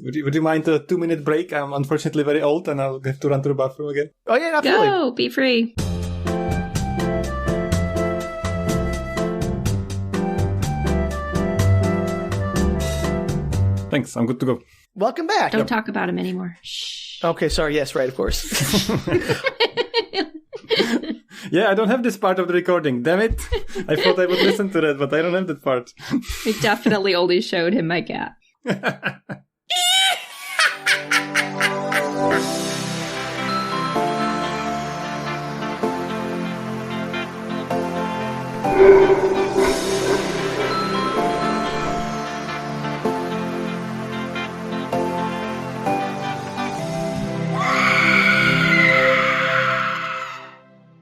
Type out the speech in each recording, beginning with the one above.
Would you mind a 2-minute break? I'm unfortunately very old and I'll have to run to the bathroom again. Oh, yeah, absolutely. Go, be free. Thanks, I'm good to go. Welcome back. Don't talk about him anymore. Shh. Okay, sorry. Yes, right, of course. Yeah, I don't have this part of the recording. Damn it. I thought I would listen to that, but I don't have that part. I definitely only showed him my cat.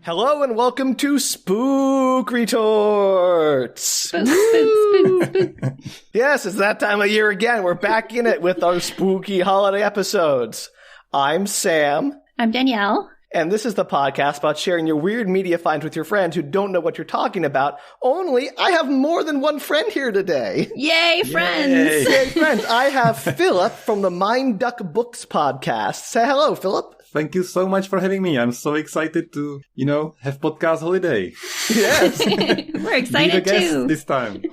Hello and welcome to Spook Retorts. Spook, spook, spook, spook. Yes, it's that time of year again. We're back in it with our spooky holiday episodes. I'm Sam, I'm Danielle. and this is the podcast about sharing your weird media finds with your friends who don't know what you're talking about. Only I have more than one friend here today. Yay, friends! Yay. Hey, friends, I have Filip from the Mind Duck Books podcast. Say hello, Filip. Thank you so much for having me. I'm so excited to, have podcast holiday. Yes. We're Be excited the guest too. this time.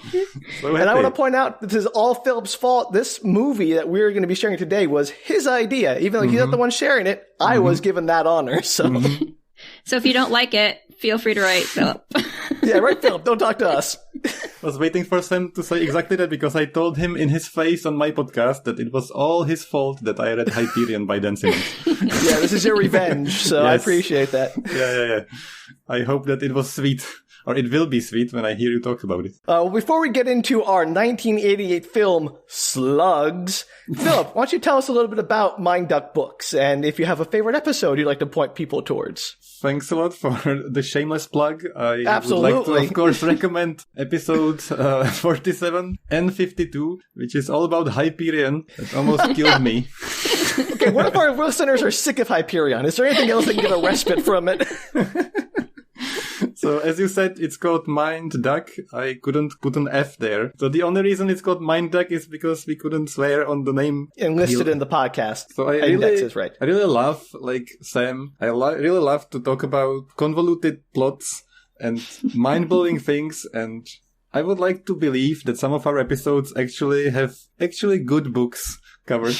So And I happy. want to point out this is all Philip's fault. This movie that we're going to be sharing today was his idea. Even though he's not the one sharing it, I was given that honor. So, So if you don't like it, feel free to write Filip. yeah, right, Filip, don't talk to us. I was waiting for Sam to say exactly that because I told him in his face on my podcast that it was all his fault that I read Hyperion by Dan Simmons. Yeah, this is your revenge, so I Yes. appreciate that. Yeah. I hope that it was sweet. Or it will be sweet when I hear you talk about it. Before we get into our 1988 film, Slugs, Filip, why don't you tell us a little bit about Mind Duck Books, and if you have a favorite episode you'd like to point people towards. Thanks a lot for the shameless plug. I Absolutely. would like to, of course, recommend episode 47 and 52, which is all about Hyperion. It almost killed me. Okay, what if our listeners are sick of Hyperion? Is there anything else that can get a respite from it? So, as you said, it's called Mind Duck. I couldn't put an F there. So the only reason it's called Mind Duck is because we couldn't swear on the name. Enlisted in the podcast. So I Index is right. I really love, like Sam, really love to talk about convoluted plots and mind-blowing things, and I would like to believe that some of our episodes actually have good books covered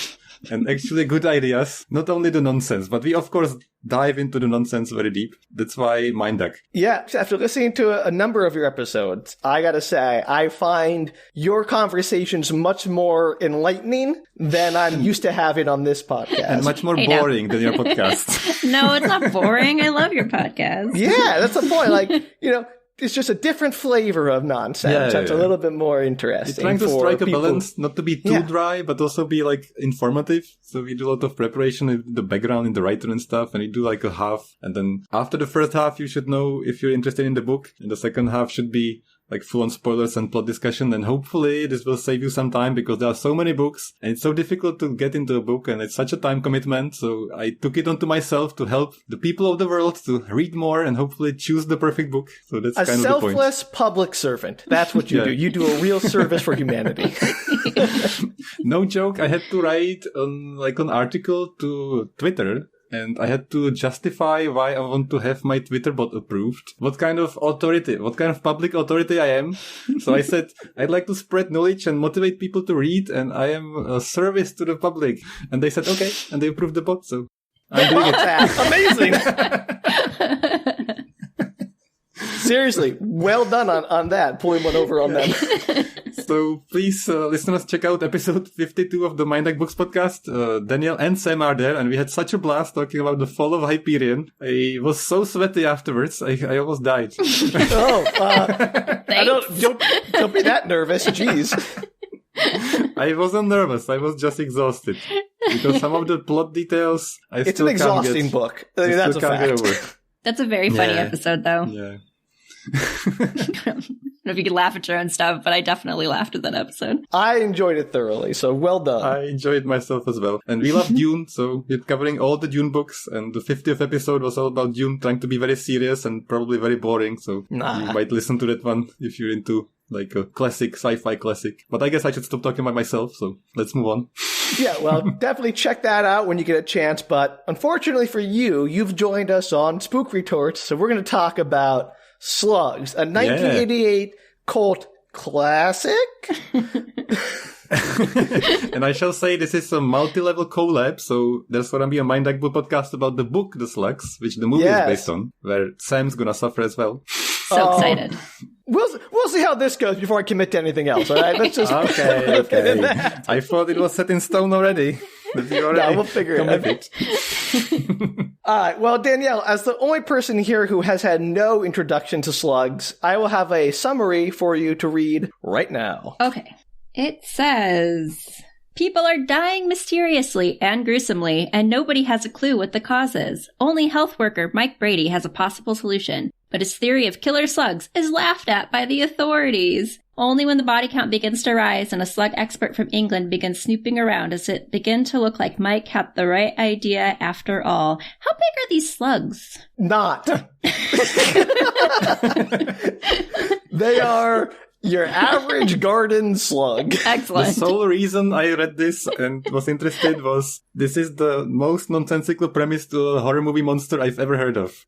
and actually good ideas, not only the nonsense, but we of course dive into the nonsense very deep. That's why Mind Duck. Yeah, after listening to a number of your episodes, I gotta say, I find your conversations much more enlightening than I'm used to having on this podcast. And much more Hey, now. boring than your podcast. No, it's not boring. I love your podcast. Yeah, that's the point. Like, it's just a different flavor of nonsense. Yeah. It's a little bit more It's interesting. trying to for strike a people. balance, not to be too Yeah. dry, but also be like informative. So we do a lot of preparation in the background, in the writer and stuff, and we do like a half. And then after the first half, you should know if you're interested in the book. And the second half should be like full-on spoilers and plot discussion. And hopefully this will save you some time because there are so many books and it's so difficult to get into a book and it's such a time commitment. So I took it onto myself to help the people of the world to read more and hopefully choose the perfect book. So that's A kind of the point. selfless public servant. That's what you Yeah. do. You do a real service for humanity. No joke, I had to write an article to Twitter, and I had to justify why I want to have my Twitter bot approved. What kind of public authority I am. So I said, I'd like to spread knowledge and motivate people to read, and I am a service to the public. And they said, okay, and they approved the bot, so I'm doing it. Amazing. Seriously, well done on that, pulling one over on them. So please, listeners, check out episode 52 of the Mind Duck Books podcast. Danielle and Sam are there, and we had such a blast talking about the fall of Hyperion. I was so sweaty afterwards, I almost died. Don't be that nervous. Jeez. I wasn't nervous, I was just exhausted. Because some of the plot details, It's an exhausting book. I mean, that's a fact. That's a very funny Yeah. episode, though. Yeah. I don't know if you could laugh at your own stuff, but I definitely laughed at that episode. I enjoyed it thoroughly, so well done. I enjoyed myself as well. And we love Dune, so we're covering all the Dune books, and the 50th episode was all about Dune, trying to be very serious and probably very boring, so you might listen to that one if you're into like a classic, sci-fi classic. But I guess I should stop talking about myself, so let's move on. Yeah, well, definitely check that out when you get a chance. But unfortunately for you, you've joined us on Spook Retorts, so we're going to talk about Slugs, a 1988 cult classic. And I shall say this is a multi-level collab, so there's going to be a Mind Duck Book podcast about the book The Slugs, which the movie is based on, where Sam's going to suffer as well. So excited. We'll see how this goes before I commit to anything else. All right, let's just okay. I thought it was set in stone already. We'll figure it out. All right. Well, Danielle, as the only person here who has had no introduction to Slugs, I will have a summary for you to read right now. Okay. It says, people are dying mysteriously and gruesomely, and nobody has a clue what the cause is. Only health worker Mike Brady has a possible solution, but his theory of killer slugs is laughed at by the authorities. Only when the body count begins to rise and a slug expert from England begins snooping around does it begin to look like Mike had the right idea after all. How big are these slugs? Not. They are your average garden slug. Excellent. The sole reason I read this and was interested was this is the most nonsensical premise to a horror movie monster I've ever heard of.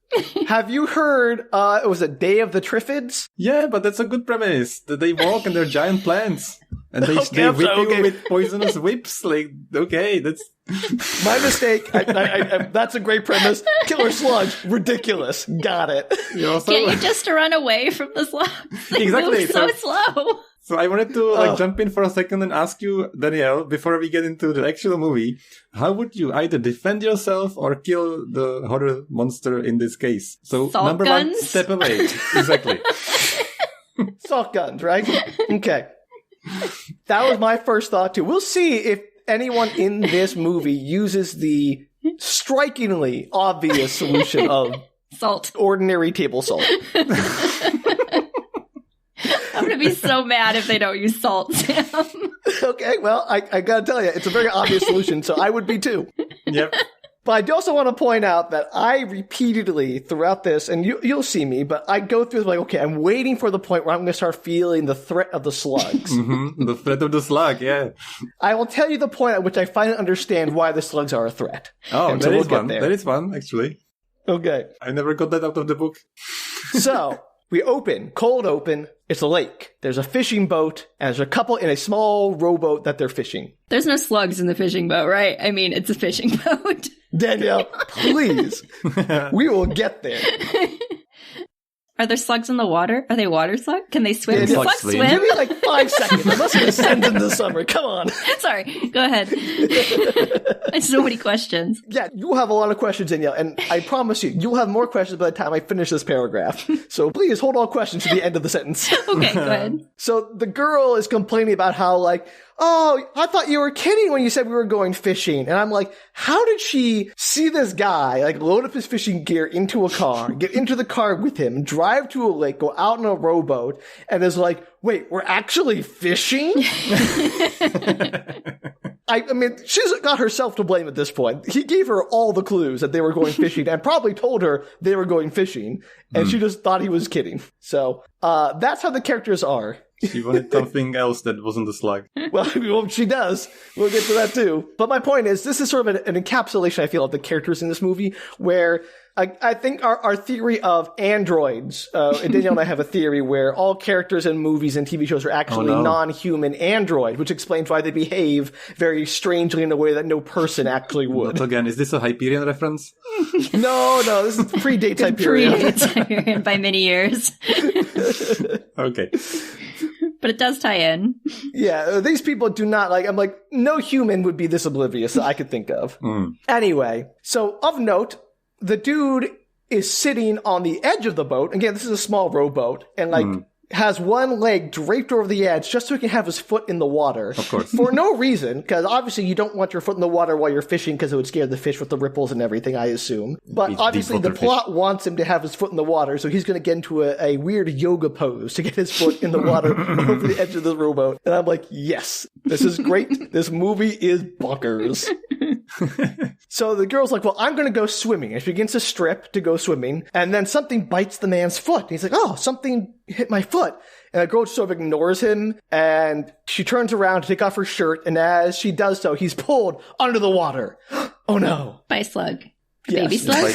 Have you heard, it was a Day of the Triffids? Yeah, but that's a good premise. That they walk and they're giant plants. And they whip you with poisonous whips. Like, okay, that's... My mistake. That's a great premise. Killer slugs. Ridiculous. Got it. Can't you just run away from the slugs? They exactly. move so slow. So I wanted to jump in for a second and ask you, Danielle, before we get into the actual movie, how would you either defend yourself or kill the horror monster in this case? So Salt number guns? 1, step away. Exactly. Salt guns, right? Okay. That was my first thought too. We'll see if anyone in this movie uses the strikingly obvious solution of salt. Ordinary table salt. I'm going to be so mad if they don't use salt, Sam. Okay, well, I got to tell you, it's a very obvious solution, so I would be too. Yep. But I also want to point out that I repeatedly throughout this, and you'll see me, but I go through like, okay, I'm waiting for the point where I'm going to start feeling the threat of the slugs. Mm-hmm. The threat of the slug, yeah. I will tell you the point at which I finally understand why the slugs are a threat. Oh, and there so is one. There is one, actually. Okay. I never got that out of the book. So, we open, cold open, it's a lake. There's a fishing boat, and there's a couple in a small rowboat that they're fishing. There's no slugs in the fishing boat, right? I mean, it's a fishing boat. Danielle, please. We will get there. Are there slugs in the water? Are they water slugs? Can they swim? Danielle, Can slugs swim? Give me like 5 seconds. I must have sent in the summer. Come on. Sorry. Go ahead. I have so many questions. Yeah, you'll have a lot of questions, Danielle, and I promise you'll have more questions by the time I finish this paragraph. So please hold all questions to the end of the sentence. Okay, go ahead. So the girl is complaining about how, like, oh, I thought you were kidding when you said we were going fishing. And I'm like, how did she see this guy, like, load up his fishing gear into a car, get into the car with him, drive to a lake, go out in a rowboat, and is like, wait, we're actually fishing? I mean, she's got herself to blame at this point. He gave her all the clues that they were going fishing and probably told her they were going fishing, and she just thought he was kidding. So, that's how the characters are. She wanted something else that wasn't a slug. Well, she does. We'll get to that too. But my point is, this is sort of an encapsulation, I feel, of the characters in this movie, where I think our theory of androids, and Danielle and I have a theory where all characters in movies and TV shows are actually non-human android, which explains why they behave very strangely in a way that no person actually would. But again, is this a Hyperion reference? No, this is predates Hyperion. Predates Hyperion by many years. Okay. But it does tie in. Yeah, these people do not I'm like, no human would be this oblivious that I could think of. Anyway, so of note, the dude is sitting on the edge of the boat. Again, this is a small rowboat, and has one leg draped over the edge just so he can have his foot in the water. Of course. For no reason, because obviously you don't want your foot in the water while you're fishing because it would scare the fish with the ripples and everything, I assume. But obviously the plot wants him to have his foot in the water, so he's going to get into a weird yoga pose to get his foot in the water over the edge of the rowboat. And I'm like, yes, this is great. This movie is bonkers. So the girl's like, well, I'm going to go swimming. And she begins to strip to go swimming. And then something bites the man's foot. And he's like, oh, something hit my foot. And the girl sort of ignores him. And she turns around to take off her shirt. And as she does so, he's pulled under the water. Oh, no. By slug. Yes. Baby slug?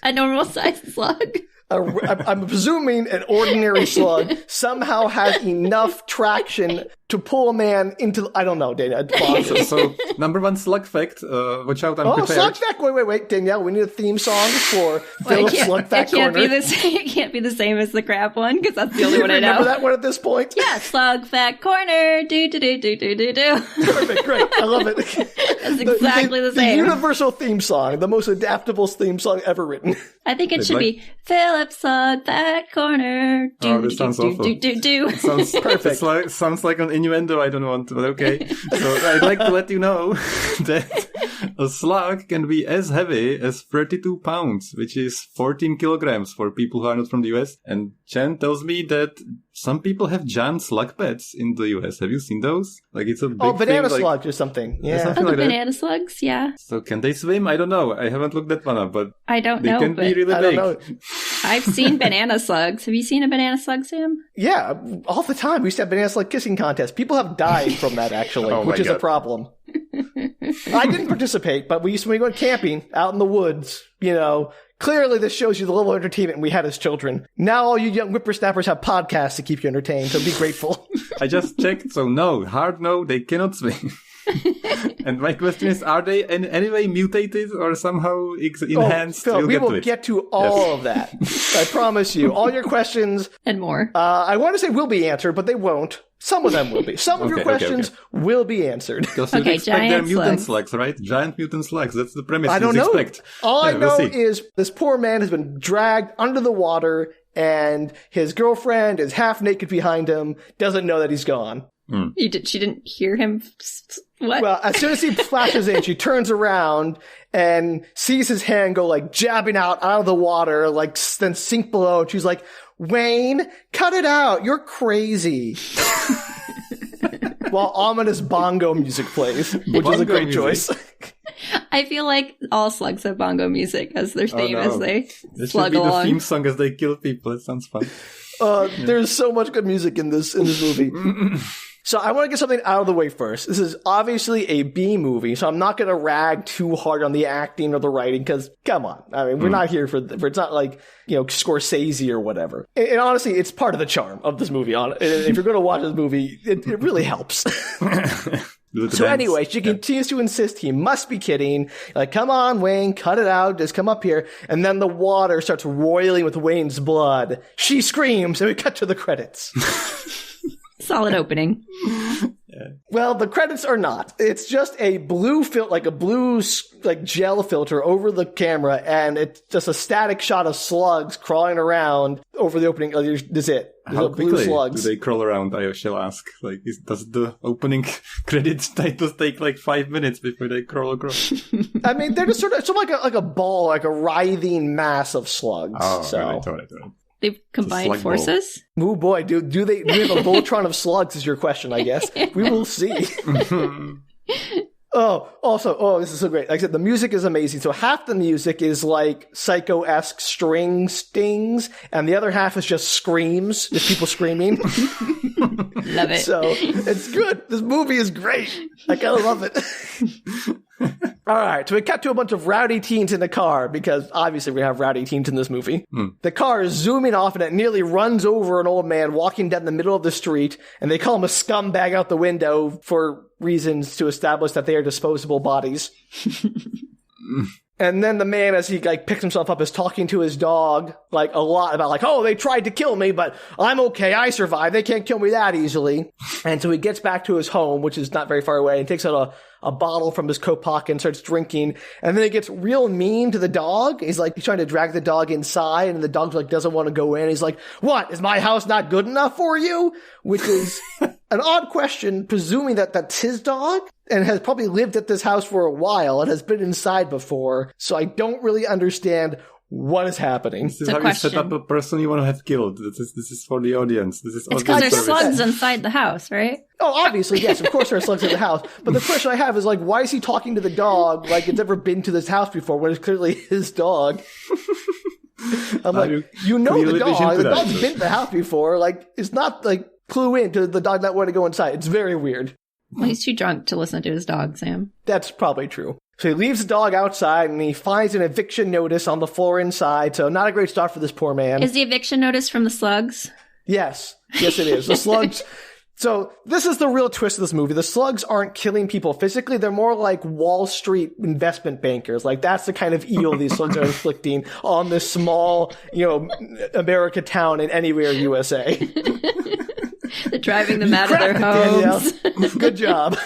A normal sized slug. I'm presuming an ordinary slug somehow has enough traction to pull a man into, I don't know, Danielle. So number one slug fact, watch out, I'm prepared. Slug fact, wait, Danielle, we need a theme song for Filip's slug fact corner. It can't be the same as the crab one, because that's the only one I know. Remember that one at this point? Yeah, slug fact corner, do. Perfect, great, I love it. That's exactly the same. The universal theme song, the most adaptable theme song ever written. I think it should be Filip slug fact corner, this sounds awful. It sounds perfect. Sounds like an innuendo I don't want, but okay. So I'd like to let you know that a slug can be as heavy as 32 pounds, which is 14 kilograms for people who are not from the US. And Chen tells me that some people have giant slug pets in the US. Have you seen those? Like, it's a big banana thing, slugs or something. Yeah. Something like banana slugs, yeah. So can they swim? I don't know. I haven't looked that one up, but I don't know. They can be really big. I've seen banana slugs. Have you seen a banana slug, Sam? Yeah, all the time. We used to have banana slug kissing contests. People have died from that, actually, which is a problem. I didn't participate, but we used to go camping out in the woods, Clearly, this shows you the level of entertainment we had as children. Now all you young whippersnappers have podcasts to keep you entertained, so be grateful. I just checked, so no, they cannot swim. And my question is, are they in any way mutated or somehow enhanced? Phil, we will get to all of that. I promise you. All your questions. And more. I want to say will be answered, but they won't. Some of them will be. Some of your questions will be answered. Because you'd expect they're mutant slugs, right? Giant mutant slugs. That's the premise. I don't know. Expect. All I know is this poor man has been dragged under the water, and his girlfriend is half naked behind him, doesn't know that he's gone. She didn't hear him. What? Well, as soon as he flashes in, she turns around and sees his hand go like jabbing out of the water, like then sink below. And she's like, Wayne, cut it out. You're crazy. While ominous bongo music plays, which is a great choice. I feel like all slugs have bongo music as their theme as they slug along. This should be the theme song as they kill people. It sounds fun. There's so much good music in this movie. So I want to get something out of the way first. This is obviously a B movie, so I'm not going to rag too hard on the acting or the writing, because, come on. I mean, we're not here for it's not like, Scorsese or whatever. And honestly, it's part of the charm of this movie. If you're going to watch this movie, it really helps. So anyway, she continues to insist he must be kidding. Like, come on, Wayne, cut it out. Just come up here. And then the water starts roiling with Wayne's blood. She screams, and we cut to the credits. Solid opening. Yeah. Well, the credits are not. It's just a blue gel filter over the camera, and it's just a static shot of slugs crawling around over the opening. That's it. How quickly do they crawl around, I shall ask? Like, does the opening credits titles take like 5 minutes before they crawl across? I mean, they're just sort of like a ball, like a writhing mass of slugs. Oh, so. right. They've combined forces? Oh boy, do we have a Voltron of slugs is your question, I guess. We will see. This is so great. Like I said, the music is amazing. So half the music is like Psycho-esque string stings, and the other half is just screams, just people screaming. Love it. So it's good. This movie is great. I kind of love it. All right, so we cut to a bunch of rowdy teens in the car, because obviously we have rowdy teens in this movie. The car is zooming off, and it nearly runs over an old man walking down the middle of the street, and they call him a scumbag out the window for reasons to establish that they are disposable bodies. And then the man, as he picks himself up, is talking to his dog a lot about oh, they tried to kill me, but I'm okay. I survived. They can't kill me that easily. And so he gets back to his home, which is not very far away, and takes out a bottle from his coat pocket and starts drinking. And then he gets real mean to the dog. He's trying to drag the dog inside, and the dog doesn't want to go in. He's like, what? Is my house not good enough for you? Which is an odd question, presuming that that's his dog and has probably lived at this house for a while and has been inside before. So I don't really understand what is happening? This is how you set up a person you want to have killed. This is for the audience. This is it's because there's slugs inside the house, right? Oh, obviously, yes. Of course there are slugs in the house. But the question I have is, like, why is he talking to the dog like it's never been to this house before when it's clearly his dog? I'm like, you know the dog. The dog's been to the house before. Like, it's not, like, clue in to the dog not want to go inside. It's very weird. Well, he's too drunk to listen to his dog, Sam. That's probably true. So he leaves the dog outside, and he finds an eviction notice on the floor inside, so not a great start for this poor man. Is the eviction notice from the slugs? Yes. Yes, it is. The slugs... So this is the real twist of this movie. The slugs aren't killing people physically. They're more like Wall Street investment bankers. Like, that's the kind of evil these slugs are inflicting on this small, America town in anywhere USA. They're driving them out of their homes. Danielle. Good job.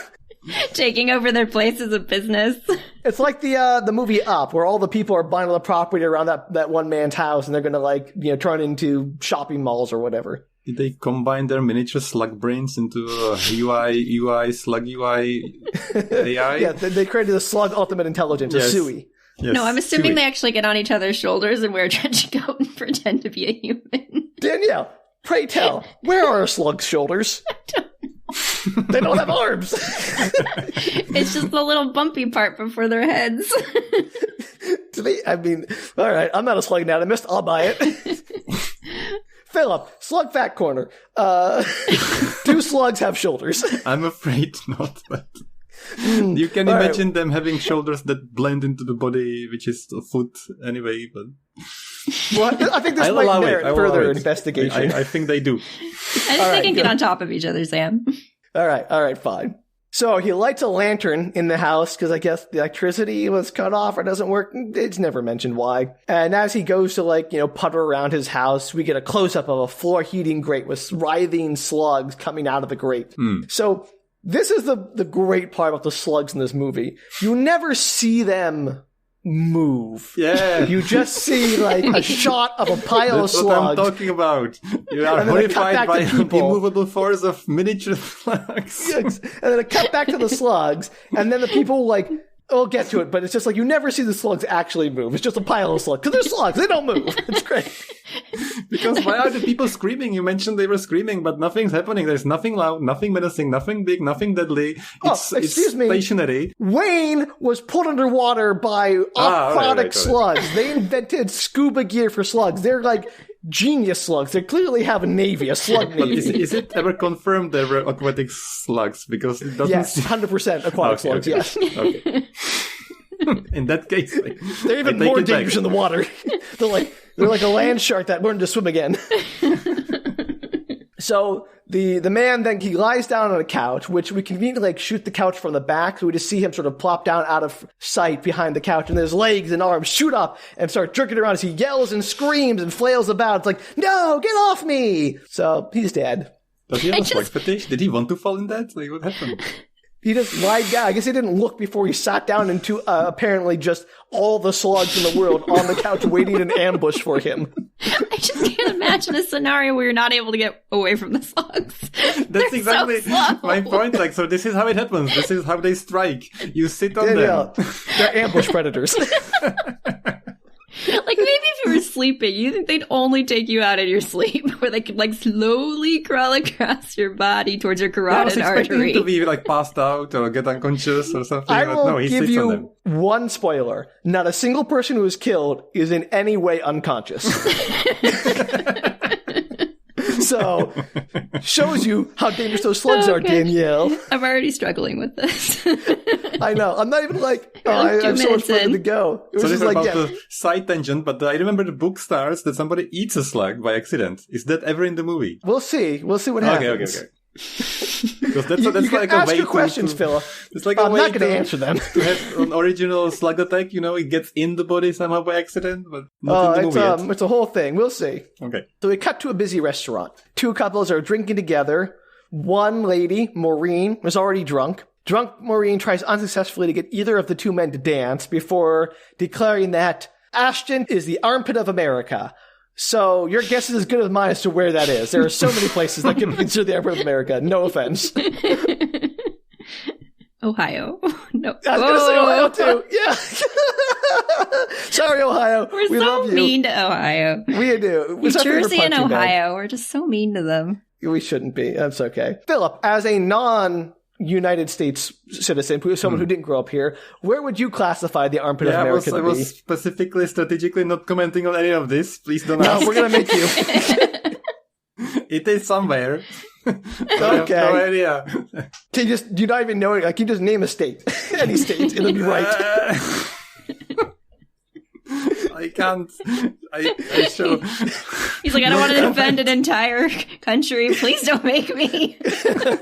Taking over their places of business. It's like the movie Up, where all the people are buying all the property around that one man's house, and they're going to turn into shopping malls or whatever. Did they combine their miniature slug brains into a UI, slug UI AI? Yeah, they created a slug ultimate intelligence, a SUI. Yes, no, I'm assuming SUI. They actually get on each other's shoulders and wear a trench coat and pretend to be a human. Danielle, pray tell, where are a slug's shoulders? They don't have arms. It's just the little bumpy part before their heads. To me, I mean, all right, I'm not a slug anatomist. I'll buy it. Filip, slug fact corner. Do slugs have shoulders? I'm afraid not, but you can imagine them having shoulders that blend into the body, which is a foot anyway. But well, I think this might merit further investigation. I think they do. I think they can get on top of each other, Sam. All right, fine. So he lights a lantern in the house because I guess the electricity was cut off or doesn't work. It's never mentioned why. And as he goes to putter around his house, we get a close-up of a floor heating grate with writhing slugs coming out of the grate. So this is the great part about the slugs in this movie. You never see them move. Yeah. You just see a shot of a pile of slugs. That's what I'm talking about. You are horrified by the immovable force of miniature slugs. Yes. And then a cut back to the slugs, and then the people we'll get to it, but it's just you never see the slugs actually move. It's just a pile of slugs. Because they're slugs. They don't move. It's great. Because why are the people screaming? You mentioned they were screaming, but nothing's happening. There's nothing loud, nothing menacing, nothing big, nothing deadly. It's stationary. Wayne was put underwater by aquatic slugs. They invented scuba gear for slugs. They're genius slugs. They clearly have a navy, a slug navy. But is it ever confirmed there were aquatic slugs? Because it doesn't... Yes, 100% aquatic slugs, okay. yes. Okay. In that case... They're even more dangerous in the water. They're like a land shark that learned to swim again. So the man then he lies down on a couch, which we conveniently shoot the couch from the back, so we just see him sort of plop down out of sight behind the couch, and his legs and arms shoot up and start jerking around as he yells and screams and flails about. It's like, no, get off me! So he's dead. Does he have a slug fetish? Did he want to fall in that? What happened? He just lied down. I guess he didn't look before he sat down into apparently just all the slugs in the world on the couch waiting in ambush for him. I just can't imagine a scenario where you're not able to get away from the slugs. That's exactly my point. So this is how it happens. This is how they strike. You sit on them. They're ambush predators. Maybe if you were sleeping, you think they'd only take you out in your sleep, where they could slowly crawl across your body towards your carotid artery. I was expecting to be passed out or get unconscious or something. I will give you one spoiler. Not a single person who is killed is in any way unconscious. So, shows you how dangerous those slugs are, Danielle. I'm already struggling with this. I know. I'm not even I have so much further to go. It was so this just is about the side tangent, but I remember the book starts that somebody eats a slug by accident. Is that ever in the movie? We'll see. We'll see what happens. Okay. Because that's you like can a ask way your questions, Philip. It's like I'm not going to answer them. To have an original slug attack, it gets in the body somehow by accident, but not in the movie yet. It's a whole thing. We'll see. Okay. So we cut to a busy restaurant. Two couples are drinking together. One lady, Maureen, was already drunk. Drunk Maureen tries unsuccessfully to get either of the two men to dance before declaring that Ashton is the armpit of America. So your guess is as good as mine as to where that is. There are so many places that can be considered the armpit of America. No offense. Ohio. No. I was going to say Ohio too. Yeah. Sorry, Ohio. We're we so love you. mean to Ohio. We do. New Jersey and Ohio, we're just so mean to them. We shouldn't be. That's okay. Filip, as a non-United States citizen, someone who didn't grow up here, where would you classify the armpit of America to be? I was specifically, strategically not commenting on any of this. Please don't ask. No, we're going to make you. It is somewhere. Okay. I have no idea. You not even know it. Like, you just name a state. Any state. It'll be right. I can't. I show. He's like, I don't want to defend an entire country. Please don't make me.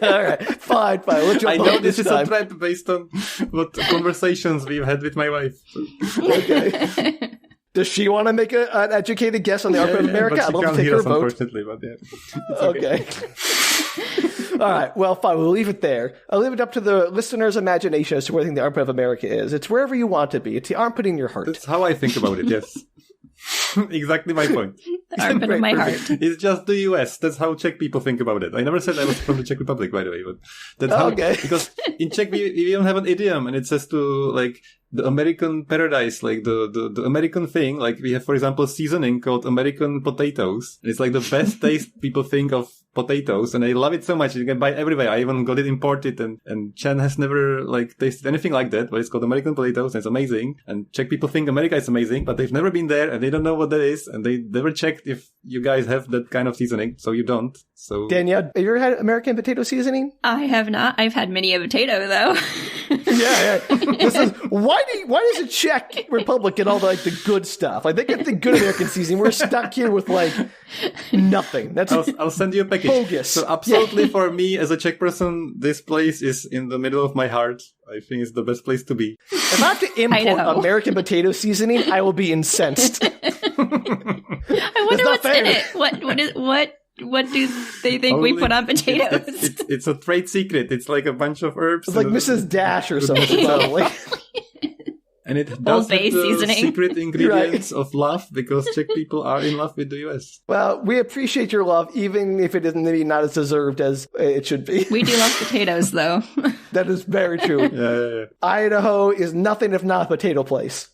All right. Fine. I know this is a trap based on what conversations we've had with my wife. Okay. Does she want to make an educated guess on the armpit of America? I'd love to take her vote. Unfortunately, but yeah. Okay. All right. Well, fine. We'll leave it there. I'll leave it up to the listener's imagination as to where I think the armpit of America is. It's wherever you want to be. It's the armpit in your heart. That's how I think about it, yes. Exactly my point. The armpit of my heart. It's just the US. That's how Czech people think about it. I never said I was from the Czech Republic, by the way, but that's how. Okay. Because in Czech we don't have an idiom, and it says to like the American paradise, like the American thing. Like we have, for example, seasoning called American potatoes. And it's like the best taste people think of potatoes, and I love it so much. You can buy it everywhere. I even got it imported, and Chen has never like tasted anything like that, but it's called American potatoes, and it's amazing. And Czech people think America is amazing, but they've never been there, and they don't know what that is, and they never checked if you guys have that kind of seasoning, so you don't. So Danielle, have you ever had American potato seasoning? I have not. I've had many a potato though. Yeah. This is why does the Czech Republic get all the good stuff? Like they get the good American seasoning. We're stuck here with like nothing. That's I'll send you a package. Bogus. So absolutely for me as a Czech person, this place is in the middle of my heart. I think it's the best place to be. If I have to import American potato seasoning, I will be incensed. I wonder what's in it. What do they think we put on potatoes? It's a trade secret. It's like a bunch of herbs. It's like Mrs. Dash or something. Probably. And it does have the seasoning. secret ingredients of love, because Czech people are in love with the US. Well, we appreciate your love, even if it isn't maybe not as deserved as it should be. We do love potatoes, though. That is very true. Yeah. Idaho is nothing if not a potato place.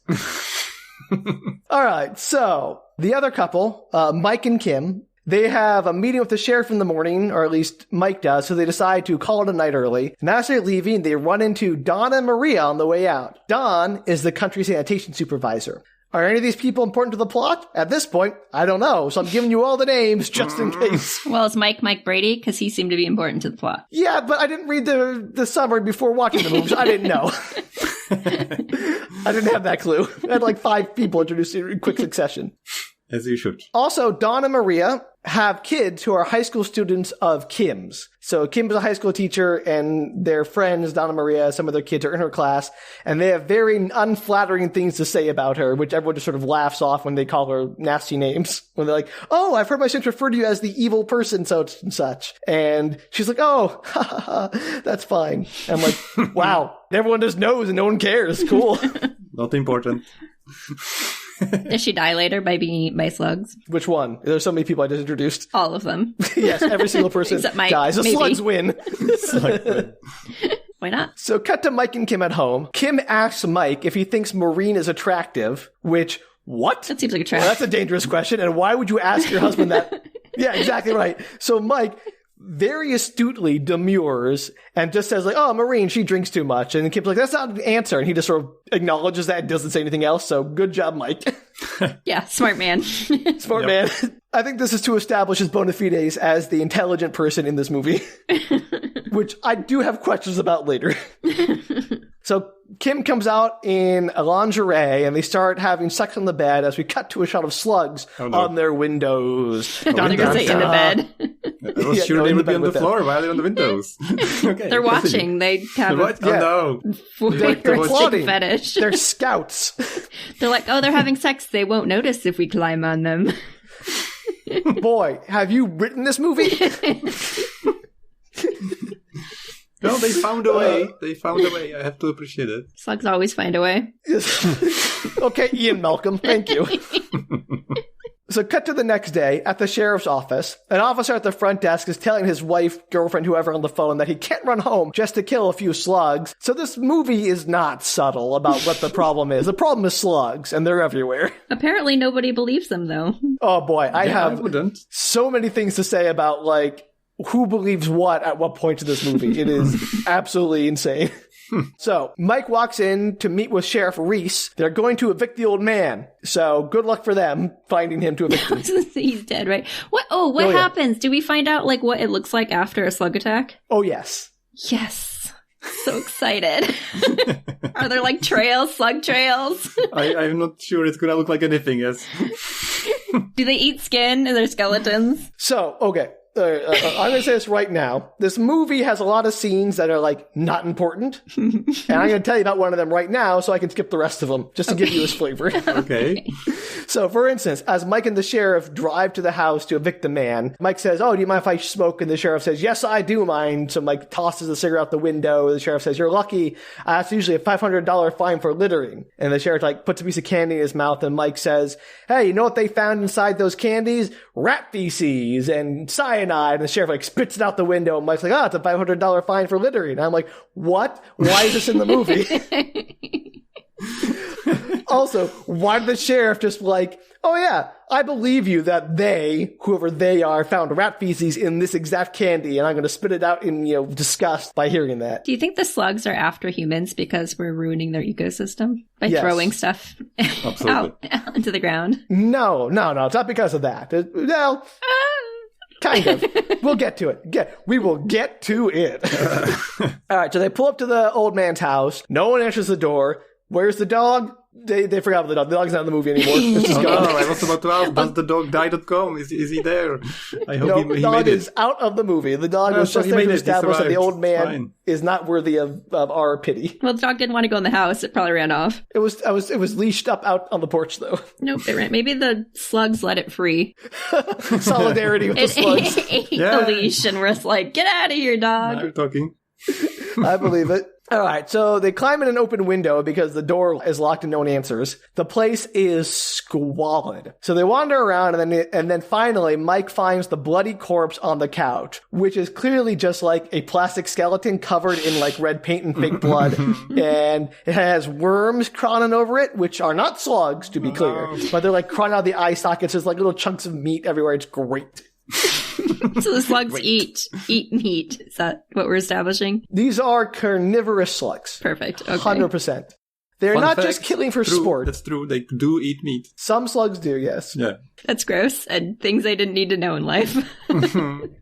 All right, so the other couple, Mike and Kim, they have a meeting with the sheriff in the morning, or at least Mike does, so they decide to call it a night early. And as they're leaving, they run into Don and Maria on the way out. Don is the country sanitation supervisor. Are any of these people important to the plot? At this point, I don't know, so I'm giving you all the names just in case. Well, is Mike Brady? Because he seemed to be important to the plot. Yeah, but I didn't read the summary before watching the movie, so I didn't know. I didn't have that clue. I had like 5 people introduced in quick succession. As you should. Also, Don and Maria have kids who are high school students of Kim's. So Kim's a high school teacher, and their friends, Don and Maria, some of their kids are in her class, and they have very unflattering things to say about her, which everyone just sort of laughs off when they call her nasty names. When they're like, oh, I've heard my students refer to you as the evil person, such and such. And she's like, oh, ha, ha, ha, that's fine. And I'm like, wow, everyone just knows and no one cares. Cool. Not important. Does she die later by being eaten by slugs? Which one? There's so many people I just introduced. All of them. Yes, every single person dies. The slugs win. Why not? So cut to Mike and Kim at home. Kim asks Mike if he thinks Maureen is attractive, which, what? That seems like a trap. Well, that's a dangerous question. And why would you ask your husband that? Yeah, exactly right. So Mike very astutely demurs and just says like, oh, Maureen, she drinks too much. And Kim's like, that's not an answer. And he just sort of acknowledges that and doesn't say anything else. So good job, Mike. Yeah, smart man. Smart man. I think this is to establish his bona fides as the intelligent person in this movie, which I do have questions about later. So Kim comes out in a lingerie and they start having sex on the bed as we cut to a shot of slugs on their windows. They're going to say in the bed. I was sure they would be on the floor while they're on the windows. Okay, they're watching. They have a chicken fetish. They're scouts. They're like, oh, they're having sex. They won't notice if we climb on them. Boy, have you written this movie? No, they found a way. They found a way. I have to appreciate it. Slugs always find a way. Okay, Ian Malcolm, thank you. So cut to the next day at the sheriff's office. An officer at the front desk is telling his wife, girlfriend, whoever on the phone that he can't run home just to kill a few slugs. So this movie is not subtle about what the problem is. The problem is slugs, and they're everywhere. Apparently nobody believes them, though. Oh boy, I wouldn't. so many things to say about, like, who believes what at what point in this movie. It is absolutely insane. So, Mike walks in to meet with Sheriff Reese. They're going to evict the old man. So, good luck for them finding him to evict him. He's dead, right? What happens? Do we find out, like, what it looks like after a slug attack? Oh, yes. Yes. So excited. Are there, like, trails, slug trails? I'm not sure it's gonna look like anything, yes. Do they eat skin? Are there skeletons? So, okay. I'm going to say this right now. This movie has a lot of scenes that are, like, not important. And I'm going to tell you about one of them right now so I can skip the rest of them, just to give you this flavor. Okay. So, for instance, as Mike and the sheriff drive to the house to evict the man, Mike says, "Oh, do you mind if I smoke?" And the sheriff says, "Yes, I do mind." So Mike tosses the cigarette out the window. The sheriff says, "You're lucky. That's usually a $500 fine for littering." And the sheriff, like, puts a piece of candy in his mouth, and Mike says, "Hey, you know what they found inside those candies? Rat feces and cyanide." And the sheriff, like, spits it out the window. And Mike's like, "Oh, it's a $500 fine for littering." And I'm like, what? Why is this in the movie? Also, why did the sheriff just like, "Oh yeah, I believe you that they, whoever they are, found rat feces in this exact candy, and I'm going to spit it out in, disgust by hearing that." Do you think the slugs are after humans because we're ruining their ecosystem by Yes. throwing stuff out into the ground? No, it's not because of that. Well, kind of. We'll get to it. We will get to it. All right, so they pull up to the old man's house. No one answers the door. Where's the dog? They forgot about the dog. The dog's not in the movie anymore. It's just gone. I was about to ask, does the dog die.com? Is he there? I hope No, he the dog made it. is out of the movie. The dog was so just he there made to it. He establish that the survived. old man Fine. is not worthy of our pity. Well, the dog didn't want to go in the house. It probably ran off. It was leashed up out on the porch, though. Nope, it ran. Maybe the slugs let it free. Solidarity with the slugs. It ate Yeah. the leash and was like, "Get out of here, Now dog." you're talking. I believe it. All right, so they climb in an open window because the door is locked and no one answers. The place is squalid. So they wander around, and then finally Mike finds the bloody corpse on the couch, which is clearly just like a plastic skeleton covered in like red paint and fake blood. And it has worms crawling over it, which are not slugs, to be clear, but they're like crawling out of the eye sockets. There's like little chunks of meat everywhere. It's great. So the slugs eat meat. Is that what we're establishing? These are carnivorous slugs. Perfect. Okay. 100%. They're Fun not fact, just killing for true, sport. That's true. They do eat meat. Some slugs do, yes. Yeah. That's gross and things I didn't need to know in life.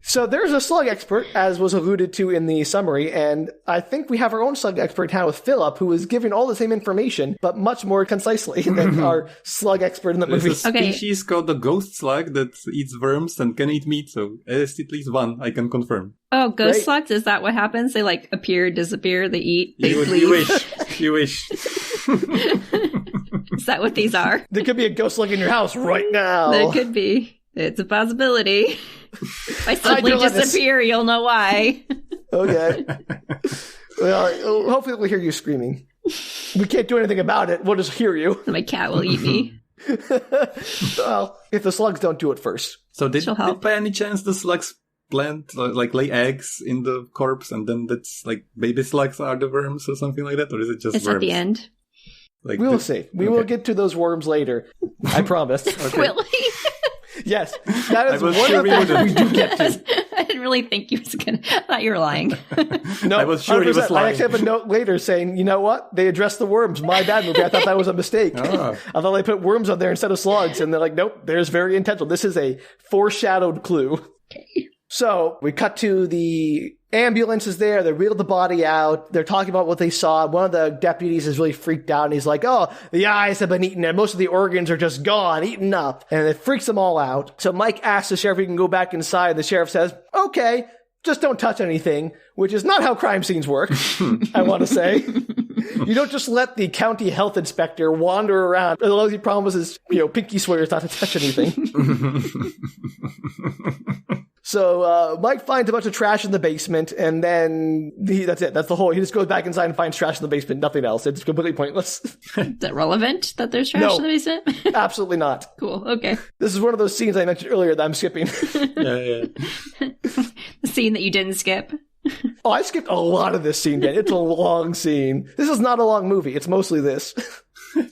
So there's a slug expert, as was alluded to in the summary, and I think we have our own slug expert now with Filip, who is giving all the same information, but much more concisely than our slug expert in the movie. There's a Okay. species called the ghost slug that eats worms and can eat meat, so it's at least one, I can confirm. Oh, ghost Great. slugs? Is that what happens? They like appear, disappear, they eat, they You leave. wish. You wish. Is that what these are? There could be a ghost slug in your house right now. There could be. It's a possibility. If I suddenly Hide your lettuce. disappear, you'll know why. Okay. Well, hopefully we'll hear you screaming. We can't do anything about it. We'll just hear you. My cat will eat me. Well, if the slugs don't do it first. So did She'll help. by any chance the slugs plant, like lay eggs in the corpse and then that's like baby slugs are the worms or something like that? Or is it just It's worms? at the end. Like We will see. We will get to those worms later. I promise. Will he? Yes. That is I was one sure of the we things we wouldn't. do get to. I didn't really think he was gonna. I thought you were lying. No, I was sure he was 100%. I lying. actually have a note later saying, you know what? They addressed the worms. My bad movie. I thought that was a mistake. Ah. I thought they put worms on there instead of slugs. And they're like, nope, there's very intentional. This is a foreshadowed clue. So we cut to the ambulance is there. They wheeled the body out. They're talking about what they saw. One of the deputies is really freaked out. And he's like, oh, the eyes have been eaten and most of the organs are just gone, eaten up. And it freaks them all out. So Mike asks the sheriff if he can go back inside. The sheriff says, okay, just don't touch anything, which is not how crime scenes work, I want to say. You don't just let the county health inspector wander around as long as he promises, pinky swears not to touch anything. So Mike finds a bunch of trash in the basement, and then that's it. That's the whole. He just goes back inside and finds trash in the basement. Nothing else. It's completely pointless. Is that relevant that there's trash in the basement? Absolutely not. Cool. Okay. This is one of those scenes I mentioned earlier that I'm skipping. Yeah. The scene that you didn't skip. Oh, I skipped a lot of this scene, Dan. It's a long scene. This is not a long movie. It's mostly this.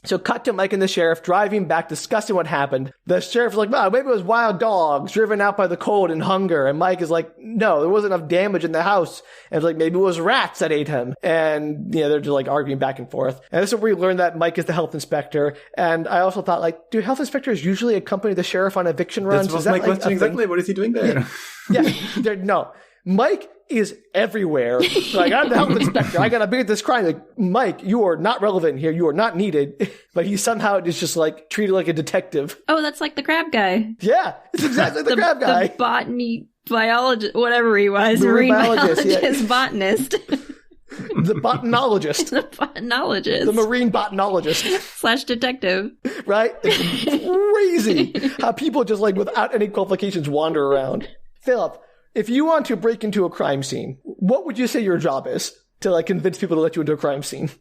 So cut to Mike and the sheriff driving back, discussing what happened. The sheriff's like, well, maybe it was wild dogs driven out by the cold and hunger. And Mike is like, no, there wasn't enough damage in the house. And it's like, maybe it was rats that ate him. And, they're just like arguing back and forth. And this is where we learn that Mike is the health inspector. And I also thought, like, do health inspectors usually accompany the sheriff on eviction runs? That was my question exactly. What is he doing there? No. Mike is everywhere. Like, I'm the health inspector. I gotta be at this crime. Like, Mike, you are not relevant here. You are not needed. But he somehow is just like treated like a detective. Oh, that's like the crab guy. Yeah, it's exactly the crab guy. The botany biologist, whatever he was. Marine biologist, botanist. The botanologist. The botanologist. The marine botanologist. / detective. Right? It's crazy how people just like without any qualifications wander around. Philip, if you want to break into a crime scene, what would you say your job is to like convince people to let you into a crime scene?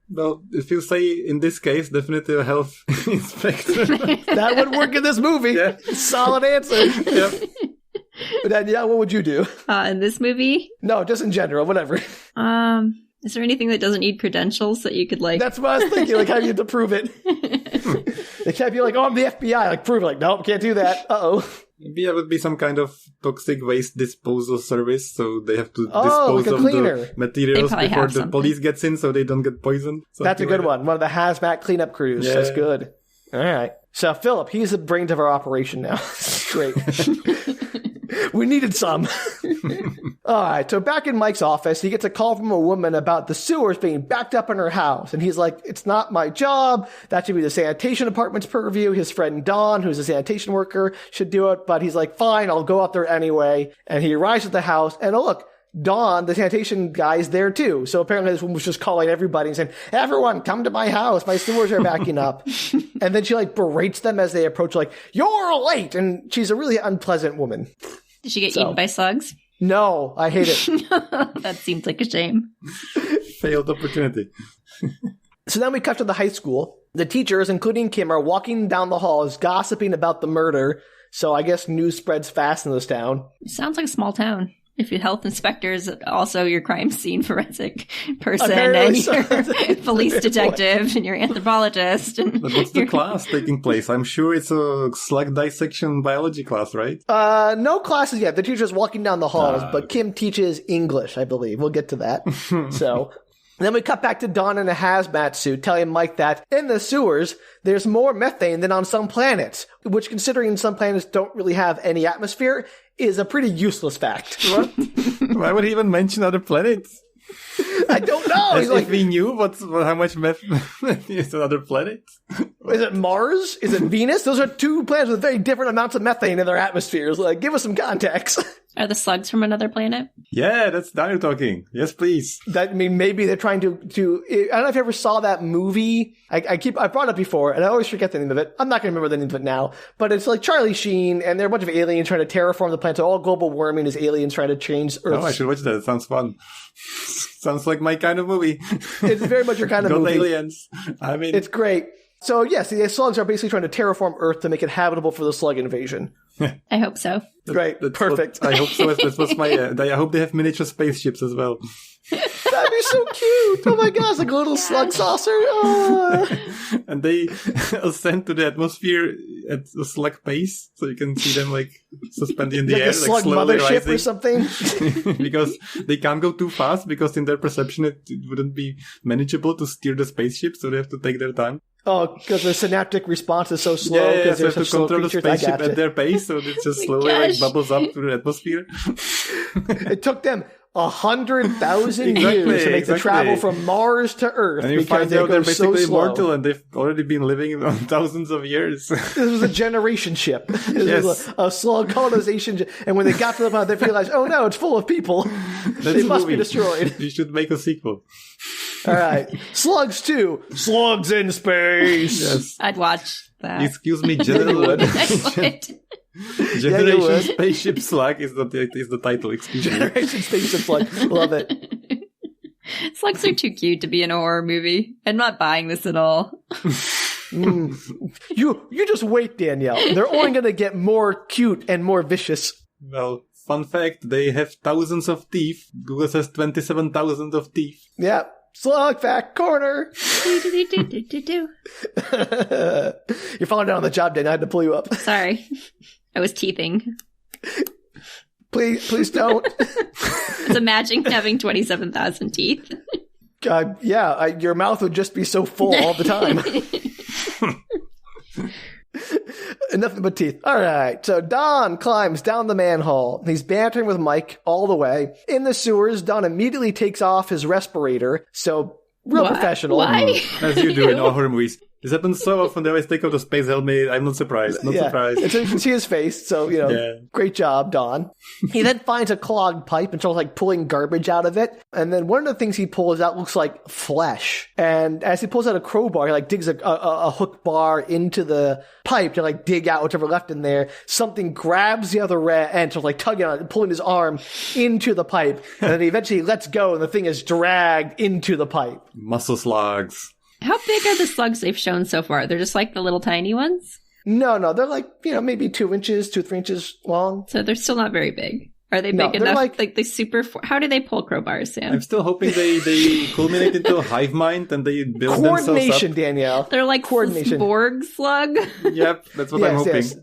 Well, if you say in this case, definitely a health inspector. That would work in this movie. Yeah. Solid answer. Yep. But Danielle, what would you do? In this movie? No, just in general, whatever. Is there anything that doesn't need credentials that you could like? That's what I was thinking. Like, how do you have to prove it? They can't be like, oh, I'm the FBI. Like, prove it. Like, nope, can't do that. Uh-oh. Maybe it would be some kind of toxic waste disposal service, so they have to dispose like of the materials before the police gets in, so they don't get poisoned. That's a good one. One of the hazmat cleanup crews. Yeah. That's good. All right. So Philip, he's the brains of our operation now. Great. We needed some. All right. So back in Mike's office, he gets a call from a woman about the sewers being backed up in her house. And he's like, it's not my job. That should be the sanitation department's purview. His friend Don, who's a sanitation worker, should do it. But he's like, fine, I'll go out there anyway. And he arrives at the house. And look, Don, the sanitation guy, is there too. So apparently this woman was just calling everybody and saying, everyone, come to my house. My sewers are backing up. And then she like berates them as they approach, like, you're late. And she's a really unpleasant woman. Did she get eaten by slugs? No, I hate it. That seems like a shame. Failed opportunity. So then we cut to the high school. The teachers, including Kim, are walking down the halls gossiping about the murder. So I guess news spreads fast in this town. It sounds like a small town. If your health inspector is also your crime scene forensic person, apparently and your police detective, and your anthropologist. And but what's the class taking place? I'm sure it's a slug dissection biology class, right? No classes yet. The teacher's walking down the halls, but Kim teaches English, I believe. We'll get to that. So then we cut back to Don in a hazmat suit telling Mike that in the sewers, there's more methane than on some planets, which, considering some planets don't really have any atmosphere, is a pretty useless fact. What? Why would he even mention other planets? I don't know. As if we knew how much methane is on other planets. Is it Mars? Is it Venus? Those are two planets with very different amounts of methane in their atmospheres. Like, give us some context. Are the slugs from another planet? Yeah, that's now you're talking. Yes, please. Maybe they're trying to. I don't know if you ever saw that movie. I brought it up before, and I always forget the name of it. I'm not going to remember the name of it now. But it's like Charlie Sheen, and there are a bunch of aliens trying to terraform the planet. So all global warming is aliens trying to change Earth. Oh, I should watch that. It sounds fun. Sounds like my kind of movie. It's very much your kind of movie. Aliens. I mean, it's great. So yes, the slugs are basically trying to terraform Earth to make it habitable for the slug invasion. I hope so. Right, perfect. I hope so. That was my. I hope they have miniature spaceships as well. That'd be so cute. Oh my gosh, like a little slug saucer. Oh. And they ascend to the atmosphere at a slug pace, so you can see them like suspended in the like air, a slug like slowly mothership rising. Or something. Because they can't go too fast, because in their perception it wouldn't be manageable to steer the spaceship, so they have to take their time. Oh, because the synaptic response is so slow. Yeah, so they're they have to slow control the creatures. spaceship at their pace, so it just slowly like bubbles up to the atmosphere. It took them 100,000 years to make the travel from Mars to Earth, and you because find out they're basically so immortal, and they've already been living on thousands of years. This was a generation ship. This was a slug colonization. And when they got to the planet, they realized, oh no, it's full of people. They must be destroyed. You should make a sequel. All right. Slugs 2. Slugs in space. Yes. I'd watch that. Excuse me, General. Generation Spaceship Slug is the title. Excuse me. Generation Spaceship Slug. Love it. Slugs are too cute to be in a horror movie. I'm not buying this at all. You just wait, Danielle. They're only going to get more cute and more vicious. Well, fun fact, they have thousands of teeth. Google says 27,000 of teeth. Yeah. Slug fact corner. Do. You're falling down on the job, Danielle. I had to pull you up. Sorry. I was teething. Please don't. Just imagine having 27,000 teeth. God, yeah, your mouth would just be so full all the time. Nothing but teeth. All right, so Don climbs down the manhole. He's bantering with Mike all the way. In the sewers, Don immediately takes off his respirator, so real professional. Why? As you do in all horror movies. This happens so often. They always take off the space helmet. I'm not surprised. Not surprised. And so you can see his face. So, Great job, Don. He then finds a clogged pipe and starts like pulling garbage out of it. And then one of the things he pulls out looks like flesh. And as he pulls out a crowbar, he like digs a hook bar into the pipe to like dig out whatever left in there. Something grabs the other end, so like tugging on it, pulling his arm into the pipe. And then he eventually lets go and the thing is dragged into the pipe. Muscle slugs. How big are the slugs they've shown so far? They're just like the little tiny ones? No, they're like, maybe 2 inches, 3 inches long. So they're still not very big. Are they big enough? Like the super... How do they pull crowbars, Sam? I'm still hoping they culminate into a hive mind and they build themselves up. Coordination, Danielle. They're like Borg slug? Yep, that's what I'm hoping. Yes.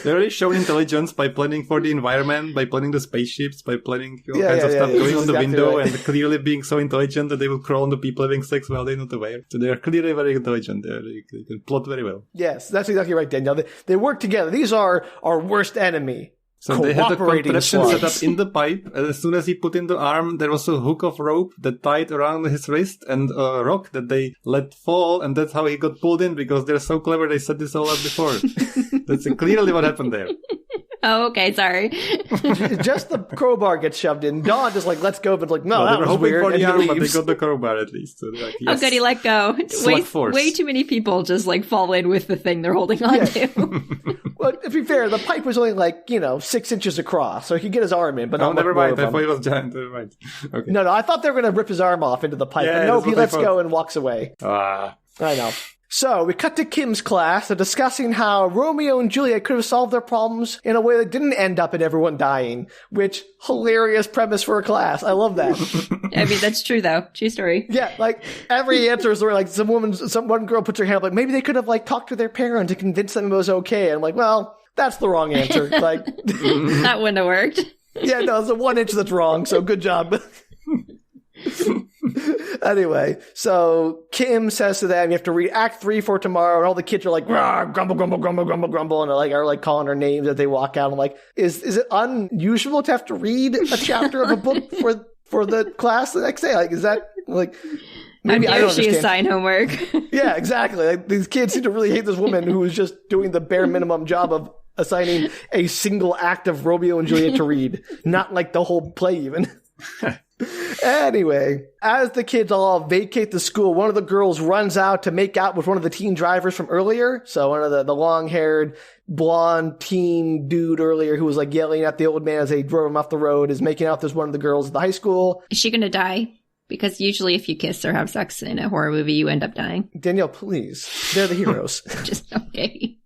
They already shown intelligence by planning for the environment, by planning the spaceships, by planning all kinds of stuff, going on the window and clearly being so intelligent that they will crawl on the people having sex while they're not aware. So they are clearly very intelligent. They can plot very well. Yes, that's exactly right, Danielle. They work together. These are our worst enemy. So they had a contraption set up in the pipe, and as soon as he put in the arm, there was a hook of rope that tied around his wrist and a rock that they let fall, and that's how he got pulled in, because they're so clever they set this all up before. That's clearly what happened there. Oh, okay, sorry. Just the crowbar gets shoved in. Dawn just like, let's go, but like, no, that they were was hoping weird. for the arm, but they leaves. got the crowbar at least. So like, yes. Oh, good, he let go. Way too many people just like fall in with the thing they're holding on to. Well, to be fair, the pipe was only like, 6 inches across, so he could get his arm in, but not never mind. I thought it was giant. Never mind. Okay. No, I thought they were going to rip his arm off into the pipe, but no, he lets go and walks away. I know. So, we cut to Kim's class. They're discussing how Romeo and Juliet could have solved their problems in a way that didn't end up in everyone dying, which, hilarious premise for a class. I love that. I mean, that's true, though. True story. Yeah, like, every answer is where, like, one girl puts her hand up, like, maybe they could have, like, talked to their parents and convinced them it was okay. And I'm like, well, that's the wrong answer. Like, that wouldn't have worked. Yeah, no, it's the 1 inch that's wrong, so good job. Anyway, so Kim says to them, you have to read Act 3 for tomorrow, and all the kids are like, grumble, grumble, grumble, grumble, grumble, and are calling her names as they walk out. I'm like, is it unusual to have to read a chapter of a book for the class the next day? Like, is that, like... Maybe I don't understand. She assign homework. Yeah, exactly. Like, these kids seem to really hate this woman who is just doing the bare minimum job of assigning a single act of Romeo and Juliet to read, not like the whole play even. Anyway, as the kids all vacate the school, one of the girls runs out to make out with one of the teen drivers from earlier. So one of the long-haired, blonde teen dude earlier who was like yelling at the old man as they drove him off the road is making out with one of the girls at the high school. Is she going to die? Because usually if you kiss or have sex in a horror movie, you end up dying. Danielle, please. They're the heroes. Just okay.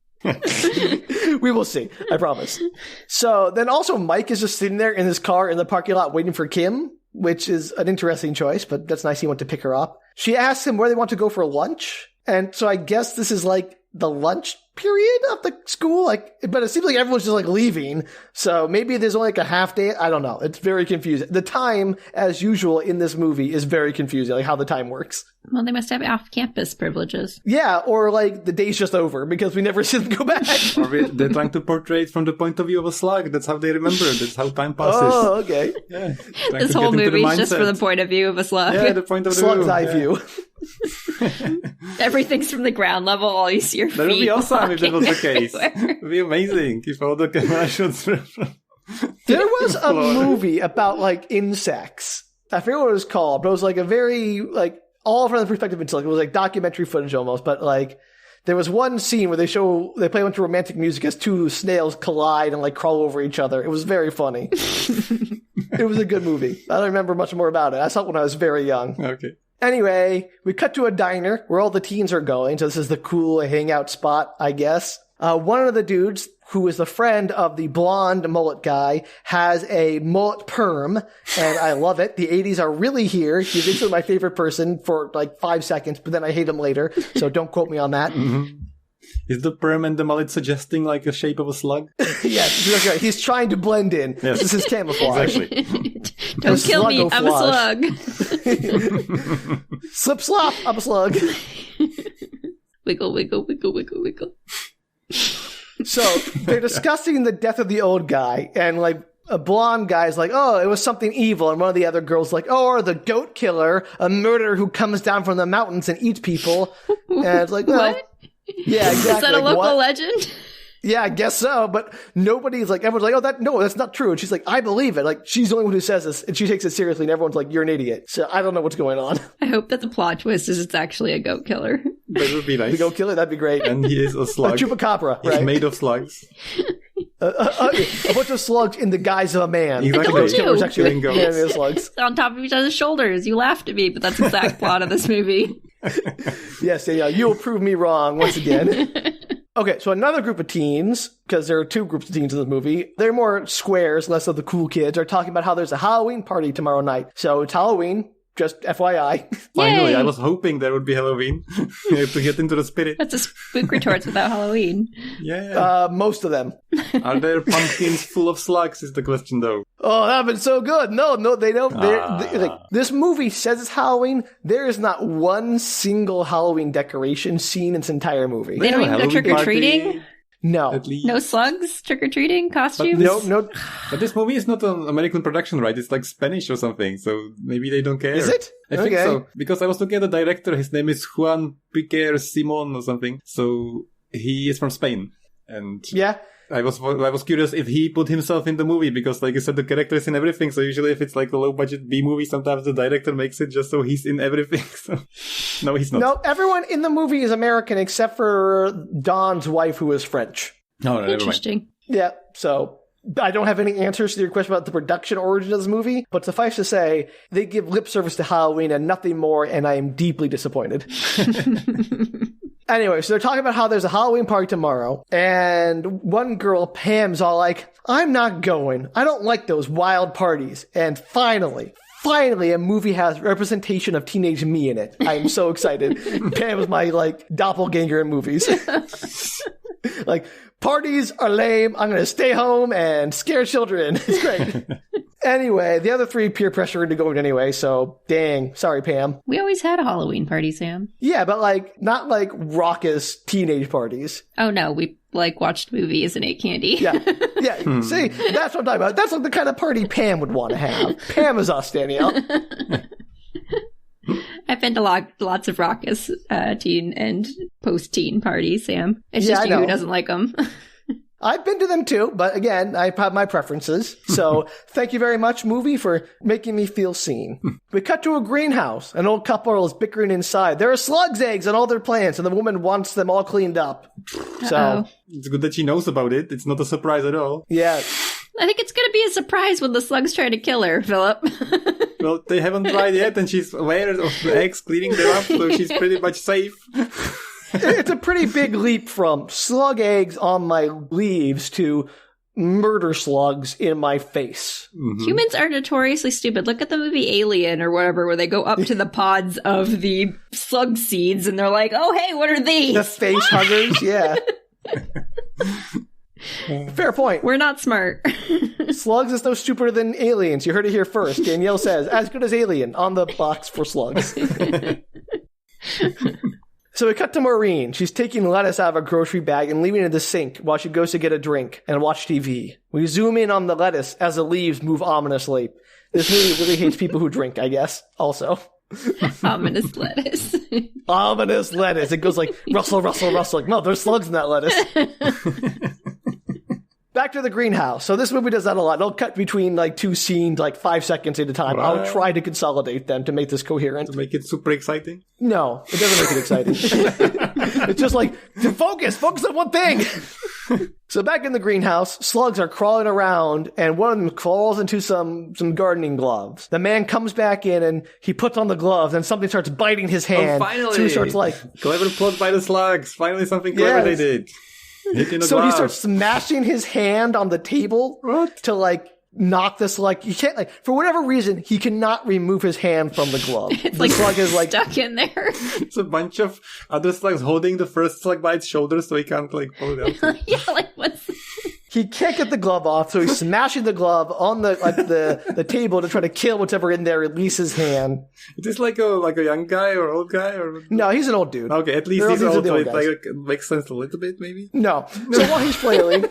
We will see. I promise. So then also Mike is just sitting there in his car in the parking lot waiting for Kim, which is an interesting choice, but that's nice he went to pick her up. She asks him where they want to go for lunch. And so I guess this is like the lunch period of the school, but it seems like everyone's just like leaving. So maybe there's only like a half day. I don't know. It's very confusing. The time, as usual in this movie, is very confusing, like how the time works. Well, they must have off-campus privileges. Yeah, or like the day's just over because we never see them go back. Or they're trying to portray it from the point of view of a slug. That's how they remember it. That's how time passes. Oh, okay. Yeah. This whole movie is just from the point of view of a slug. Yeah, the point of the slug's eye view. Everything's from the ground level. All you see your feet. That would be awesome if that was the case. Everywhere. It would be amazing if all the camera shots were from... There was a movie about like insects. I forget what it was called, but it was like a very like all from the perspective of insects. It was like documentary footage almost, but like There was one scene where they play a bunch of romantic music as two snails collide and like crawl over each other. It was very funny. It was a good movie. I don't remember much more about it. I saw it when I was very young. Okay. Anyway, we cut to a diner where all the teens are going. So this is the cool hangout spot, I guess. One of the dudes, who is the friend of the blonde mullet guy, has a mullet perm, and I love it. The 80s are really here. He's actually my favorite person for like 5 seconds, but then I hate him later, so don't quote me on that. Mm-hmm. Is the perm and the mullet suggesting like a shape of a slug? Yes, that's right. He's trying to blend in. Yes. This is camouflage. Exactly. Don't kill me, I'm a slug. Slip slop, I'm a slug. Wiggle, wiggle, wiggle, wiggle, wiggle. So they're discussing the death of the old guy, and like a blonde guy's like, oh, it was something evil, and one of the other girls like, oh, or the goat killer, a murderer who comes down from the mountains and eats people. And it's like, well, what? Yeah, exactly. Is that a like, local what? legend? Yeah, I guess so, but nobody's like, everyone's like, oh, that's not true. And she's like, I believe it. Like, she's the only one who says this, and she takes it seriously, and everyone's like, you're an idiot. So I don't know what's going on. I hope that the plot twist is it's actually a goat killer. That would be nice. The goat killer, that'd be great. And he is a slug. A chupacabra, He's right? made of slugs. A bunch of slugs in the guise of a man. Exactly. told you. Killer's actually Killing goats. yeah, they're slugs. On top of each other's shoulders. You laughed at me, but that's the exact plot of this movie. Yes, Danielle, you will prove me wrong once again. Okay, so another group of teens, because there are two groups of teens in this movie, they're more squares, less of the cool kids, are talking about how there's a Halloween party tomorrow night. So it's Halloween, just FYI. Finally, Yay! I was hoping there would be Halloween to get into the spirit. That's a Spook Retorts without Halloween. Yeah. Most of them. Are there pumpkins full of slugs is the question, though. Oh, that would been so good. No, they don't. Like, this movie says it's Halloween. There is not one single Halloween decoration seen in its entire movie. They don't have a even go Halloween trick-or-treating? party, No. At least. No slugs? Trick-or-treating costumes? No. But this movie is not an American production, right? It's like Spanish or something, so maybe they don't care. Is it? I think Okay. so. Because I was looking at the director, his name is Juan Piquer Simon or something. So he is from Spain. And Yeah. I was curious if he put himself in the movie, because like you said, the character is in everything. So usually if it's like a low budget B movie, sometimes the director makes it just so he's in everything. So no, he's not. No, everyone in the movie is American except for Don's wife, who is French. No, never mind. Interesting. Yeah, so I don't have any answers to your question about the production origin of this movie, but suffice to say, they give lip service to Halloween and nothing more, and I am deeply disappointed. Anyway, so they're talking about how there's a Halloween party tomorrow, and one girl, Pam's all like, I'm not going. I don't like those wild parties. And finally, a movie has representation of teenage me in it. I am so excited. Pam is my, like, doppelganger in movies. Like, parties are lame. I'm going to stay home and scare children. It's great. Anyway, the other three peer pressure into going anyway, so dang. Sorry, Pam. We always had a Halloween party, Sam. Yeah, but like, not like raucous teenage parties. Oh no, we like watched movies and ate candy. Yeah. See, that's what I'm talking about. That's like the kind of party Pam would want to have. Pam is us, Danielle. I've been to lots of raucous teen and post-teen parties, Sam. It's Yeah, just I you know. who doesn't like them. I've been to them too, but again, I have my preferences. So thank you very much, movie, for making me feel seen. We cut to a greenhouse. An old couple is bickering inside. There are slugs' eggs on all their plants, and the woman wants them all cleaned up. So, Uh-oh. It's good that she knows about it. It's not a surprise at all. yeah. I think it's going to be a surprise when the slugs try to kill her, Philip. Well, they haven't tried yet, and she's aware of the eggs, cleaning them up, so she's pretty much safe. It's a pretty big leap from slug eggs on my leaves to murder slugs in my face. Mm-hmm. Humans are notoriously stupid. Look at the movie Alien or whatever, where they go up to the pods of the slug seeds and they're like, oh, hey, what are these? The face huggers, yeah. Fair point. We're not smart. Slugs is no stupider than aliens. You heard it here first. Danielle says, as good as Alien on the box for slugs. So we cut to Maureen. She's taking lettuce out of a grocery bag and leaving it in the sink while she goes to get a drink and watch TV. We zoom in on the lettuce as the leaves move ominously. This movie really hates people who drink, I guess, also. Ominous lettuce. Ominous lettuce. It goes like rustle, rustle, rustle. Like, no, there's slugs in that lettuce. back to the greenhouse. So this movie does that a lot. They'll cut between like two scenes, like 5 seconds at a time. Right. I'll try to consolidate them to make this coherent. To make it super exciting? No, it doesn't make it exciting. It's just like, focus on one thing. So back in the greenhouse, slugs are crawling around, and one of them crawls into some gardening gloves. The man comes back in, and he puts on the gloves, and something starts biting his hand. Oh, finally! So he starts like... Clever plot by the slugs. Finally something clever they did. Hitting the So glove. he starts smashing his hand on the table to like knock the slug. You can't like, for whatever reason, he cannot remove his hand from the glove. It's the like slug is like stuck in there. It's a bunch of other slugs holding the first slug by its shoulders so he can't like pull it out. Yeah, like what's... he can't get the glove off, so he's smashing the glove on the table to try to kill whatever in there, release his hand. Is this like a young guy or old guy or? No, he's an old dude. Okay, at least These he's are old, the so old it guys. like makes sense a little bit maybe. No. So while he's flailing,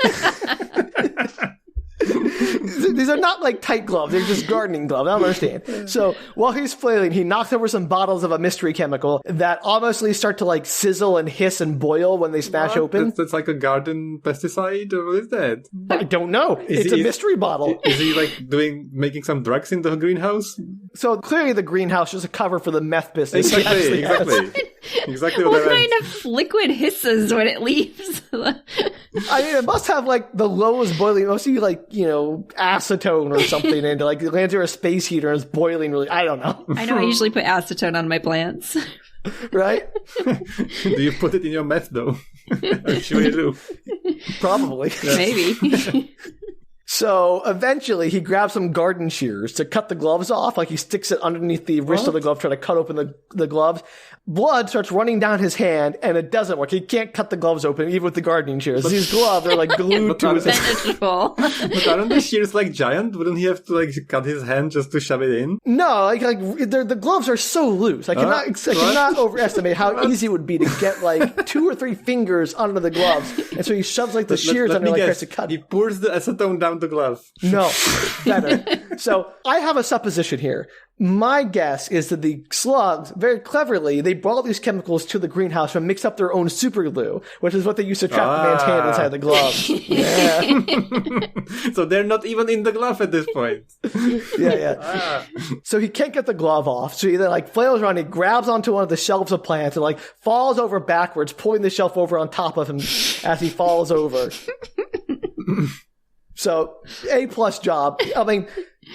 these are not like tight gloves. They're just gardening gloves. I don't understand. So while he's flailing, he knocks over some bottles of a mystery chemical that obviously start to like sizzle and hiss and boil when they smash open. That's like a garden pesticide or what is that? I don't know. It's a mystery bottle. Is he like making some drugs in the greenhouse? So clearly the greenhouse is a cover for the meth business. He Exactly, actually has. exactly What what I kind meant. of liquid hisses when it leaves? I mean, it must have like the lowest boiling. It must be like, acetone or something, and like it lands near a space heater and it's boiling really. I don't know. I know I usually put acetone on my plants. Right? Do you put it in your meth though? I'm sure you do. Probably. Maybe. So eventually he grabs some garden shears to cut the gloves off. Like he sticks it underneath the wrist of the glove, trying to cut open the gloves. Blood starts running down his hand, and it doesn't work. He can't cut the gloves open, even with the gardening shears. These gloves are like glued to his hand. Manageable. But aren't the shears like giant? Wouldn't he have to like cut his hand just to shove it in? No, the gloves are so loose. I cannot overestimate how easy it would be to get like 2 or 3 fingers under the gloves. And so he shoves like the shears Let under, me like guess. tries to cut. He pours the acetone down the glove. No, better. So I have a supposition here. My guess is that the slugs, very cleverly, they brought these chemicals to the greenhouse and mixed up their own super glue, which is what they used to trap the man's hand inside the glove. Yeah. So they're not even in the glove at this point. Yeah. So he can't get the glove off. So he then like flails around, he grabs onto one of the shelves of plants and like falls over backwards, pulling the shelf over on top of him as he falls over. So, A+ job. I mean,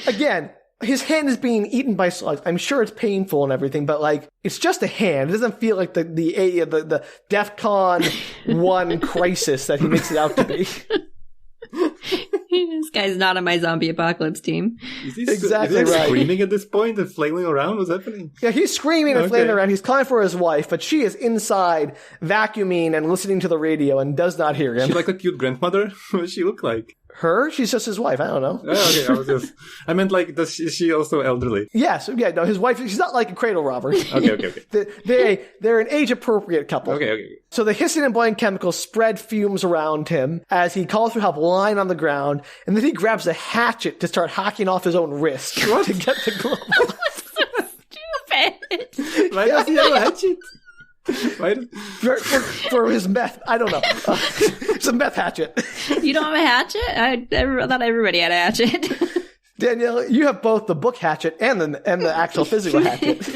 again, his hand is being eaten by slugs. I'm sure it's painful and everything, but like, it's just a hand. It doesn't feel like the DEFCON 1 crisis that he makes it out to be. This guy's not on my zombie apocalypse team. Is he Exactly right. screaming at this point and flailing around? What's happening? Yeah, he's screaming and flailing around. He's calling for his wife, but she is inside vacuuming and listening to the radio and does not hear him. She like a cute grandmother? What does she look like? Her? She's just his wife. I don't know. Oh, okay, I meant like, is she also elderly? Yes. Yeah, no, his wife, she's not like a cradle robber. Okay. They're an age-appropriate couple. Okay. So the hissing and boiling chemicals spread fumes around him as he calls for help, lying on the ground, and then he grabs a hatchet to start hacking off his own wrist to get the glove off. Stupid. Why does he have a hatchet? For his meth. I don't know. It's a meth hatchet. You don't have a hatchet? I thought everybody had a hatchet. Danielle, you have both the book hatchet and the actual physical hatchet.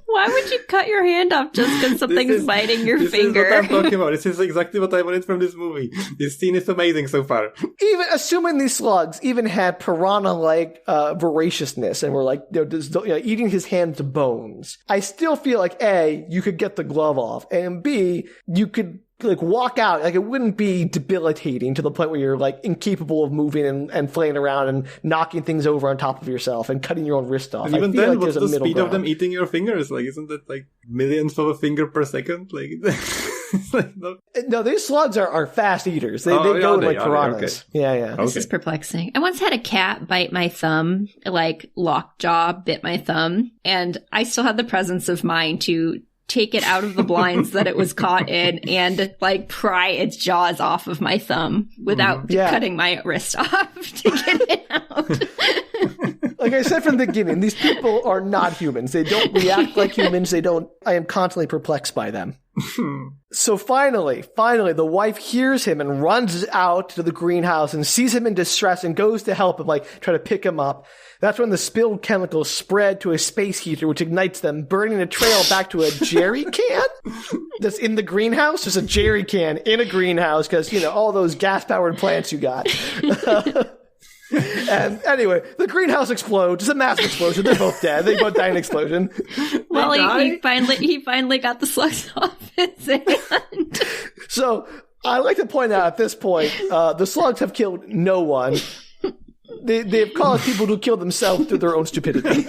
Why would you cut your hand off just because something's biting your finger? This is what I'm talking about. This is exactly what I wanted from this movie. This scene is amazing so far. Even assuming these slugs even had piranha-like voraciousness and were like eating his hand to bones, I still feel like A, you could get the glove off, and B, you could like walk out, like it wouldn't be debilitating to the point where you're like incapable of moving and flaying around and knocking things over on top of yourself and cutting your own wrist off. And even then, like what's the speed ground. of them eating your fingers? Like, isn't that like millions of a finger per second? Like, it's like no, these slugs are fast eaters. They go like piranhas. Okay. Yeah. This is perplexing. I once had a cat bite my thumb, like lockjaw bit my thumb, and I still had the presence of mind to take it out of the blinds that it was caught in and like pry its jaws off of my thumb without cutting my wrist off to get it out. Like I said from the beginning, these people are not humans. They don't react like humans. I am constantly perplexed by them. So finally, the wife hears him and runs out to the greenhouse and sees him in distress and goes to help him, like try to pick him up. That's when the spilled chemicals spread to a space heater, which ignites them, burning a trail back to a jerry can that's in the greenhouse. There's a jerry can in a greenhouse because, all those gas-powered plants you got. And anyway, the greenhouse explodes. It's a massive explosion. They're both dead. They both die in an explosion. Well, he finally got the slugs off his hand. So I like to point out at this point, the slugs have killed no one. They've caused people to kill themselves through their own stupidity.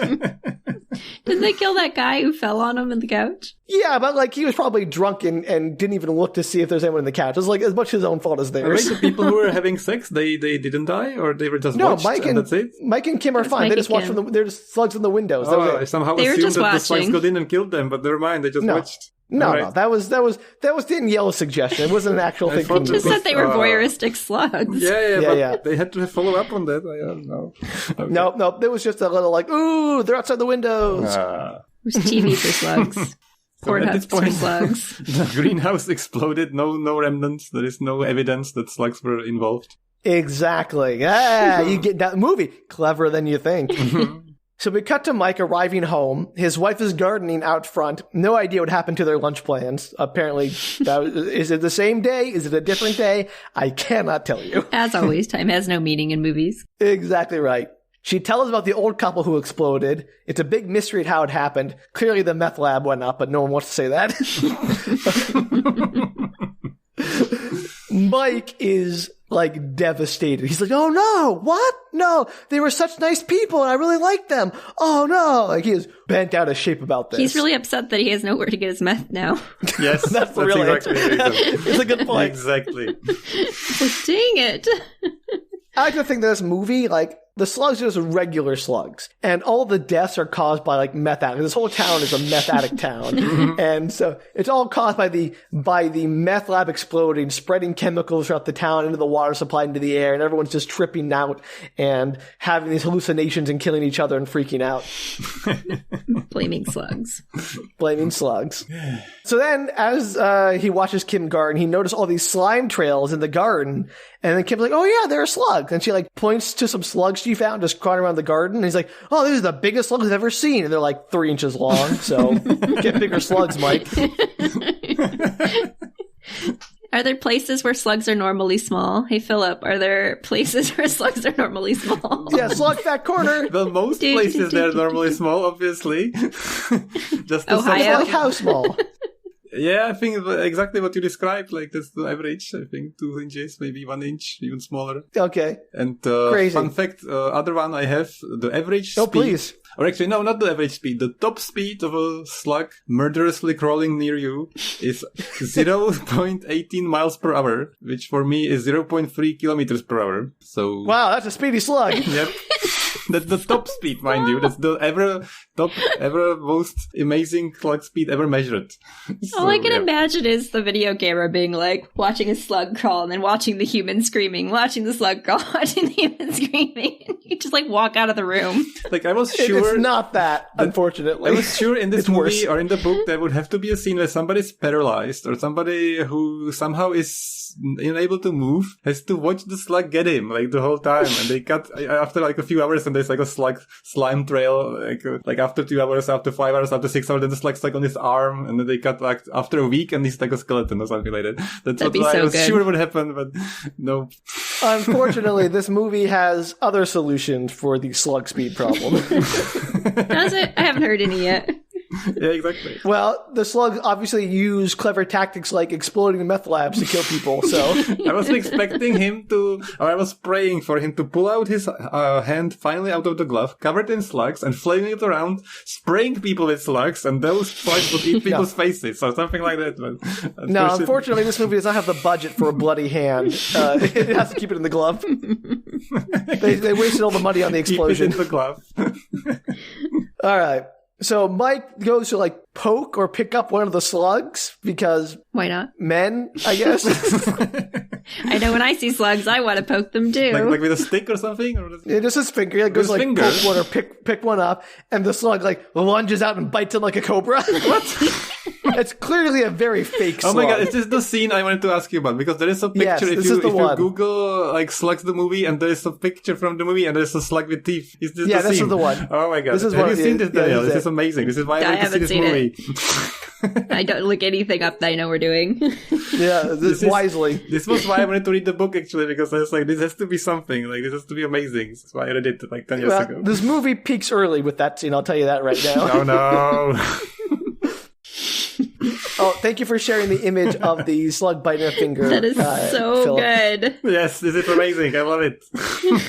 Did they kill that guy who fell on him in the couch? Yeah, but he was probably drunk and didn't even look to see if there's anyone in the couch. It was as much his own fault as theirs. Right, the people who were having sex, they didn't die, or they were just watched, Mike and that's it? Mike and Kim are fine. They just watched they're just slugs in the windows. I somehow they assumed that the slugs watching. got in and killed them, but never mind, they just watched. No, that was Danielle's suggestion. It wasn't an actual thing. They just said they were voyeuristic slugs. Yeah. They had to follow up on that. I don't know. Okay. No. There was just a little ooh, they're outside the windows. There's TV for slugs. Port huts for slugs. The greenhouse exploded. No remnants. There is no evidence that slugs were involved. Exactly. Yeah, you get that movie. Cleverer than you think. So we cut to Mike arriving home. His wife is gardening out front. No idea what happened to their lunch plans. Apparently, is it the same day? Is it a different day? I cannot tell you. As always, time has no meaning in movies. Exactly right. She tells about the old couple who exploded. It's a big mystery at how it happened. Clearly the meth lab went up, but no one wants to say that. Mike is devastated. He's like, oh no, what? No, they were such nice people and I really liked them. Oh no. He is bent out of shape about this. He's really upset that he has nowhere to get his meth now. Yes, that's the real exactly answer. It's a good point. Exactly. Dang it. I like to think that this movie, the slugs are just regular slugs. And all the deaths are caused by, meth addicts. This whole town is a meth addict town. And so it's all caused by the meth lab exploding, spreading chemicals throughout the town into the water supply, into the air, and everyone's just tripping out and having these hallucinations and killing each other and freaking out. Blaming slugs. Blaming slugs. So then, as he watches Kim garden, he notices all these slime trails in the garden. And then Kim's like, oh yeah, there are slugs. And she points to some slugs she found just crawling around the garden. And he's like, oh, these are the biggest slugs I've ever seen. And they're 3 inches long. So get bigger slugs, Mike. Are there places where slugs are normally small? Hey, Filip, are there places where slugs are normally small? Yeah, slug fat corner. Well, most places they're normally small, obviously. Just Ohio? How small? Yeah, I think exactly what you described. That's the average. I think 2 inches, maybe 1 inch, even smaller. Okay. And crazy. Fun fact, other one I have, the average speed. Oh, please. Or actually, no, not the average speed. The top speed of a slug murderously crawling near you is 0.18 miles per hour, which for me is 0.3 kilometers per hour. So. Wow, that's a speedy slug. Yep. That's the top speed, mind you. That's the ever most amazing slug speed ever measured. All I can imagine is the video camera being watching a slug crawl and then watching the human screaming, watching the slug crawl, watching the human screaming. You just walk out of the room. I was sure. It's not that, unfortunately. I was sure in this it's movie worse. Or in the book there would have to be a scene where somebody's paralyzed or somebody who somehow is unable to move has to watch the slug get him the whole time. And they cut after a few hours and there's a slime trail after 2 hours, after 5 hours, after 6 hours, then the slug's on his arm, and then they cut after a week and he's a skeleton or something like that. That's That'd what I was good. sure would happen, but no. Unfortunately, this movie has other solutions for the slug speed problem. Does it? I haven't heard any yet. Yeah, exactly. Well, the slugs obviously use clever tactics like exploding meth labs to kill people, so... I was expecting him to, or I was praying for him to pull out his hand finally out of the glove, covered in slugs, and flailing it around, spraying people with slugs, and those slugs would eat people's faces, or something like that. But no, unfortunately, this movie does not have the budget for a bloody hand. It has to keep it in the glove. They wasted all the money on the explosion. Keep it in the glove. All right. So Mike goes to like poke or pick up one of the slugs because Why not? men, I guess. I know when I see slugs, I want to poke them too. Like with a stick or something? Or Yeah, just his finger. It goes With like his finger? poke one or pick one up, and the slug like lunges out and bites him like a cobra. What? It's clearly a very fake slug. Oh my god, is this the scene I wanted to ask you about? Because there is a picture, Yes, if this you is the one. Google like Slugs the movie, and there is a picture from the movie, and there's a slug with teeth. Is this Yeah, the this scene? is the one. Oh my god. This is Have one- you seen this, yeah, Danielle? this is This is amazing. This is why I I want to see haven't this seen movie. I don't look anything up that I know we're doing. Yeah, This is- wisely. This was why I wanted to read the book, actually, because I was like, this has to be something. Like, this has to be amazing. That's why I read it like 10 years Well, ago. this movie peaks early with that scene. I'll tell you that right now. Oh no. Oh, thank you for sharing the image of the slug biting a finger. That is so Philip. good. Yes, this is amazing. I love it.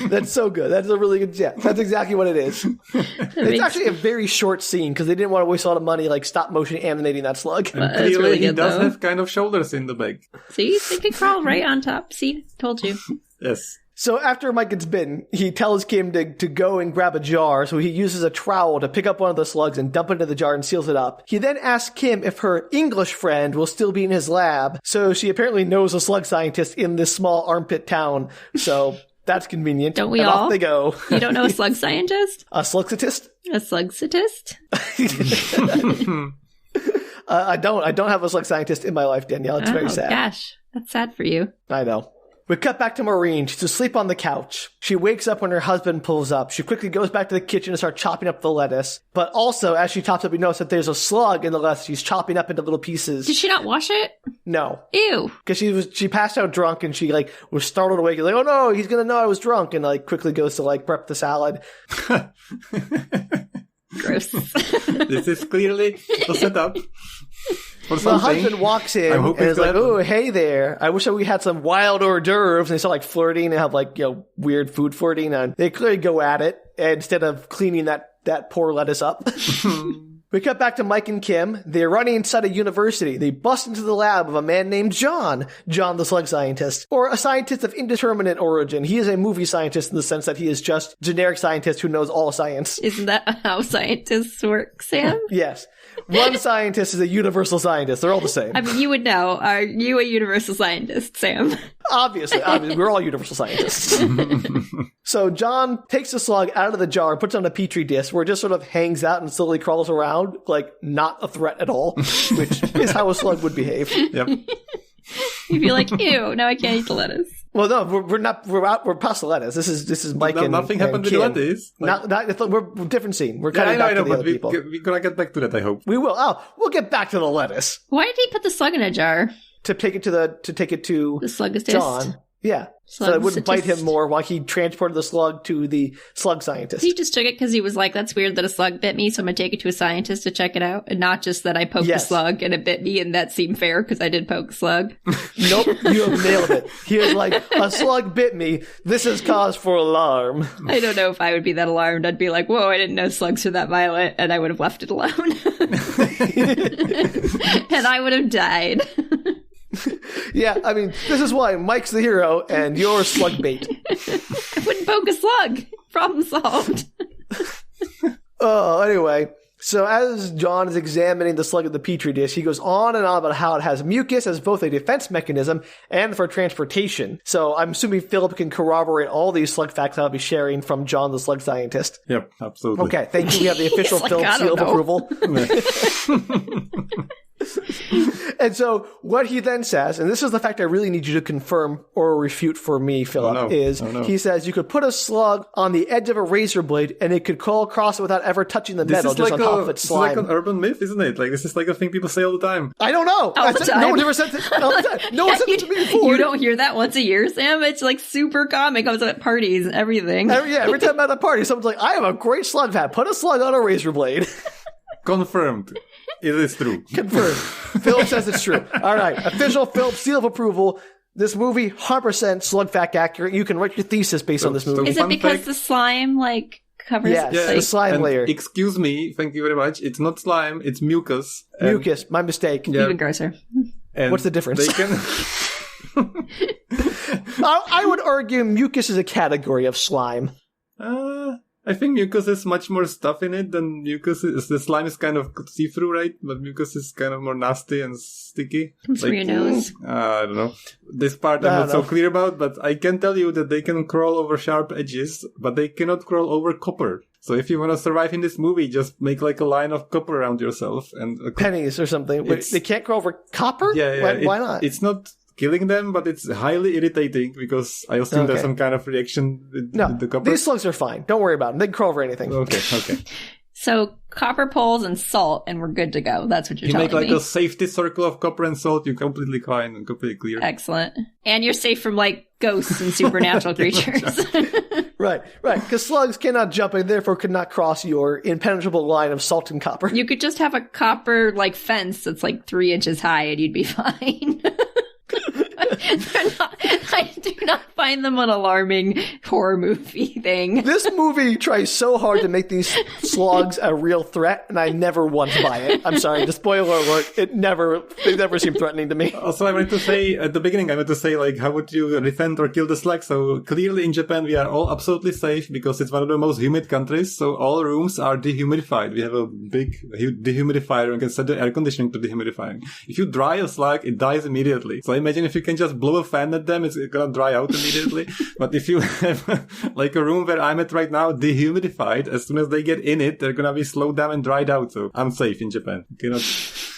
That's so good. That's a really good. Yeah, that's exactly what it is. It's actually a very short scene because they didn't want to waste a lot of money like stop motion animating that slug. That's Clearly, really he good, does though. have kind of shoulders in the bag. See, they can crawl right on top. See, told you. Yes. So after Mike gets bitten, he tells Kim to go and grab a jar, so he uses a trowel to pick up one of the slugs and dump it into the jar and seals it up. He then asks Kim if her English friend will still be in his lab, so she apparently knows a slug scientist in this small armpit town, so that's convenient. Don't we and all? Off they go. You don't know a slug scientist? A slugcitist? A slug statist? I don't have a slug scientist in my life, Danielle. It's very sad. Gosh, that's sad for you. I know. We cut back to Maureen. She's asleep on the couch. She wakes up when her husband pulls up. She quickly goes back to the kitchen and starts chopping up the lettuce. But also, as she chops up, we notice that there's a slug in the lettuce. She's chopping up into little pieces. Did she not wash it? No. Ew. Because she passed out drunk and she like was startled awake. Like, oh no, he's gonna know I was drunk, and like quickly goes to like prep the salad. Gross. This is clearly a setup for The something. husband walks in I'm and hoping is to like, happen. "Oh, hey there! I wish that we had some wild hors d'oeuvres." And they start like flirting and have like weird food flirting, and they clearly go at it instead of cleaning that poor lettuce up. We cut back to Mike and Kim. They're running inside a university. They bust into the lab of a man named John the slug scientist, or a scientist of indeterminate origin. He is a movie scientist in the sense that he is just generic scientist who knows all science. Isn't that how scientists work, Sam? Yes. One scientist is a universal scientist. They're all the same. I mean, you would know. Are you a universal scientist, Sam? Obviously, we're all universal scientists. So John takes the slug out of the jar, puts it on a petri dish where it just sort of hangs out and slowly crawls around, like not a threat at all, which is how a slug would behave. Yep. You'd be like, ew, now I can't eat the lettuce. Well, no, we're past the lettuce. This is Mike No, and nothing happened and with Kim. lettuce. We're different scene. We're Yeah, cutting back I know, to the but other people. we're gonna get back to that, I hope. We will. Oh, we'll get back to the lettuce Why did he put the slug in a jar? to take it to The slugist? John. Yeah. So it wouldn't bite him Slugcitist. more while he transported the slug to the slug scientist. He just took it because he was like, that's weird that a slug bit me, so I'm going to take it to a scientist to check it out. And not just that I poked a Yes. slug and it bit me, and that seemed fair because I did poke a slug. Nope, you have nailed it. He was like, a slug bit me. This is cause for alarm. I don't know if I would be that alarmed. I'd be like, whoa, I didn't know slugs are that violent, and I would have left it alone. And I would have died. Yeah, I mean, this is why Mike's the hero and you're slug bait. I wouldn't poke a slug. Problem solved. Oh, anyway. So as John is examining the slug in the petri dish, he goes on and on about how it has mucus as both a defense mechanism and for transportation. So I'm assuming Filip can corroborate all these slug facts I'll be sharing from John the slug scientist. Yep, absolutely. Okay, thank you. We have the official He's like, Filip I seal don't of know. approval. And so what he then says, and this is the fact I really need you to confirm or refute for me, Filip, Oh, no. is Oh, no. he says you could put a slug on the edge of a razor blade and it could crawl across it without ever touching the This metal, is just like on top of its this is like slime. an urban myth, isn't it? Like, this is like a thing people say all the time. I don't know. All the time. No one ever said that. All the time. No one said that to me before. You don't hear that once a year, Sam? It's like super common. It comes up at parties and everything. Every time I'm at a party, someone's like, I have a great slug hat. Put a slug on a razor blade. Confirmed. It is true. Confirmed. Filip says it's true. All right. Official Filip seal of approval. This movie, 100% slug fact accurate. You can write your thesis based on this movie. Is it Fun because fact- the slime, like, covers Yes. Yeah, the slime and layer. Excuse me, thank you very much. It's not slime, it's mucus. And- Mucus. My mistake. Yeah. even grosser? and What's the difference? They can... I would argue mucus is a category of slime. I I think mucus is much more stuff in it than mucus is. The slime is kind of see-through, right? But mucus is kind of more nasty and sticky. Comes through your nose. I don't know. This part I'm not so clear about, but I can tell you that they can crawl over sharp edges, but they cannot crawl over copper. So if you want to survive in this movie, just make like a line of copper around yourself and pennies or something. Wait, they can't crawl over copper? Yeah. Why not? It's not killing them, but it's highly irritating because I assume there's some kind of reaction with the copper. These slugs are fine. Don't worry about them. They can crawl over anything. Okay. So copper poles and salt, and we're good to go. That's what you're telling me. You make like a safety circle of copper and salt, you're completely fine and completely clear. Excellent. And you're safe from like ghosts and supernatural creatures. Right. Because slugs cannot jump and therefore could not cross your impenetrable line of salt and copper. You could just have a copper like fence that's like 3 inches high and you'd be fine. I do not find them an alarming horror movie thing. This movie tries so hard to make these slugs a real threat, and I never once buy it. I'm sorry, the spoiler alert, they never seem threatening to me. Also, I wanted to say, at the beginning, like, how would you defend or kill the slug? So clearly in Japan, we are all absolutely safe because it's one of the most humid countries. So all rooms are dehumidified. We have a big dehumidifier and can set the air conditioning to dehumidifying. If you dry a slug, it dies immediately. So imagine if you can just blow a fan at them, it's gonna dry out immediately. But if you have like a room where I'm at right now, dehumidified, as soon as they get in it, they're gonna be slowed down and dried out. So I'm safe in Japan.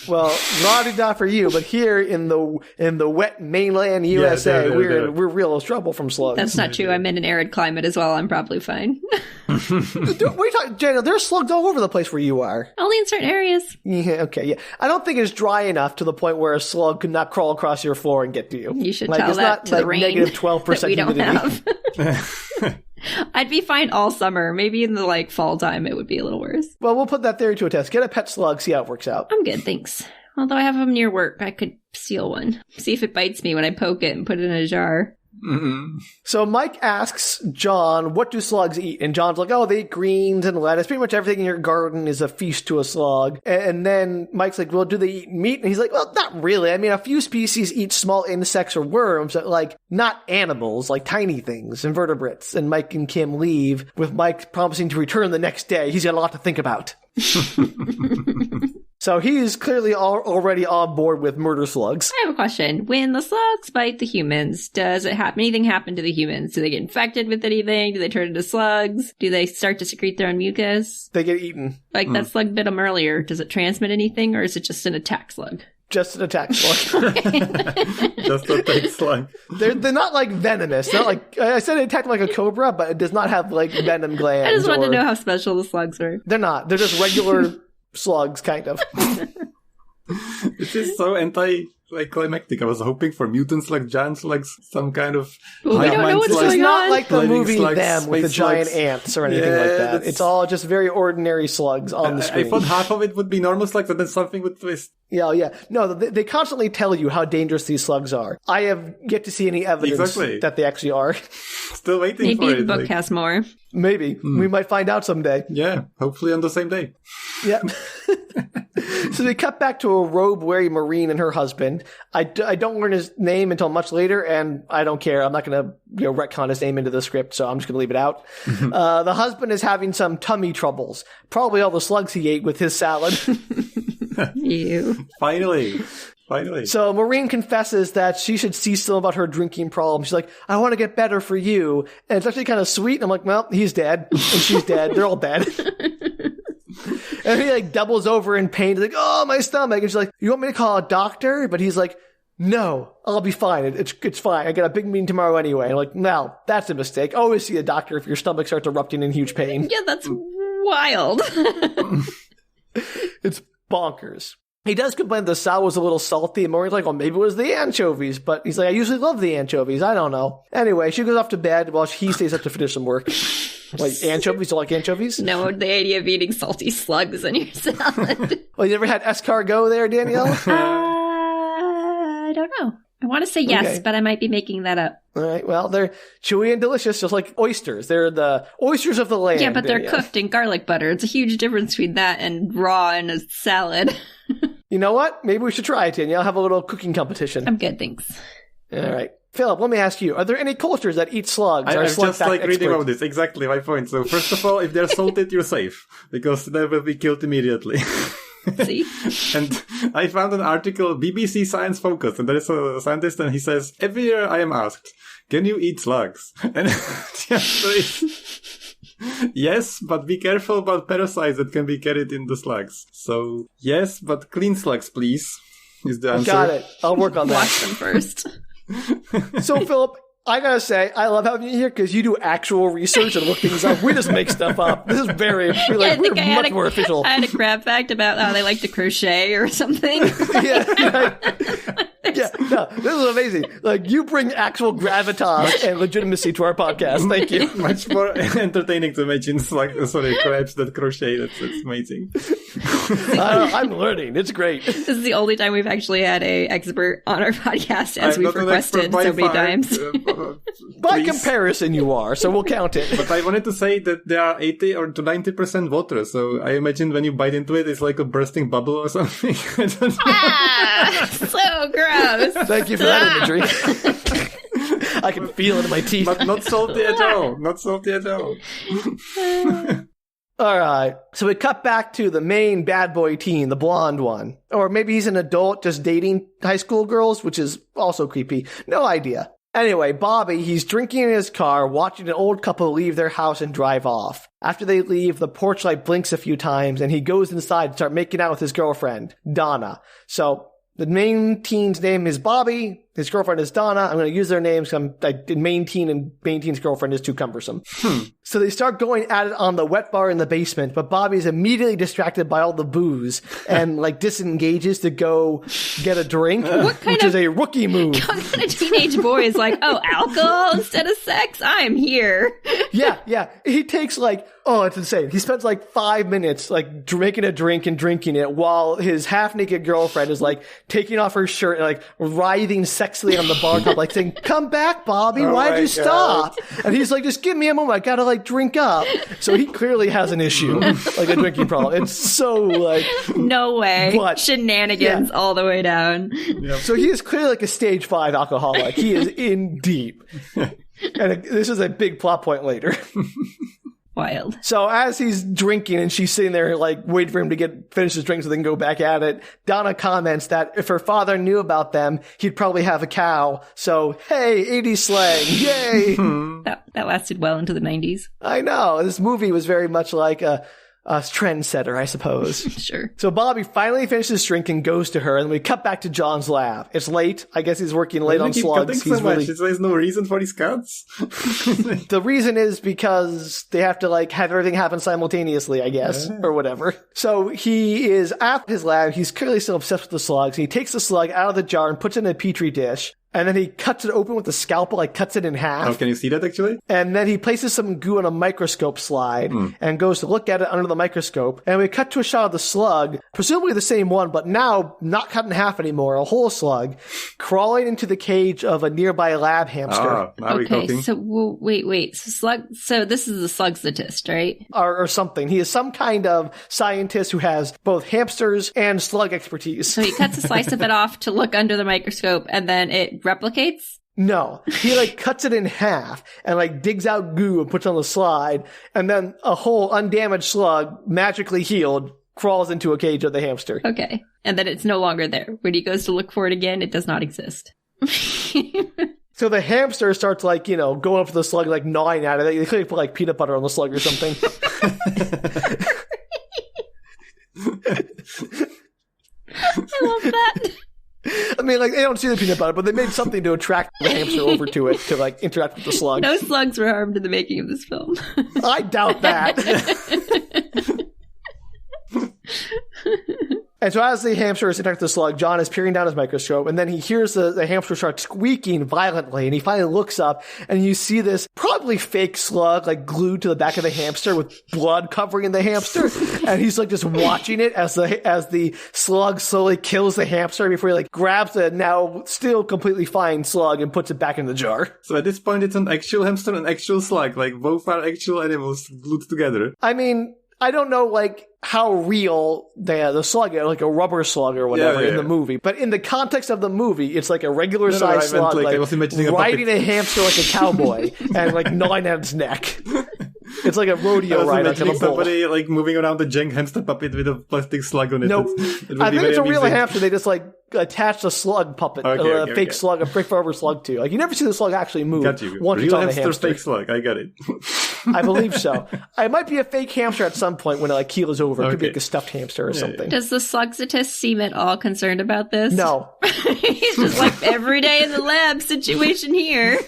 Well, la-di-da for you, but here in the wet mainland USA, we're real trouble from slugs. That's not true. I'm in an arid climate as well. I'm probably fine. What are you talking, Danielle? There's slugs all over the place where you are. Only in certain areas. Yeah, okay, yeah. I don't think it's dry enough to the point where a slug could not crawl across your floor and get to you. You should tell that to the rain negative 12% that we don't humidity. have. I'd be fine all summer. Maybe in the like fall time it would be a little worse. Well, we'll put that theory to a test. Get a pet slug, see how it works out. I'm good, thanks. Although I have them near work, I could steal one. See if it bites me when I poke it and put it in a jar. Mm-hmm. So Mike asks John, what do slugs eat? And John's like, oh, they eat greens and lettuce. Pretty much everything in your garden is a feast to a slug. And then Mike's like, well, do they eat meat? And he's like, well, not really. I mean, a few species eat small insects or worms, but like not animals, like tiny things, invertebrates. And Mike and Kim leave with Mike promising to return the next day. He's got a lot to think about. So he's clearly already on board with murder slugs. I have a question. When the slugs bite the humans, does anything happen to the humans? Do they get infected with anything? Do they turn into slugs? Do they start to secrete their own mucus? They get eaten. Like that slug bit them earlier. Does it transmit anything, or is it just an attack slug? Just an attack slug. Just an attack slug. They're not like venomous. Not like I said, it attacked like a cobra, but it does not have like venom glands. I just wanted to know how special the slugs were. They're not. They're just regular slugs, kind of. This is so anti-climactic. I was hoping for mutant slugs, giant slugs, some kind of... Well, we don't know what's going on. It's not like the movie slugs, Them with the giant ants or anything like that. It's all just very ordinary slugs on the screen. I thought half of it would be normal slugs and then something would twist. Yeah. No, they constantly tell you how dangerous these slugs are. I have yet to see any evidence that they actually are. Still waiting for it. Maybe the book has more. Maybe. We might find out someday. Yeah, hopefully on the same day. Yeah. So they cut back to a robe-wearing Marine and her husband. I don't learn his name until much later, and I don't care. I'm not going to retcon his name into the script, so I'm just going to leave it out. The husband is having some tummy troubles. Probably all the slugs he ate with his salad. You. Finally. So Maureen confesses that she should see some about her drinking problem. She's like, I want to get better for you. And it's actually kind of sweet. And I'm like, well, he's dead. And she's dead. They're all dead. And he like doubles over in pain. He's like, oh, my stomach. And she's like, you want me to call a doctor? But he's like, no, I'll be fine. It's fine. I got a big meeting tomorrow anyway. I'm like, no, that's a mistake. Always see a doctor if your stomach starts erupting in huge pain. Yeah, that's wild. It's bonkers. He does complain the sal was a little salty, and Maureen's like, well, maybe it was the anchovies. But he's like, I usually love the anchovies. I don't know. Anyway, she goes off to bed while he stays up to finish some work. Like anchovies? You like anchovies? No, the idea of eating salty slugs in your salad. Well, you never had escargot there, Danielle? I don't know. I want to say yes, but I might be making that up. All right. Well, they're chewy and delicious, just like oysters. They're the oysters of the land. Yeah, but they're cooked in garlic butter. It's a huge difference between that and raw in a salad. You know what? Maybe we should try it, Danielle. Have a little cooking competition. I'm good, thanks. All right. Philip, let me ask you, are there any cultures that eat slugs? I'm just reading about this. Exactly my point. So first of all, if they're salted, you're safe because they will be killed immediately. See? And I found an article, BBC Science Focus, and there is a scientist and he says, every year I am asked, can you eat slugs? And the answer is, yes, but be careful about parasites that can be carried in the slugs. So, yes, but clean slugs, please, is the answer. Got it. I'll work on that. Wash them first. So, Philip, I gotta say, I love having you here because you do actual research and look things up. We just make stuff up. This is very, we're much more official. I had a crap fact about how they like to crochet or something. Yeah, no, this is amazing. Like, you bring actual gravitas and legitimacy to our podcast. Thank you. Much more entertaining to imagine crabs that crochet. That's amazing. I'm learning. It's great. This is the only time we've actually had a expert on our podcast, as we've requested so many times. By comparison, you are, so we'll count it. But I wanted to say that there are 80 or to 90% water, so I imagine when you bite into it, it's like a bursting bubble or something. So gross. Thank you for that imagery. I can feel it in my teeth. But not salty at all. Not salty at all. All right. So we cut back to the main bad boy teen, the blonde one. Or maybe he's an adult just dating high school girls, which is also creepy. No idea. Anyway, Bobby, he's drinking in his car, watching an old couple leave their house and drive off. After they leave, the porch light blinks a few times, and he goes inside to start making out with his girlfriend, Donna. So the main teen's name is Bobby. His girlfriend is Donna. I'm going to use their names because main teen and main teen's girlfriend is too cumbersome. So they start going at it on the wet bar in the basement, but Bobby's immediately distracted by all the booze and disengages to go get a drink, which is a rookie move. What kind of teenage boy is like, oh, alcohol instead of sex? I'm here. Yeah. He takes it's insane. He spends 5 minutes making a drink and drinking it while his half-naked girlfriend is taking off her shirt and writhing sexily on the bar top, saying, "Come back, Bobby. Why'd you stop?" And he's like, "Just give me a moment. I gotta drink up." So he clearly has an issue, a drinking problem. It's so no way. Shenanigans all the way down. Yep. So he is clearly a stage 5 alcoholic. He is in deep. And this is a big plot point later. Wild. So as he's drinking and she's sitting there waiting for him to finish his drink so they can go back at it, Donna comments that if her father knew about them, he'd probably have a cow. So, hey, 80s slang. Yay! That lasted well into the 90s. I know. This movie was very much like a trendsetter, I suppose. Sure. So Bobby finally finishes his drink and goes to her, and we cut back to John's lab. It's late. I guess he's working late on slugs. There's no reason for these cuts. The reason is because they have to have everything happen simultaneously, I guess, or whatever. So he is at his lab. He's clearly still obsessed with the slugs. He takes the slug out of the jar and puts it in a petri dish. And then he cuts it open with a scalpel, cuts it in half. Oh, can you see that actually? And then he places some goo on a microscope slide and goes to look at it under the microscope. And we cut to a shot of the slug, presumably the same one, but now not cut in half anymore, a whole slug, crawling into the cage of a nearby lab hamster. Okay, so wait. So this is the slugstatist, right? Or something. He is some kind of scientist who has both hamsters and slug expertise. So he cuts a slice of it off to look under the microscope, and then it replicates? No. He cuts it in half and digs out goo and puts on the slide, and then a whole undamaged slug, magically healed, crawls into a cage of the hamster. Okay. And then it's no longer there. When he goes to look for it again, it does not exist. So the hamster starts going up to the slug, gnawing at it. They clearly put peanut butter on the slug or something. I love that. I mean, they don't see the peanut butter, but they made something to attract the hamster over to it to interact with the slug. No slugs were harmed in the making of this film. I doubt that. And so as the hamster is interacting with the slug, John is peering down his microscope, and then he hears the hamster start squeaking violently, and he finally looks up, and you see this probably fake slug, glued to the back of the hamster with blood covering the hamster, and he's just watching it as the slug slowly kills the hamster before he grabs the now still completely fine slug and puts it back in the jar. So at this point, it's an actual hamster and an actual slug, both are actual animals glued together. I mean, I don't know, like, how real the slug is, like a rubber slug or whatever in the movie. But in the context of the movie, it's like a regular-sized slug, like riding a hamster like a cowboy and, like, gnawing at its neck. It's like a rodeo ride on a bull. Somebody, like, moving around the giant hamster puppet with a plastic slug on it. Nope. I think it's a real hamster. They just, like, attached a slug puppet, fake slug, a fake rubber slug to. Like, you never see the slug actually move. Got you. Once Real it's on hamster, the hamster. fake slug. I got it. I believe so. It might be a fake hamster at some point when it, like, keels over. It could be like a stuffed hamster or something. Does the slugsitist seem at all concerned about this? No. He's just like, every day in the lab situation here.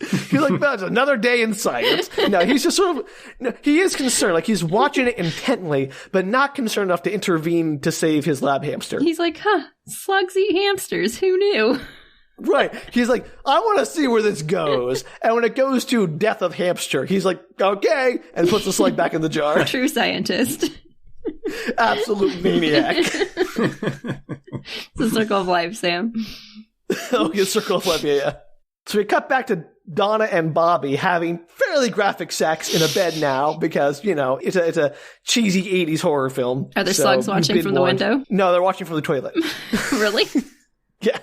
He's like, that's another day in science. No, he's just sort of, no, he is concerned. Like, he's watching it intently, but not concerned enough to intervene to save his lab hamster. He's like, slugs eat hamsters. Who knew? Right. He's like, I want to see where this goes. And when it goes to death of hamster, he's like, okay, and puts the slug back in the jar. True scientist. Absolute maniac. It's a circle of life, Sam. Oh, yeah, circle of life, yeah. So we cut back to Donna and Bobby having fairly graphic sex in a bed now because, you know, it's a cheesy 80s horror film. Are the slugs watching from the window? No, they're watching from the toilet. Really? Yeah.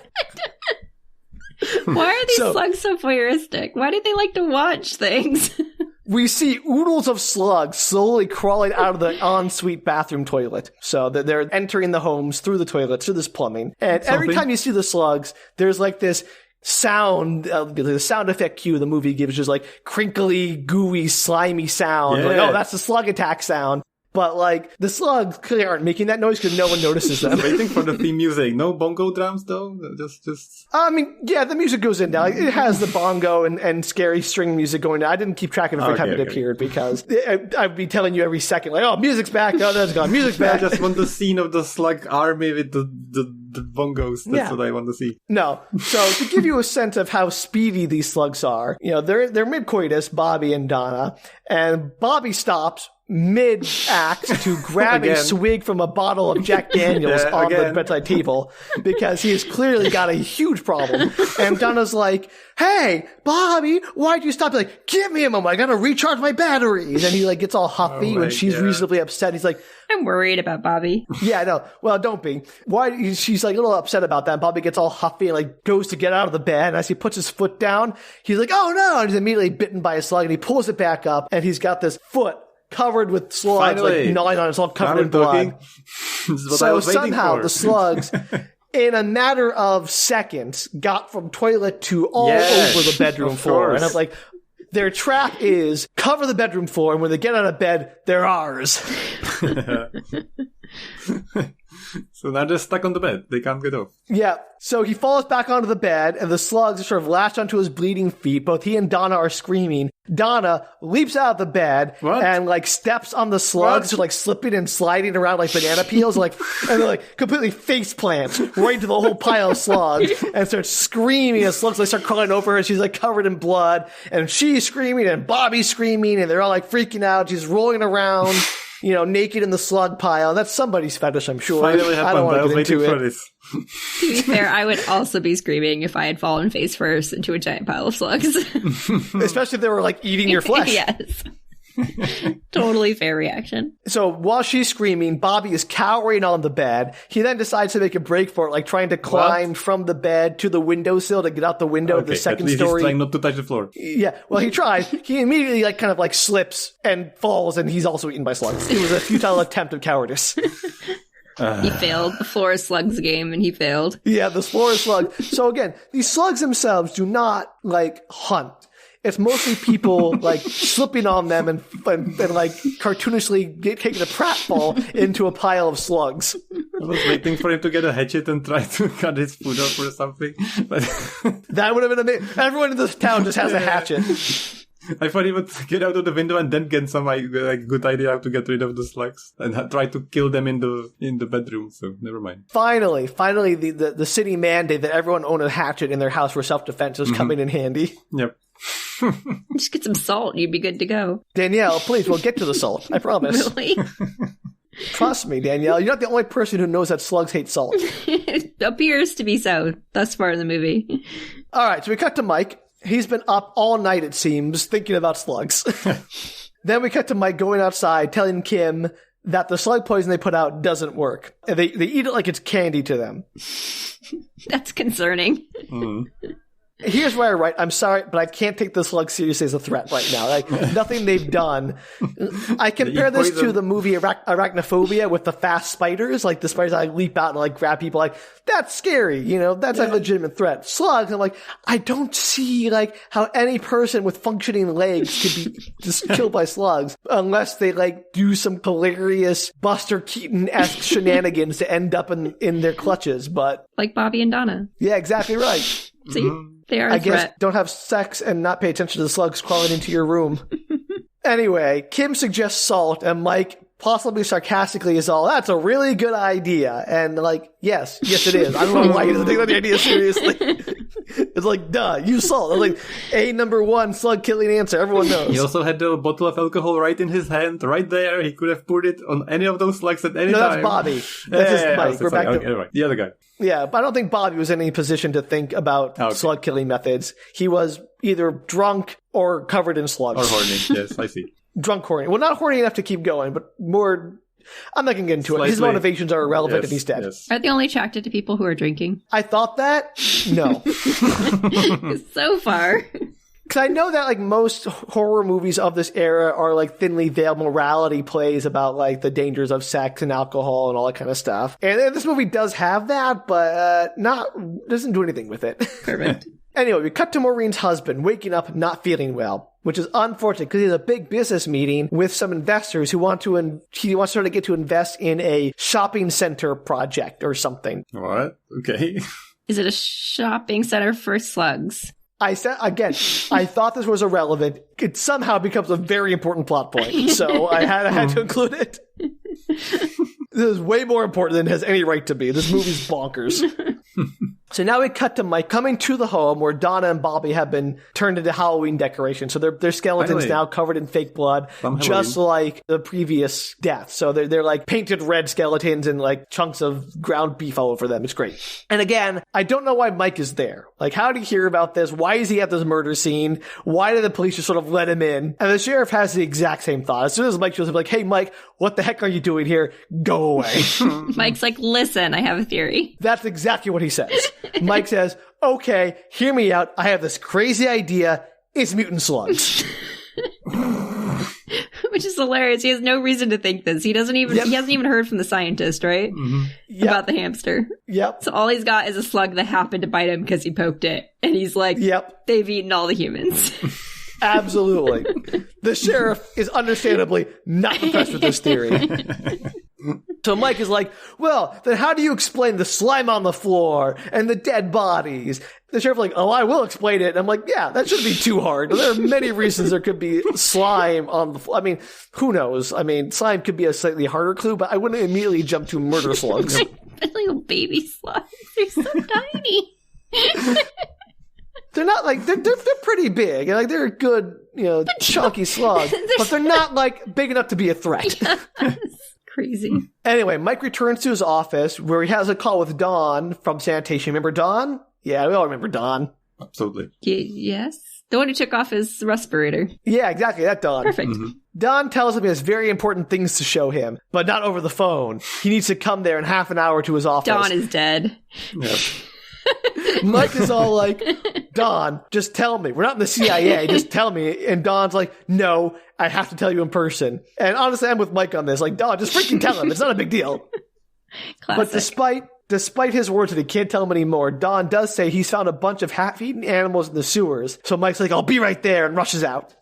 Why are these slugs so voyeuristic? Why do they like to watch things? We see oodles of slugs slowly crawling out of the ensuite bathroom toilet. So they're entering the homes through the toilets, through this plumbing. And every time you see the slugs, there's like this sound, the sound effect cue the movie gives, just like crinkly, gooey, slimy sound. Yeah. Like, oh, that's the slug attack sound. But, like, the slugs clearly aren't making that noise because no one notices them. Waiting for the theme music. No bongo drums, though? Just... I mean, yeah, the music goes in now. Like, it has the bongo and scary string music going down. I didn't keep track of every time it appeared because I'd be telling you every second, like, oh, music's back. Oh, that's gone. Music's back. I just want the scene of the slug army with the bongos. That's what I want to see. No. So, to give you a sense of how speedy these slugs are, you know, they're mid-coitus, Bobby and Donna, and Bobby stops mid-act to grab a swig from a bottle of Jack Daniels on the bedside table because he has clearly got a huge problem. And Donna's like, hey, Bobby, why'd you stop? He's like, give me a moment. I gotta recharge my batteries. And he like gets all huffy when she's reasonably upset. He's like, I'm worried about Bobby. Yeah, no. Well, don't be. Why? She's like a little upset about that. Bobby gets all huffy and like goes to get out of the bed. And as he puts his foot down, he's like, oh no. And he's immediately bitten by a slug and he pulls it back up and he's got this foot covered with slugs, like gnawing on it. It's all covered in blood. So somehow the slugs, in a matter of seconds, got from toilet to all over the bedroom floor. And I'm like, their trap is cover the bedroom floor, and when they get out of bed, they're ours. So now they're stuck on the bed. They can't get off. Yeah. So he falls back onto the bed, and the slugs are sort of lashed onto his bleeding feet. Both he and Donna are screaming. Donna leaps out of the bed and like steps on the slugs, like slipping and sliding around like banana peels, like and they're like completely face plants right into the whole pile of slugs and starts screaming as slugs like start crawling over her. She's like covered in blood, and she's screaming, and Bobby's screaming, and they're all like freaking out. She's rolling around, you know, naked in the slug pile. That's somebody's fetish, I'm sure. Finally happened. I don't want to get into for it. this. To be fair, I would also be screaming if I had fallen face first into a giant pile of slugs. Especially if they were like eating your flesh. Yes. Totally fair reaction. So while she's screaming, Bobby is cowering on the bed. He then decides to make a break for it, like trying to climb from the bed to the windowsill to get out the window of the second at least story. He's trying not to touch the floor. Yeah, well, he tries. He immediately like kind of like slips and falls, and he's also eaten by slugs. It was a futile attempt of cowardice. He failed the floor slugs game, and he failed. Yeah, the floor slug. So again, these slugs themselves do not like hunt. It's mostly people like slipping on them and like cartoonishly taking a pratfall into a pile of slugs. I was waiting for him to get a hatchet and try to cut his food off or something. But that would have been amazing. Everyone in this town just has a hatchet. I thought he would get out of the window and then get some like good idea how to get rid of the slugs and try to kill them in the bedroom. So never mind. Finally, the city mandate that everyone own a hatchet in their house for self-defense is coming in handy. Yep. Just get some salt, you'd be good to go. Danielle, please, we'll get to the salt. I promise. Really? Trust me, Danielle. You're not the only person who knows that slugs hate salt. It appears to be so thus far in the movie. All right, so we cut to Mike. He's been up all night, it seems, thinking about slugs. Then we cut to Mike going outside, telling Kim that the slug poison they put out doesn't work. And they eat it like it's candy to them. That's concerning. Here's where I write, I'm sorry, but I can't take the slug seriously as a threat right now. Like, nothing they've done. I compare this to the movie Arachnophobia with the fast spiders. Like, the spiders that leap out and, like, grab people. Like, that's scary, you know? That's a legitimate threat. Slugs, I'm like, I don't see, like, how any person with functioning legs could be just killed by slugs unless they, like, do some hilarious Buster Keaton-esque shenanigans to end up in their clutches, but... Like Bobby and Donna. Yeah, exactly right. See? They are a I guess threat. don't have sex and not pay attention to the slugs crawling into your room. Anyway, Kim suggests salt, and Mike, possibly sarcastically, is all, that's a really good idea. And like, yes it is. I don't know why he doesn't take that idea seriously. It's like, duh, use salt. It's like, number one slug killing answer. Everyone knows. He also had the bottle of alcohol right in his hand, right there. He could have poured it on any of those slugs at any time. No, that's Bobby. That's just Mike. We're back to... Right. The other guy. Yeah, but I don't think Bobby was in any position to think about slug killing methods. He was either drunk or covered in slugs. Or horny, yes, I see. Drunk horny. Well, not horny enough to keep going, but more... I'm not going to get into it. His motivations are irrelevant and he's dead. Yes. Are they only attracted to people who are drinking? I thought that. No. So far. Because I know that, like, most horror movies of this era are, like, thinly veiled morality plays about, like, the dangers of sex and alcohol and all that kind of stuff. And this movie does have that, but doesn't do anything with it. Perfect. Anyway, we cut to Maureen's husband waking up not feeling well, which is unfortunate because he has a big business meeting with some investors who he wants her to get to invest in a shopping center project or something. What? Okay. Is it a shopping center for slugs? I said, again, I thought this was irrelevant. It somehow becomes a very important plot point, so I had to include it. This is way more important than it has any right to be. This movie's bonkers. So now we cut to Mike coming to the home where Donna and Bobby have been turned into Halloween decorations. So their skeletons now covered in fake blood, just like the previous death. So they're like painted red skeletons and like chunks of ground beef all over them. It's great. And again, I don't know why Mike is there. Like, how did he hear about this? Why is he at this murder scene? Why did the police just sort of let him in? And the sheriff has the exact same thought. As soon as Mike shows up, like, hey, Mike, what the heck are you doing here? Go away. Mike's like, listen, I have a theory. That's exactly what he says. Mike says, okay, hear me out. I have this crazy idea. It's mutant slugs. Which is hilarious. He has no reason to think this. He hasn't even heard from the scientist, right? Mm-hmm. Yep. About the hamster. Yep. So all he's got is a slug that happened to bite him because he poked it. And he's like, yep, they've eaten all the humans. Absolutely. The sheriff is understandably not impressed with this theory. So Mike is like, well, then how do you explain the slime on the floor and the dead bodies? The sheriff's like, oh, I will explain it. And I'm like, yeah, that shouldn't be too hard. There are many reasons there could be slime on the floor. I mean, who knows? I mean, slime could be a slightly harder clue, but I wouldn't immediately jump to murder slugs. Little baby slugs. They're so tiny. They're not like, they're pretty big. Like, they're a good, chunky slug, but they're not like big enough to be a threat. Yes. Crazy. Anyway, Mike returns to his office where he has a call with Dawn from sanitation. Remember Dawn? Yeah, we all remember Dawn. Absolutely. Yes. The one who took off his respirator. Yeah, exactly. That Dawn. Perfect. Mm-hmm. Dawn tells him he has very important things to show him, but not over the phone. He needs to come there in half an hour to his office. Dawn is dead. Yep. Mike is all like, Dawn, just tell me. We're not in the CIA. Just tell me. And Dawn's like, no, I have to tell you in person. And honestly, I'm with Mike on this. Like, Dawn, just freaking tell him. It's not a big deal. Classic. But despite his words that he can't tell him anymore, Dawn does say he's found a bunch of half-eaten animals in the sewers. So Mike's like, I'll be right there, and rushes out.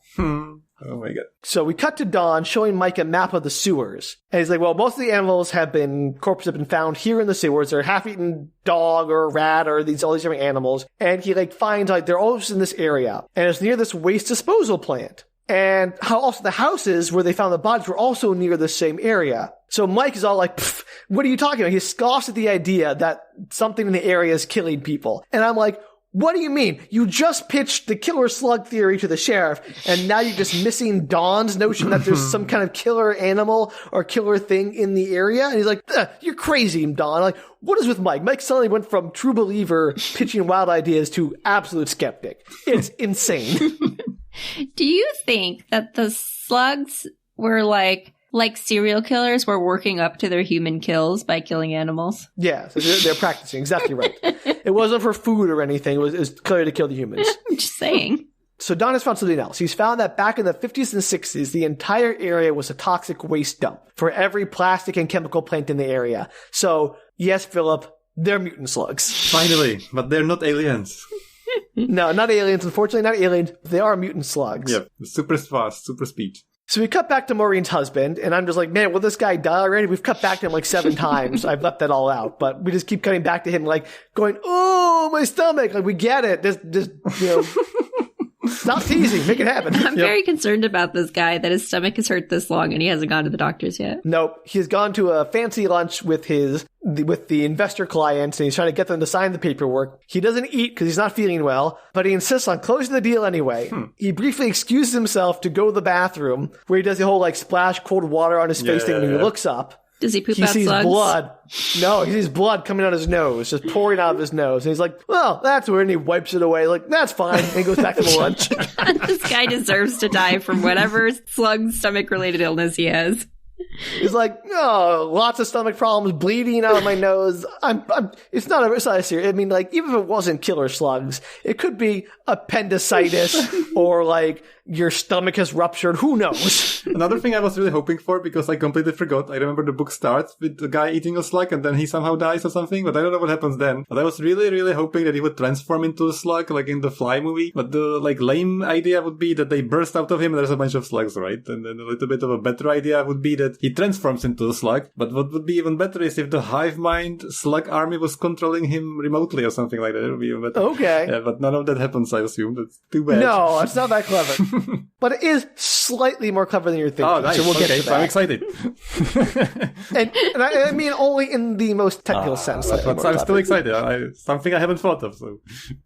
Oh my god. So we cut to Dawn showing Mike a map of the sewers. And he's like, well, most of the animals corpses have been found here in the sewers. They're half-eaten dog or rat or all these different animals. And he finds they're all just in this area. And it's near this waste disposal plant. And how also the houses where they found the bodies were also near the same area. So Mike is all like, what are you talking about? He scoffs at the idea that something in the area is killing people. And I'm like, what do you mean? You just pitched the killer slug theory to the sheriff, and now you're just missing Dawn's notion that there's some kind of killer animal or killer thing in the area? And he's like, you're crazy, Dawn. Like, what is with Mike? Mike suddenly went from true believer pitching wild ideas to absolute skeptic. It's insane. Do you think that the slugs were like serial killers were working up to their human kills by killing animals? Yeah, so they're practicing. Exactly right. It wasn't for food or anything. It was clearly to kill the humans. I'm just saying. So Don has found something else. He's found that back in the 50s and 60s, the entire area was a toxic waste dump for every plastic and chemical plant in the area. So, yes, Filip, they're mutant slugs. Finally, but they're not aliens. No, not aliens. Unfortunately, not aliens. They are mutant slugs. Yep, super fast, super speed. So we cut back to Maureen's husband, and I'm just like, man, will this guy die already? We've cut back to him like 7 times. I've left that all out, but we just keep cutting back to him, like going, oh, my stomach. Like, we get it. Just stop teasing. Make it happen. I'm very concerned about this guy that his stomach has hurt this long and he hasn't gone to the doctors yet. Nope. He's gone to a fancy lunch with the investor clients, and he's trying to get them to sign the paperwork. He doesn't eat because he's not feeling well, but he insists on closing the deal anyway. He briefly excuses himself to go to the bathroom, where he does the whole, like, splash cold water on his face thing, and he looks up. Does he poop he out sees slugs? Blood. No, he sees blood coming out of his nose, just pouring out of his nose. And he's like, well, that's weird. And he wipes it away. Like, that's fine. And he goes back to the lunch. This guy deserves to die from whatever slug stomach-related illness he has. He's like, oh, lots of stomach problems, bleeding out of my nose. It's not a serious. I mean, like, even if it wasn't killer slugs, it could be appendicitis or like your stomach has ruptured. Who knows? Another thing I was really hoping for, because I completely forgot. I remember the book starts with the guy eating a slug and then he somehow dies or something, but I don't know what happens then. But I was really, really hoping that he would transform into a slug, like in the Fly movie. But the, like, lame idea would be that they burst out of him and there's a bunch of slugs, right? And then a little bit of a better idea would be that he transforms into a slug. But what would be even better is if the hive mind slug army was controlling him remotely or something like that. It would be even better. Okay. Yeah, but none of that happens, I assume. That's too bad. No, it's not that clever. But it is slightly more clever than you're thinking. Oh, nice. So we'll get to that. I'm excited. and I mean only in the most technical sense. But I'm still excited. Something I haven't thought of, so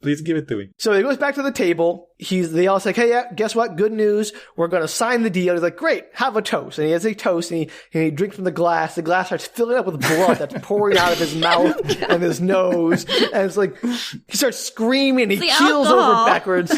please give it to me. So he goes back to the table. They all say, hey, yeah, guess what? Good news. We're going to sign the deal. He's like, great, have a toast. And he has a toast, and he drinks from the glass. The glass starts filling up with blood that's pouring out of his mouth and his nose. And it's like, he starts screaming. He keels over backwards.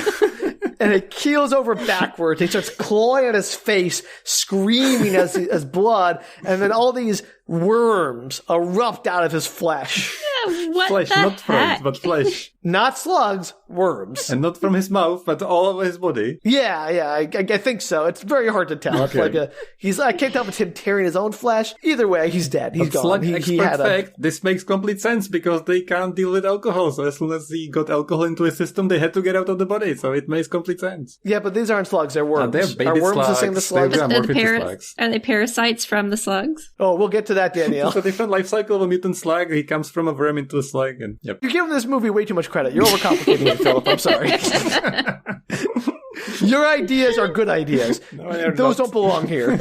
And it keels over backwards. He starts clawing at his face, screaming as blood. And then all these worms erupt out of his flesh. What flesh, the not heck? throat, but flesh. Not slugs, worms. And not from his mouth, but all over his body. Yeah, I think so. It's very hard to tell. Okay. It's like I can't tell if it's him tearing his own flesh. Either way, he's dead. He's gone. Slug expert fact, this makes complete sense because they can't deal with alcohol. So as soon as he got alcohol into his system, they had to get out of the body. So it makes complete sense. Yeah, but these aren't slugs. They're worms. They're baby Are worms slugs. the same as slugs? Are they parasites from the slugs? Oh, we'll get to that, Danielle. It's a different life cycle of a mutant slug. He comes from a worm into a slug. And yep. You're giving this movie way too much credit. You're overcomplicating it, Filip. I'm sorry. Your ideas are good ideas. No, those don't belong here.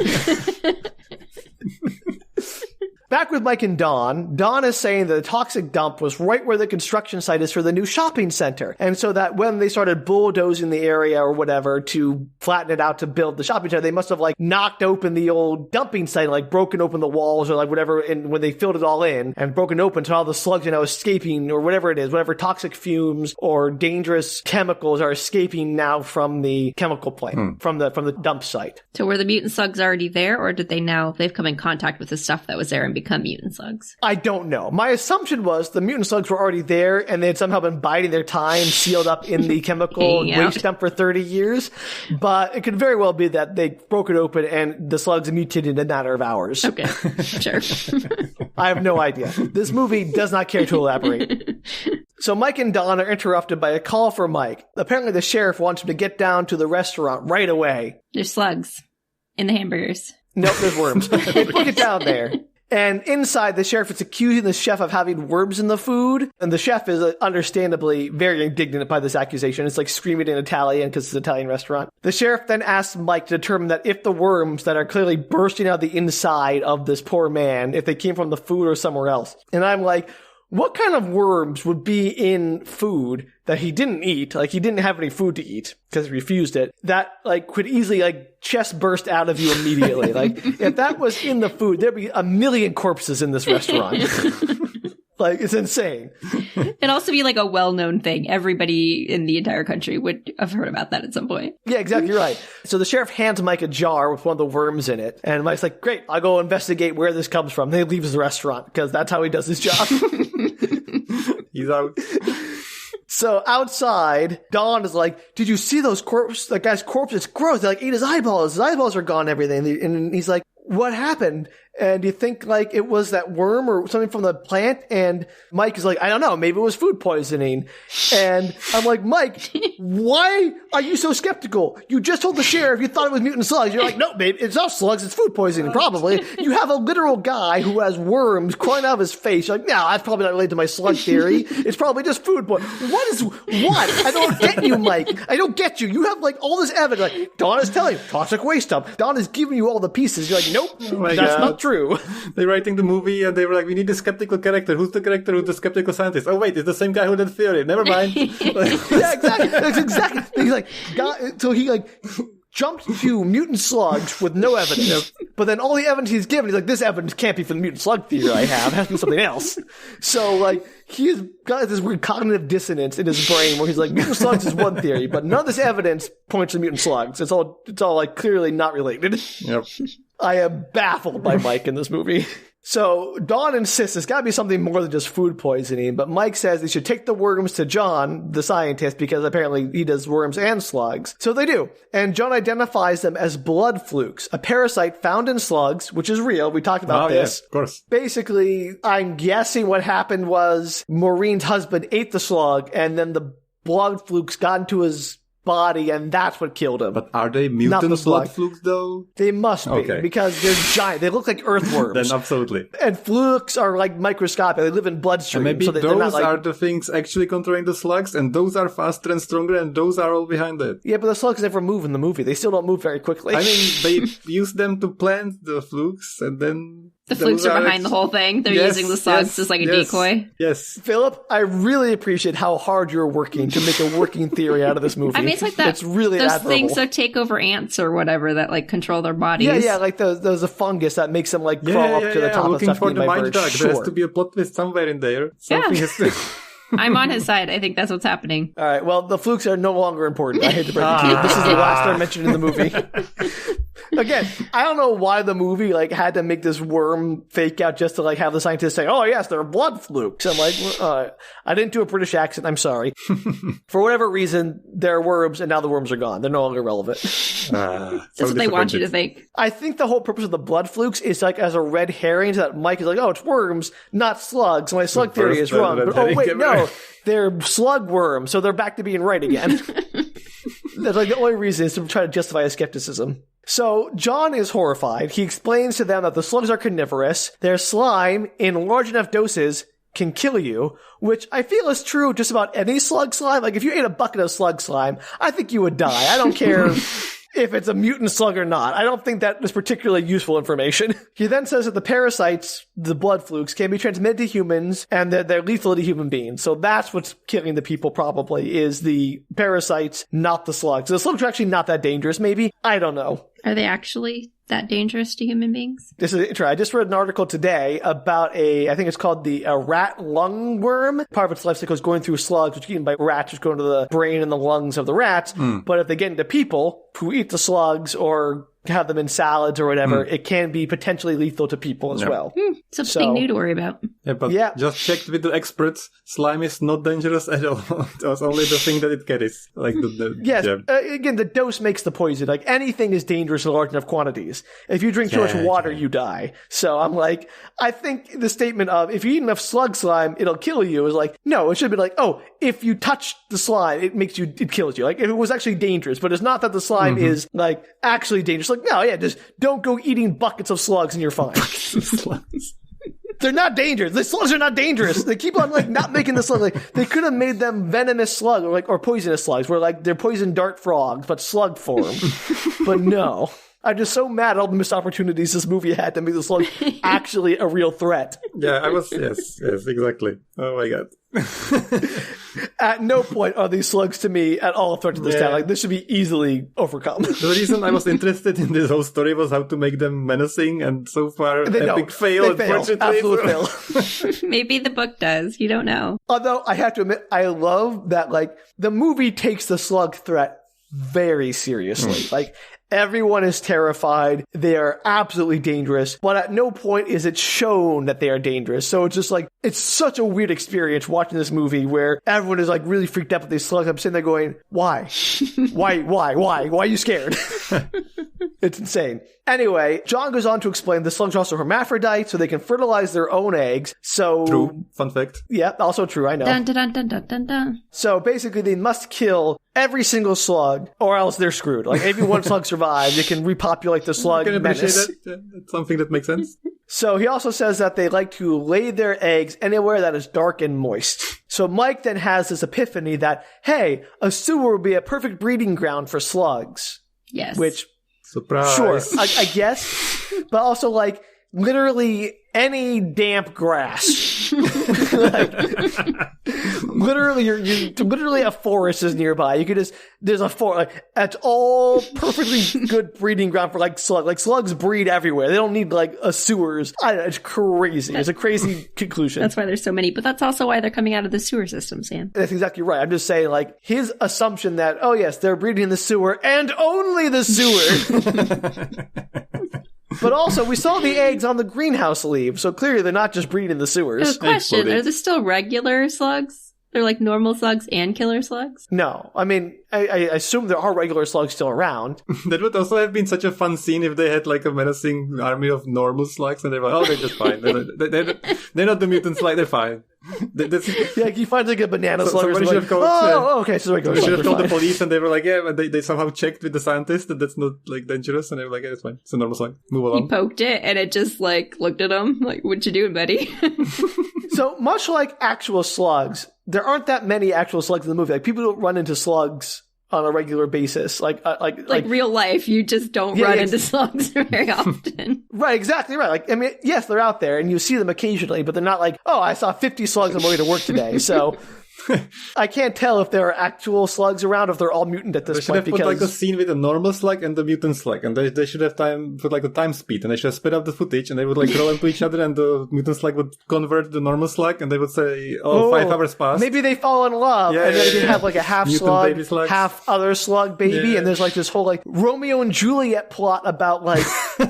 Back with Mike and Don is saying that the toxic dump was right where the construction site is for the new shopping center. And so that when they started bulldozing the area or whatever to flatten it out to build the shopping center, they must have like knocked open the old dumping site, like broken open the walls or like whatever, and when they filled it all in and broken open so all the slugs are now escaping or whatever it is, whatever toxic fumes or dangerous chemicals are escaping now from the chemical plant, from the dump site. So were the mutant slugs already there, or did they've come in contact with the stuff that was there and become mutant slugs? I don't know. My assumption was the mutant slugs were already there and they had somehow been biding their time sealed up in the chemical waste dump for 30 years. But it could very well be that they broke it open and the slugs mutated in a matter of hours. Okay, sure. I have no idea. This movie does not care to elaborate. So Mike and Don are interrupted by a call for Mike. Apparently the sheriff wants him to get down to the restaurant right away. There's slugs in the hamburgers. Nope, there's worms. They put it down there. And inside, the sheriff is accusing the chef of having worms in the food. And the chef is understandably very indignant by this accusation. It's like screaming in Italian because it's an Italian restaurant. The sheriff then asks Mike to determine that if the worms that are clearly bursting out the inside of this poor man, if they came from the food or somewhere else. And I'm like, what kind of worms would be in food that he didn't eat? Like, he didn't have any food to eat because he refused it. That, like, could easily, like, chest burst out of you immediately. Like, if that was in the food, there'd be a million corpses in this restaurant. Like, it's insane. It'd also be like a well-known thing. Everybody in the entire country would have heard about that at some point. Yeah, exactly right. So the sheriff hands Mike a jar with one of the worms in it. And Mike's like, great, I'll go investigate where this comes from. Then he leaves the restaurant because that's how he does his job. He's out. So outside, Dawn is like, did you see those corpse? That guy's corpse? It's gross. They like ate his eyeballs. His eyeballs are gone and everything. And he's like, what happened? And you think like it was that worm or something from the plant? And Mike is like, I don't know. Maybe it was food poisoning. And I'm like, Mike, why are you so skeptical? You just told the sheriff you thought it was mutant slugs. You're like, no, babe, it's not slugs. It's food poisoning, probably. You have a literal guy who has worms crawling out of his face. You're like, no, that's probably not related to my slug theory. It's probably just food poisoning. What? I don't get you, Mike. I don't get you. You have like all this evidence. Like, Dawn is telling you, toxic waste stuff. Dawn is giving you all the pieces. You're like, nope, that's not true. They're writing the movie and they were like, we need a skeptical character. Who's the character who's the skeptical scientist? Oh, wait, it's the same guy who did theory. Never mind. Yeah, exactly. That's exactly. He's like, so he like jumped to mutant slugs with no evidence. But then all the evidence he's given, he's like, this evidence can't be for the mutant slug theory I have. It has to be something else. So like, he's got this weird cognitive dissonance in his brain where he's like, mutant slugs is one theory, but none of this evidence points to mutant slugs. It's all like clearly not related. Yep. I am baffled by Mike in this movie. So Dawn insists it's got to be something more than just food poisoning, but Mike says they should take the worms to John, the scientist, because apparently he does worms and slugs. So they do. And John identifies them as blood flukes, a parasite found in slugs, which is real. We talked about this. Yes, of course. Basically, I'm guessing what happened was Maureen's husband ate the slug, and then the blood flukes got into his body, and that's what killed him. But are they mutant blood flukes, though? They must be, because they're giant. They look like earthworms. Then absolutely. And flukes are like microscopic. They live in bloodstream. And maybe so those are the things actually controlling the slugs, and those are faster and stronger, and those are all behind it. Yeah, but the slugs never move in the movie. They still don't move very quickly. I mean, they use them to plant the flukes, and then... The flukes are behind the whole thing. They're using the slugs as like a decoy. Yes. Philip, I really appreciate how hard you're working to make a working theory out of this movie. I mean, it's like that. It's really those admirable. Things that take over ants or whatever that like control their bodies. Yeah, like there's a fungus that makes them like crawl up to the top of stuff. Looking for the mind dog. There has to be a plot twist somewhere in there. Something has to... I'm on his side. I think that's what's happening. All right. Well, the flukes are no longer important. I hate to break it to you. This is the last they're mentioned in the movie. Again, I don't know why the movie like had to make this worm fake out just to like have the scientists say, "Oh yes, they're blood flukes." I'm like, I didn't do a British accent. I'm sorry. For whatever reason, they're worms, and now the worms are gone. They're no longer relevant. That's what they want you to think. I think the whole purpose of the blood flukes is like as a red herring so that Mike is like, "Oh, it's worms, not slugs." My slug theory is wrong. But, oh wait, no, they're slug worms, so they're back to being right again. That's like the only reason is to try to justify his skepticism. So John is horrified. He explains to them that the slugs are carnivorous. Their slime, in large enough doses, can kill you, which I feel is true just about any slug slime. Like if you ate a bucket of slug slime, I think you would die. I don't care if it's a mutant slug or not. I don't think that is particularly useful information. He then says that the parasites, the blood flukes, can be transmitted to humans and that they're lethal to human beings. So that's what's killing the people probably, is the parasites, not the slugs. The slugs are actually not that dangerous, maybe. I don't know. Are they actually that dangerous to human beings? This is interesting. I just read an article today about I think it's called the rat lung worm. Part of its life cycle is going through slugs, which are eaten by rats, which go into the brain and the lungs of the rats. But if they get into people who eat the slugs or have them in salads or whatever, it can be potentially lethal to people as well. Something new to worry about. Yeah, but just checked with the experts. Slime is not dangerous at all. It's only the thing that it carries. Like again, the dose makes the poison. Like anything is dangerous in large enough quantities. If you drink too much water, you die. So I'm like, I think the statement of if you eat enough slug slime, it'll kill you is like, no, it should be like, oh, if you touch the slime, it kills you. Like if it was actually dangerous, but it's not that the slime is like actually dangerous. Like, no, just don't go eating buckets of slugs and you're fine. They're not dangerous. The slugs are not dangerous. They keep on like not making the slugs. Like they could have made them venomous slugs or poisonous slugs, where like they're poison dart frogs, but slug form. But no. I'm just so mad at all the missed opportunities this movie had to make the slug actually a real threat. Yeah, I was, yes, exactly. Oh my god. At no point are these slugs to me at all a threat to this town. Like, this should be easily overcome. The reason I was interested in this whole story was how to make them menacing, and so far, epic fail, unfortunately. Absolute fail. Maybe the book does. You don't know. Although, I have to admit, I love that, like, the movie takes the slug threat very seriously. Like, everyone is terrified. They are absolutely dangerous. But at no point is it shown that they are dangerous. So it's just like, it's such a weird experience watching this movie where everyone is like really freaked out with these slugs. I'm sitting there going, why? Why are you scared? It's insane. Anyway, John goes on to explain the slugs are also hermaphrodites, so they can fertilize their own eggs. So true. Fun fact. Yeah, also true. I know. Dun, dun, dun, dun, dun, dun. So basically, they must kill every single slug, or else they're screwed. Like, if one slug survives, they can repopulate the slug menace. That's something that makes sense. So he also says that they like to lay their eggs anywhere that is dark and moist. So Mike then has this epiphany that, hey, a sewer would be a perfect breeding ground for slugs. Yes. Which, surprise. Sure, I guess. But also, like, literally any damp grass. Like, literally a forest is nearby. You could just, there's a forest. Like, that's all perfectly good breeding ground for, like, slugs. Like, slugs breed everywhere. They don't need, like, a sewers. I don't know, it's crazy. It's a crazy conclusion. That's why there's so many. But that's also why they're coming out of the sewer system, Sam. That's exactly right. I'm just saying, like, his assumption that, oh yes, they're breeding in the sewer and only the sewer. But also, we saw the eggs on the greenhouse leaf, so clearly they're not just breeding in the sewers. Question, are there still regular slugs? They're like normal slugs and killer slugs? No. I mean, I assume there are regular slugs still around. That would also have been such a fun scene if they had like a menacing army of normal slugs and they were like, oh, they're just fine. They're not the mutant slug, they're fine. Yeah, he finds like a banana slug. Somebody should have called, okay, so they should have called the police and they were like, yeah, but they somehow checked with the scientists that that's not like dangerous and they were like, yeah, it's fine. It's a normal slug. Move along. He poked it and it just like looked at him like, what you doing, buddy? So much like actual slugs, there aren't that many actual slugs in the movie. Like, people don't run into slugs on a regular basis. Like real life, you just don't run into slugs very often. Right, exactly right. Like, I mean, yes, they're out there and you see them occasionally, but they're not like, oh, I saw 50 slugs on my way to work today. So I can't tell if there are actual slugs around, if they're all mutant at this point. They should have put like a scene with a normal slug and the mutant slug, and they should have put like a time speed, and they should have sped up the footage, and they would like roll into each other, and the mutant slug would convert the normal slug, and they would say, 5 hours passed. Maybe they fall in love, and then they have like a half slug, half other slug baby, and there's like this whole like Romeo and Juliet plot about like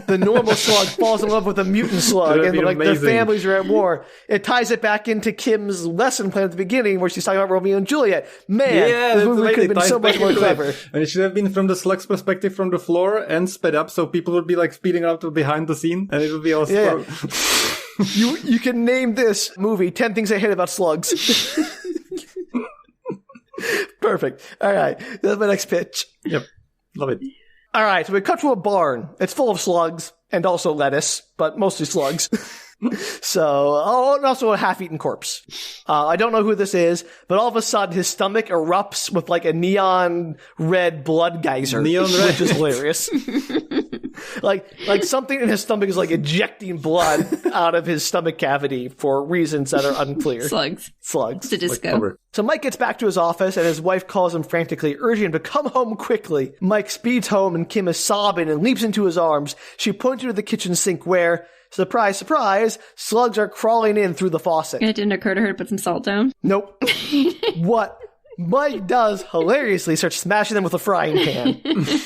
the normal slug falls in love with a mutant slug, and like their families are at war. It ties it back into Kim's lesson plan at the beginning, where she's talking about Romeo and Juliet. Man, this movie could have been so much more clever. And it should have been from the slug's perspective from the floor and sped up, so people would be like speeding up to behind the scene, and it would be all slow. You can name this movie 10 Things I Hate About Slugs. Perfect. All right. That's my next pitch. Yep. Love it. All right. So we cut to a barn. It's full of slugs and also lettuce, but mostly slugs. So, and also a half-eaten corpse. I don't know who this is, but all of a sudden his stomach erupts with like a neon red blood geyser. Neon red. Which is hilarious. like something in his stomach is like ejecting blood out of his stomach cavity for reasons that are unclear. Slugs. Slugs. It's a disco. So Mike gets back to his office and his wife calls him frantically, urging him to come home quickly. Mike speeds home and Kim is sobbing and leaps into his arms. She points her to the kitchen sink where, surprise, surprise, slugs are crawling in through the faucet. And it didn't occur to her to put some salt down? Nope. What Mike does hilariously starts smashing them with a frying pan,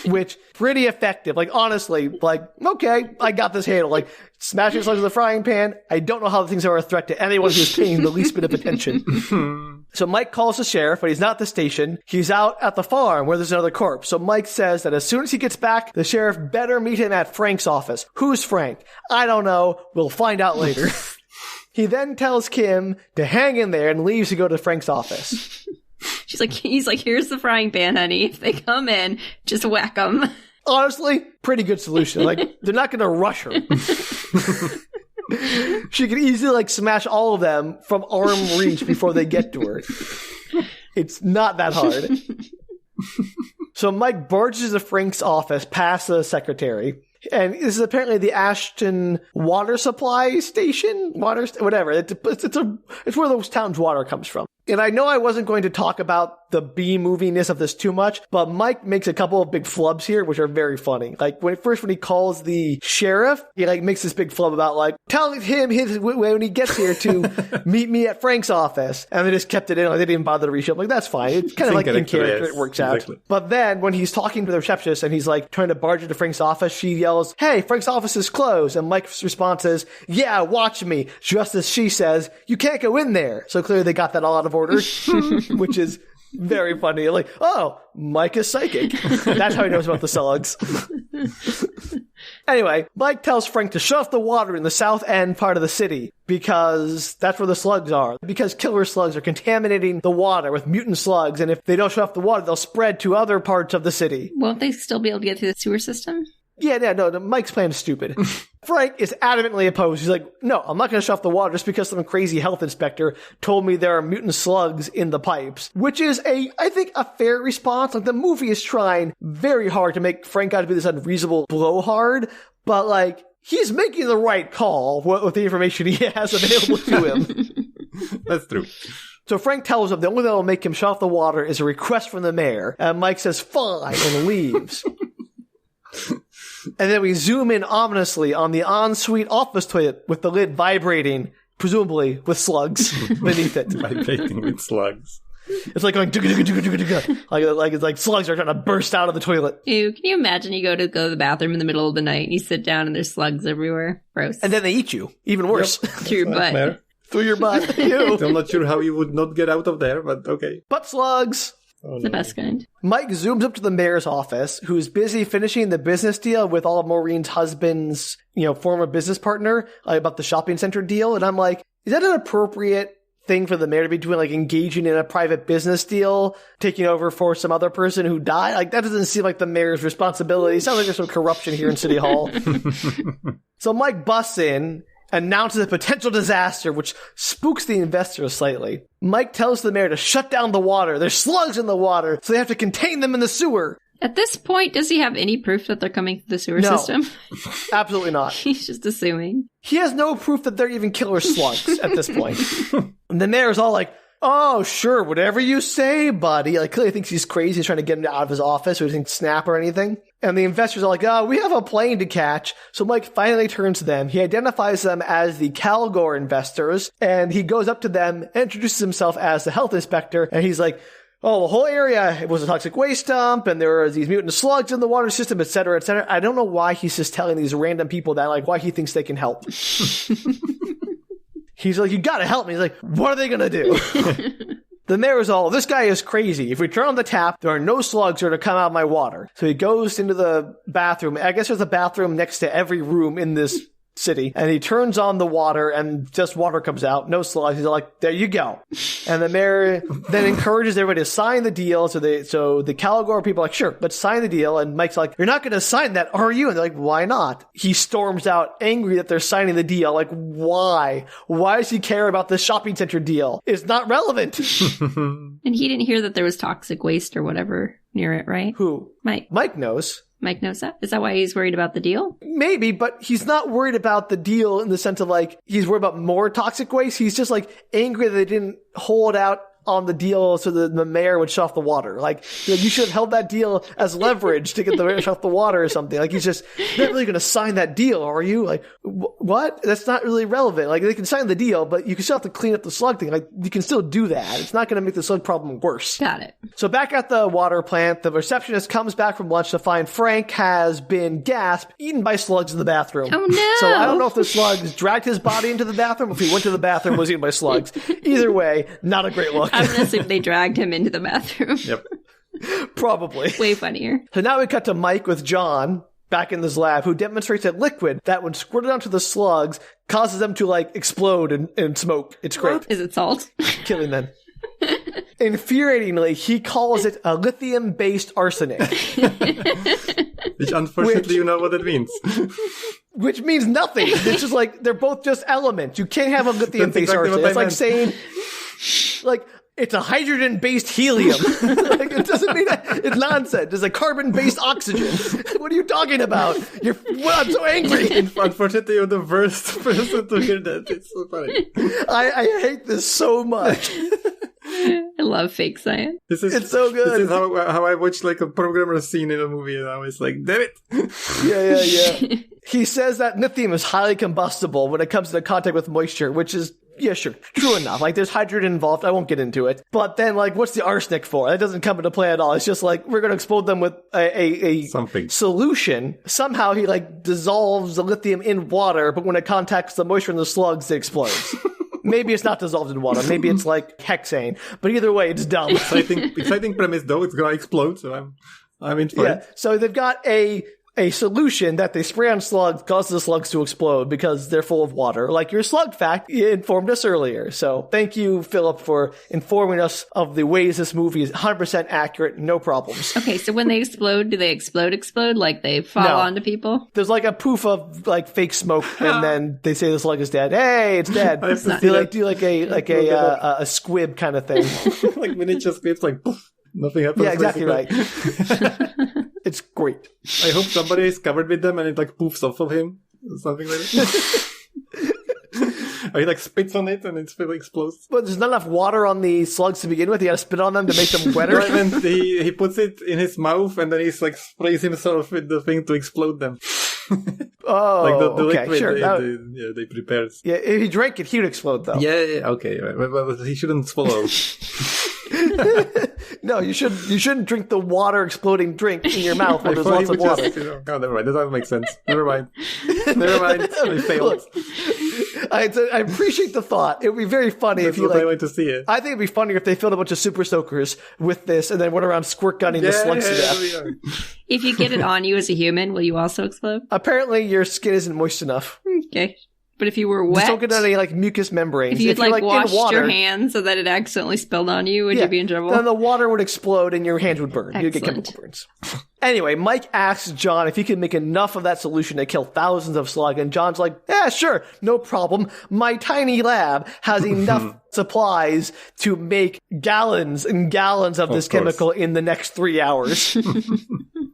which pretty effective. Like, honestly, like, okay, I got this handle. Like, smashing slugs with a frying pan, I don't know how the things are a threat to anyone who's paying the least bit of attention. So Mike calls the sheriff, but he's not at the station. He's out at the farm where there's another corpse. So Mike says that as soon as he gets back, the sheriff better meet him at Frank's office. Who's Frank? I don't know. We'll find out later. He then tells Kim to hang in there and leaves to go to Frank's office. He's like, here's the frying pan, honey. If they come in, just whack them. Honestly, pretty good solution. Like, they're not going to rush her. She could easily, like, smash all of them from arm reach before they get to her. It's not that hard. So Mike barges into Frank's office past the secretary. And this is apparently the Ashton water supply station? Whatever. It's where the town's water comes from. And I know I wasn't going to talk about the B-moviness of this too much, but Mike makes a couple of big flubs here, which are very funny. Like, when he calls the sheriff, he, like, makes this big flub about, like, telling him when he gets here to meet me at Frank's office. And they just kept it in. Like, they didn't even bother to reshow. Like, that's fine. It's kind of like in character. It works out. But then, when he's talking to the receptionist and he's, like, trying to barge into Frank's office, she yells, "Hey, Frank's office is closed." And Mike's response is, "Yeah, watch me." Just as she says, "You can't go in there." So clearly they got that all out of order, which is very funny. Like, oh, Mike is psychic. That's how he knows about the slugs. Anyway, Mike tells Frank to shut off the water in the south end part of the city because that's where the slugs are. Because killer slugs are contaminating the water with mutant slugs, and if they don't shut off the water, they'll spread to other parts of the city. Won't they still be able to get through the sewer system? Yeah, no, Mike's plan is stupid. Frank is adamantly opposed. He's like, no, I'm not going to shut off the water just because some crazy health inspector told me there are mutant slugs in the pipes, which is I think, a fair response. Like, the movie is trying very hard to make Frank out to be this unreasonable blowhard, but, like, he's making the right call with the information he has available to him. That's true. So Frank tells him the only thing that will make him shut off the water is a request from the mayor, and Mike says, fine, and leaves. And then we zoom in ominously on the ensuite office toilet with the lid vibrating, presumably with slugs beneath it. Vibrating with slugs. It's like going like it's like slugs are trying to burst out of the toilet. Ew, can you imagine you go to the bathroom in the middle of the night and you sit down and there's slugs everywhere? Gross. And then they eat you. Even worse. Yep. Through your butt. Through your butt. Ew. I'm not sure how you would not get out of there, but okay. Butt slugs. Oh, the best kind. Mike zooms up to the mayor's office, who's busy finishing the business deal with all of Maureen's husband's, former business partner about the shopping center deal. And I'm like, is that an appropriate thing for the mayor to be doing, like engaging in a private business deal, taking over for some other person who died? Like, that doesn't seem like the mayor's responsibility. It sounds like there's some corruption here in City Hall. So Mike busts in, announces a potential disaster, which spooks the investors slightly. Mike tells the mayor to shut down the water. There's slugs in the water, so they have to contain them in the sewer. At this point, does he have any proof that they're coming through the sewer system? Absolutely not. He's just assuming. He has no proof that they're even killer slugs at this point. And the mayor's all like, oh, sure, whatever you say, buddy. Like, clearly thinks he's crazy. He's trying to get him out of his office so he doesn't snap or anything. And the investors are like, oh, we have a plane to catch. So Mike finally turns to them. He identifies them as the Calgore investors, and he goes up to them, introduces himself as the health inspector, and he's like, oh, the whole area was a toxic waste dump, and there were these mutant slugs in the water system, et cetera, et cetera. I don't know why he's just telling these random people that, like, why he thinks they can help. He's like, you gotta help me. He's like, what are they gonna do? The mayor's all, this guy is crazy. If we turn on the tap, there are no slugs that are to come out of my water. So he goes into the bathroom. I guess there's a bathroom next to every room in this city. And he turns on the water and just water comes out. No slugs. He's like, there you go. And the mayor then encourages everybody to sign the deal. So the Calgore people are like, sure, let's sign the deal. And Mike's like, you're not going to sign that, are you? And they're like, why not? He storms out angry that they're signing the deal. Like, why? Why does he care about this shopping center deal? It's not relevant. And he didn't hear that there was toxic waste or whatever near it, right? Who? Mike knows. Mike knows that? Is that why he's worried about the deal? Maybe, but he's not worried about the deal in the sense of, like, he's worried about more toxic waste. He's just, like, angry that they didn't hold out on the deal so the mayor would shut off the water. Like, you should have held that deal as leverage to get the mayor to shut off the water or something. Like, he's just not really going to sign that deal, are you? Like, what? That's not really relevant. Like, they can sign the deal, but you can still have to clean up the slug thing. Like, you can still do that. It's not going to make the slug problem worse. Got it. So back at the water plant, the receptionist comes back from lunch to find Frank has been gasped, eaten by slugs in the bathroom. Oh, no. So I don't know if the slugs dragged his body into the bathroom or if he went to the bathroom and was eaten by slugs. Either way, not a great look. I'm going to assume they dragged him into the bathroom. Yep. Probably. Way funnier. So now we cut to Mike with John back in this lab, who demonstrates a liquid that, when squirted onto the slugs, causes them to, like, explode and smoke. It's great. Is it salt? Killing them. Infuriatingly, he calls it a lithium-based arsenic. Which, unfortunately, you know what it means. Which means nothing. It's just like, they're both just elements. You can't have a lithium-based arsenic. It's like saying, like, it's a hydrogen-based helium. Like, it doesn't mean that. It's nonsense. It's a carbon-based oxygen. What are you talking about? I'm so angry. Unfortunately, you're the worst person to hear that. It's so funny. I hate this so much. I love fake science. It's so good. This is how I watch like a programmer scene in a movie, and I was like, damn it. Yeah. He says that lithium is highly combustible when it comes into contact with moisture, which is, yeah, sure, true enough. Like, there's hydrogen involved. I won't get into it. But then, like, what's the arsenic for? That doesn't come into play at all. It's just like, we're going to explode them with a solution. Somehow he, like, dissolves the lithium in water, but when it contacts the moisture in the slugs, it explodes. Maybe it's not dissolved in water. Maybe it's like hexane. But either way, it's dumb. Exciting premise, though. It's gonna explode, so I'm in for it. So they've got a solution that they spray on slugs, causes the slugs to explode because they're full of water. Like your slug fact, you informed us earlier. So thank you, Filip, for informing us of the ways this movie is 100% accurate. No problems. Okay, so when they explode, do they explode? Like they fall onto people? There's like a poof of like fake smoke, and then they say the slug is dead. Hey, it's dead. They do like a squib kind of thing. Like miniature squibs, like poof. Nothing happens. Yeah, exactly right. It's great. I hope somebody is covered with them and it like poofs off of him. Or something like that. Or he like spits on it and it explodes. But there's not enough water on the slugs to begin with. You gotta spit on them to make them wetter. Right, and he puts it in his mouth and then he's like sprays himself with the thing to explode them. Oh, like the okay, liquid sure. they prepared. Yeah, if he drank it, he would explode though. Yeah, okay. Right. But he shouldn't swallow. No, you shouldn't drink the water exploding drink in your mouth when there's lots of water. Oh, never mind. That doesn't make sense. Never mind. I failed. I appreciate the thought. It would be very funny if you I like to see it. I think it'd be funnier if they filled a bunch of super soakers with this and then went around squirt gunning the slugs to death. If you get it on you as a human, will you also explode? Apparently, your skin isn't moist enough. Okay. But if you were wet... Just don't get any, like, mucous membranes. If you'd, like washed your hands so that it accidentally spilled on you, would you be in trouble? Then the water would explode and your hands would burn. Excellent. You'd get chemical burns. Anyway, Mike asks John if he can make enough of that solution to kill thousands of slug, and John's like, yeah, sure, no problem. My tiny lab has enough supplies to make gallons and gallons of this chemical in the next 3 hours.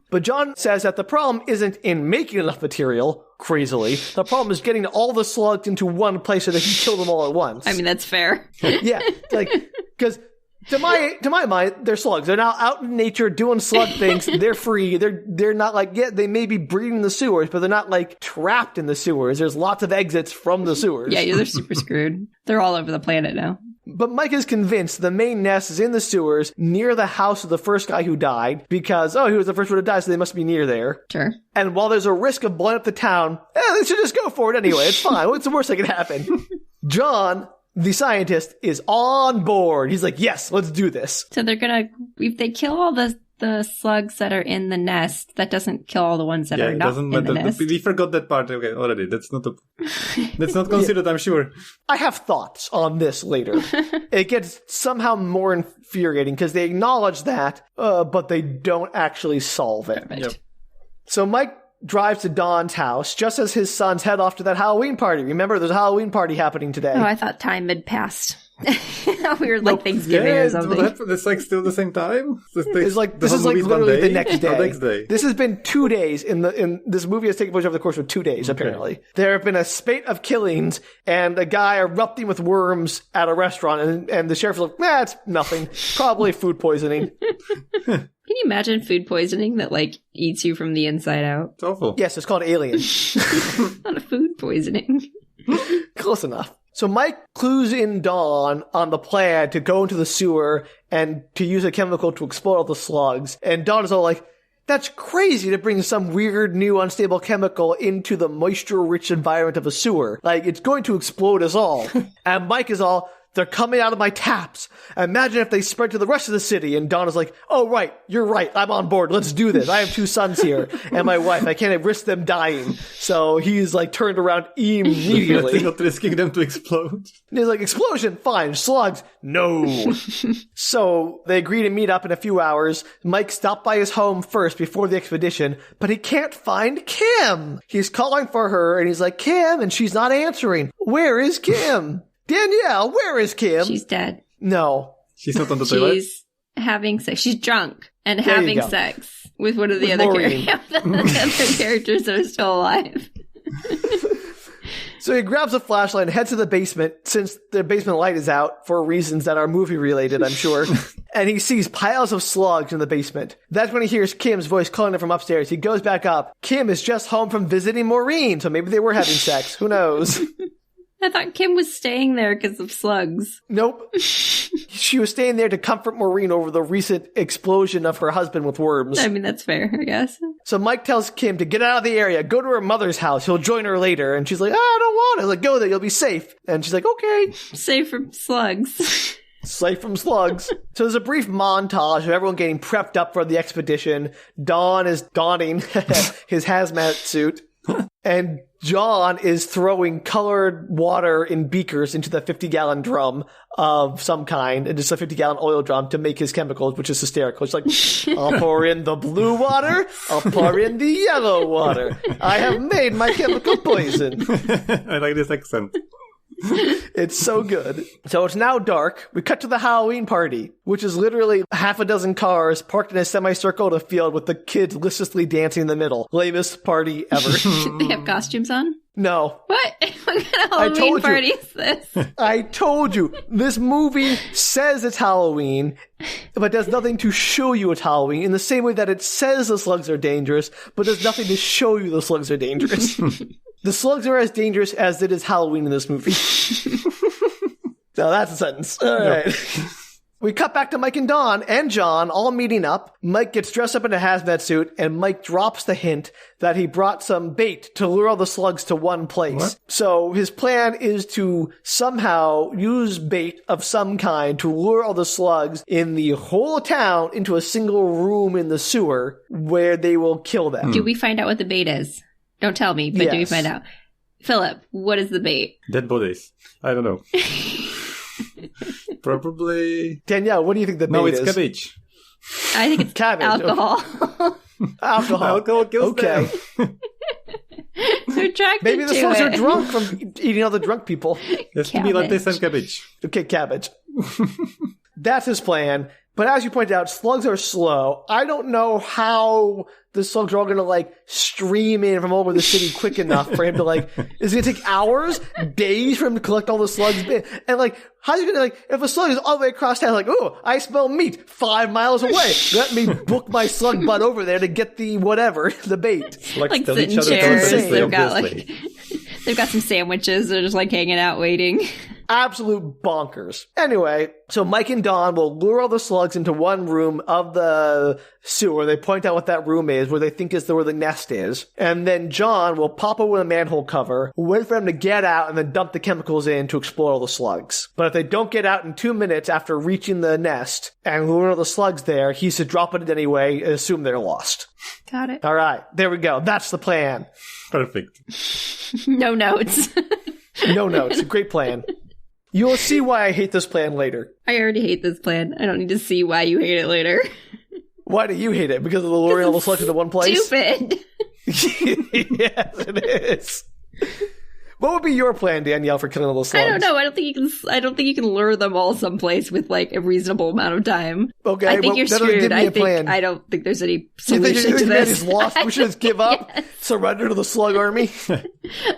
But John says that the problem isn't in making enough material, crazily. The problem is getting all the slugs into one place so they can kill them all at once. I mean, that's fair. Yeah, like, because to my mind, they're slugs. They're now out in nature doing slug things. They're free. They're not like, they may be breeding in the sewers, but they're not like trapped in the sewers. There's lots of exits from the sewers. Yeah, they're super screwed. They're all over the planet now. But Mike is convinced the main nest is in the sewers near the house of the first guy who died because, he was the first one to die, so they must be near there. Sure. And while there's a risk of blowing up the town, they should just go for it anyway. It's fine. What's the worst that can happen? John, the scientist, is on board. He's like, yes, let's do this. So if they kill all the slugs that are in the nest, that doesn't kill all the ones that are not in the nest. We forgot that part. Okay, already. That's not considered, I'm sure. I have thoughts on this later. It gets somehow more infuriating because they acknowledge that, but they don't actually solve it. Yep. So Mike drives to Don's house just as his sons head off to that Halloween party. Remember, there's a Halloween party happening today. Oh, I thought time had passed. We were like Thanksgiving or something. It's like still the same time. This is literally the next day. This has been 2 days in this movie has taken place over the course of 2 days. Apparently, there have been a spate of killings and a guy erupting with worms at a restaurant, and the sheriff's like, it's nothing, probably food poisoning. Can you imagine food poisoning that like eats you from the inside out? It's awful. Yes, it's called Alien. Not a food poisoning. Close enough. So Mike clues in Dawn on the plan to go into the sewer and to use a chemical to explode all the slugs. And Dawn is all like, that's crazy to bring some weird, new, unstable chemical into the moisture-rich environment of a sewer. Like, it's going to explode us all. And Mike is all, they're coming out of my taps. Imagine if they spread to the rest of the city. And Donna's like, oh, right, you're right. I'm on board. Let's do this. I have 2 sons here and my wife. I can't risk them dying. So he's like turned around immediately. Not risking them to explode. And he's like, explosion, fine. Slugs, no. So they agree to meet up in a few hours. Mike stopped by his home first before the expedition, but he can't find Kim. He's calling for her and he's like, Kim, and she's not answering. Where is Kim? Danielle, where is Kim? She's dead. No. She's not on the toilet? She's having sex. She's drunk and having sex with one of the other characters that are still alive. So he grabs a flashlight and heads to the basement, since the basement light is out for reasons that are movie related, I'm sure. And he sees piles of slugs in the basement. That's when he hears Kim's voice calling him from upstairs. He goes back up. Kim is just home from visiting Maureen, so maybe they were having sex. Who knows? I thought Kim was staying there because of slugs. Nope. She was staying there to comfort Maureen over the recent explosion of her husband with worms. I mean, that's fair, I guess. So Mike tells Kim to get out of the area, go to her mother's house. He'll join her later. And she's like, I don't want it. Like, go there, you'll be safe. And she's like, okay. Safe from slugs. Safe from slugs. So there's a brief montage of everyone getting prepped up for the expedition. Don is donning his hazmat suit. And John is throwing colored water in beakers into the 50-gallon drum of some kind, and just a 50-gallon oil drum to make his chemicals, which is hysterical. It's like, I'll pour in the blue water, I'll pour in the yellow water. I have made my chemical poison. I like this accent. It's so good. So it's now dark. We cut to the Halloween party, which is literally half a dozen cars parked in a semicircle in a field with the kids listlessly dancing in the middle. Lamest party ever. They have costumes on? No. What? What kind of Halloween party is this? I told you. This movie says it's Halloween, but does nothing to show you it's Halloween, in the same way that it says the slugs are dangerous, but does nothing to show you the slugs are dangerous. The slugs are as dangerous as it is Halloween in this movie. So that's a sentence. All right. We cut back to Mike and Don and John all meeting up. Mike gets dressed up in a hazmat suit, and Mike drops the hint that he brought some bait to lure all the slugs to one place. What? So his plan is to somehow use bait of some kind to lure all the slugs in the whole town into a single room in the sewer where they will kill them. Do we find out what the bait is? Don't tell me, but do we find out? Filip, what is the bait? Dead bodies. I don't know. Probably... Danielle, what do you think the bait is? No, it's cabbage. I think it's cabbage. Alcohol. Alcohol kills them. They're attracted Maybe the to slugs are it. drunk from eating all the drunk people. Has to be lettuce and cabbage. Okay, cabbage. That's his plan. But as you pointed out, slugs are slow. I don't know how the slugs are all going to, like, stream in from all over the city quick enough for him to, like, is it going to take hours, days for him to collect all the slugs? And, like, how's he going to, like, if a slug is all the way across town, like, oh, I smell meat 5 miles away. Let me book my slug butt over there to get the whatever, the bait. Like sit in chairs. They've got some sandwiches. They're just, like, hanging out waiting. Absolute bonkers. Anyway, so Mike and Don will lure all the slugs into one room of the sewer. They point out what that room is, where they think is where the nest is. And then John will pop open a manhole cover, wait for them to get out, and then dump the chemicals in to explode all the slugs. But if they don't get out in 2 minutes after reaching the nest and lure all the slugs there, he's to drop it anyway and assume they're lost. Got it. All right, there we go. That's the plan. Perfect. No notes. No notes. Great plan. You'll see why I hate this plan later. I already hate this plan. I don't need to see why you hate it later. Why do you hate it? Because of the luring all the slugs into one place? Stupid. Yes, it is. What would be your plan, Danielle, for killing all the slugs? I don't know. I don't think you can lure them all someplace with like a reasonable amount of time. Okay, I think you're screwed. I don't think there's any solution to this. He's lost? We should just give up? Yes. Surrender to the slug army?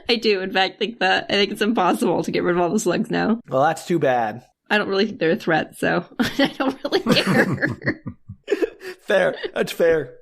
I do, in fact, think that. I think it's impossible to get rid of all the slugs now. Well, that's too bad. I don't really think they're a threat, so I don't really care. Fair. That's fair.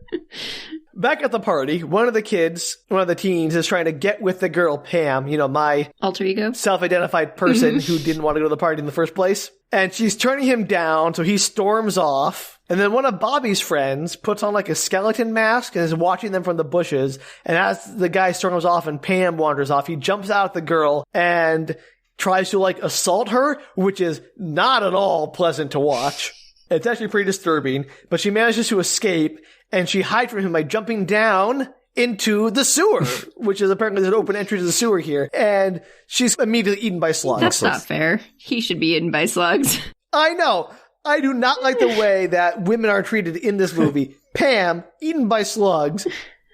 Back at the party, one of the teens is trying to get with the girl, Pam, my alter ego, self-identified person who didn't want to go to the party in the first place. And she's turning him down, so he storms off. And then one of Bobby's friends puts on like a skeleton mask and is watching them from the bushes. And as the guy storms off and Pam wanders off, he jumps out at the girl and tries to like assault her, which is not at all pleasant to watch. It's actually pretty disturbing, but she manages to escape, and she hides from him by jumping down into the sewer, which is apparently an open entry to the sewer here, and she's immediately eaten by slugs. That's not fair. He should be eaten by slugs. I know. I do not like the way that women are treated in this movie. Pam, eaten by slugs,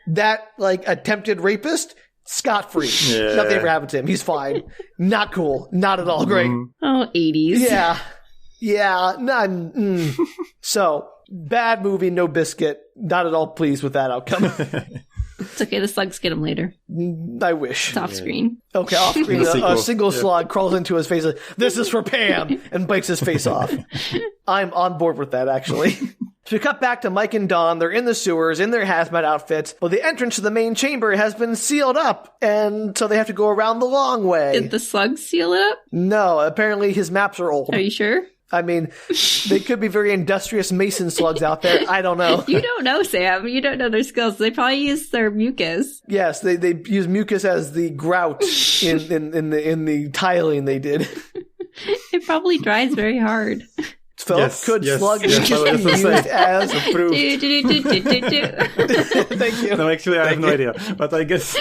that, like, attempted rapist, scot-free. Yeah. Nothing ever happened to him. He's fine. Not cool. Not at all great. Oh, 80s. Yeah. Yeah, So, bad movie, no biscuit. Not at all pleased with that outcome. It's okay, the slugs get him later. I wish. It's off screen. Okay, off screen, a single slug crawls into his face, like, this is for Pam, and bites his face off. I'm on board with that, actually. So we cut back to Mike and Dawn. They're in the sewers, in their hazmat outfits, but the entrance to the main chamber has been sealed up, and so they have to go around the long way. Did the slugs seal it up? No, apparently his maps are old. Are you sure? I mean, they could be very industrious mason slugs out there. I don't know. You don't know, Sam. You don't know their skills. They probably use their mucus. Yes, they use mucus as the grout in the tiling they did. It probably dries very hard. Philip, could slugs just be used as approved? Thank you. No, actually, I have no idea, but I guess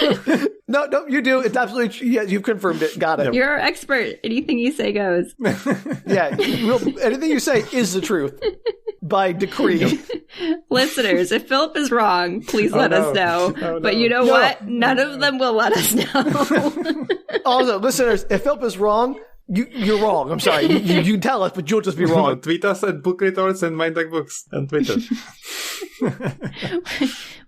no, you do. It's absolutely true. Yeah, you've confirmed it. Got it. You're our expert. Anything you say goes. Yeah, anything you say is the truth by decree. Listeners, if Filip is wrong, please let us know. Oh, but you know what? None of them will let us know. Also, listeners, if Filip is wrong, you're wrong. I'm sorry. You tell us, but you'll just be wrong. Tweet us at Book Retorts and Mind Like Books on Twitter.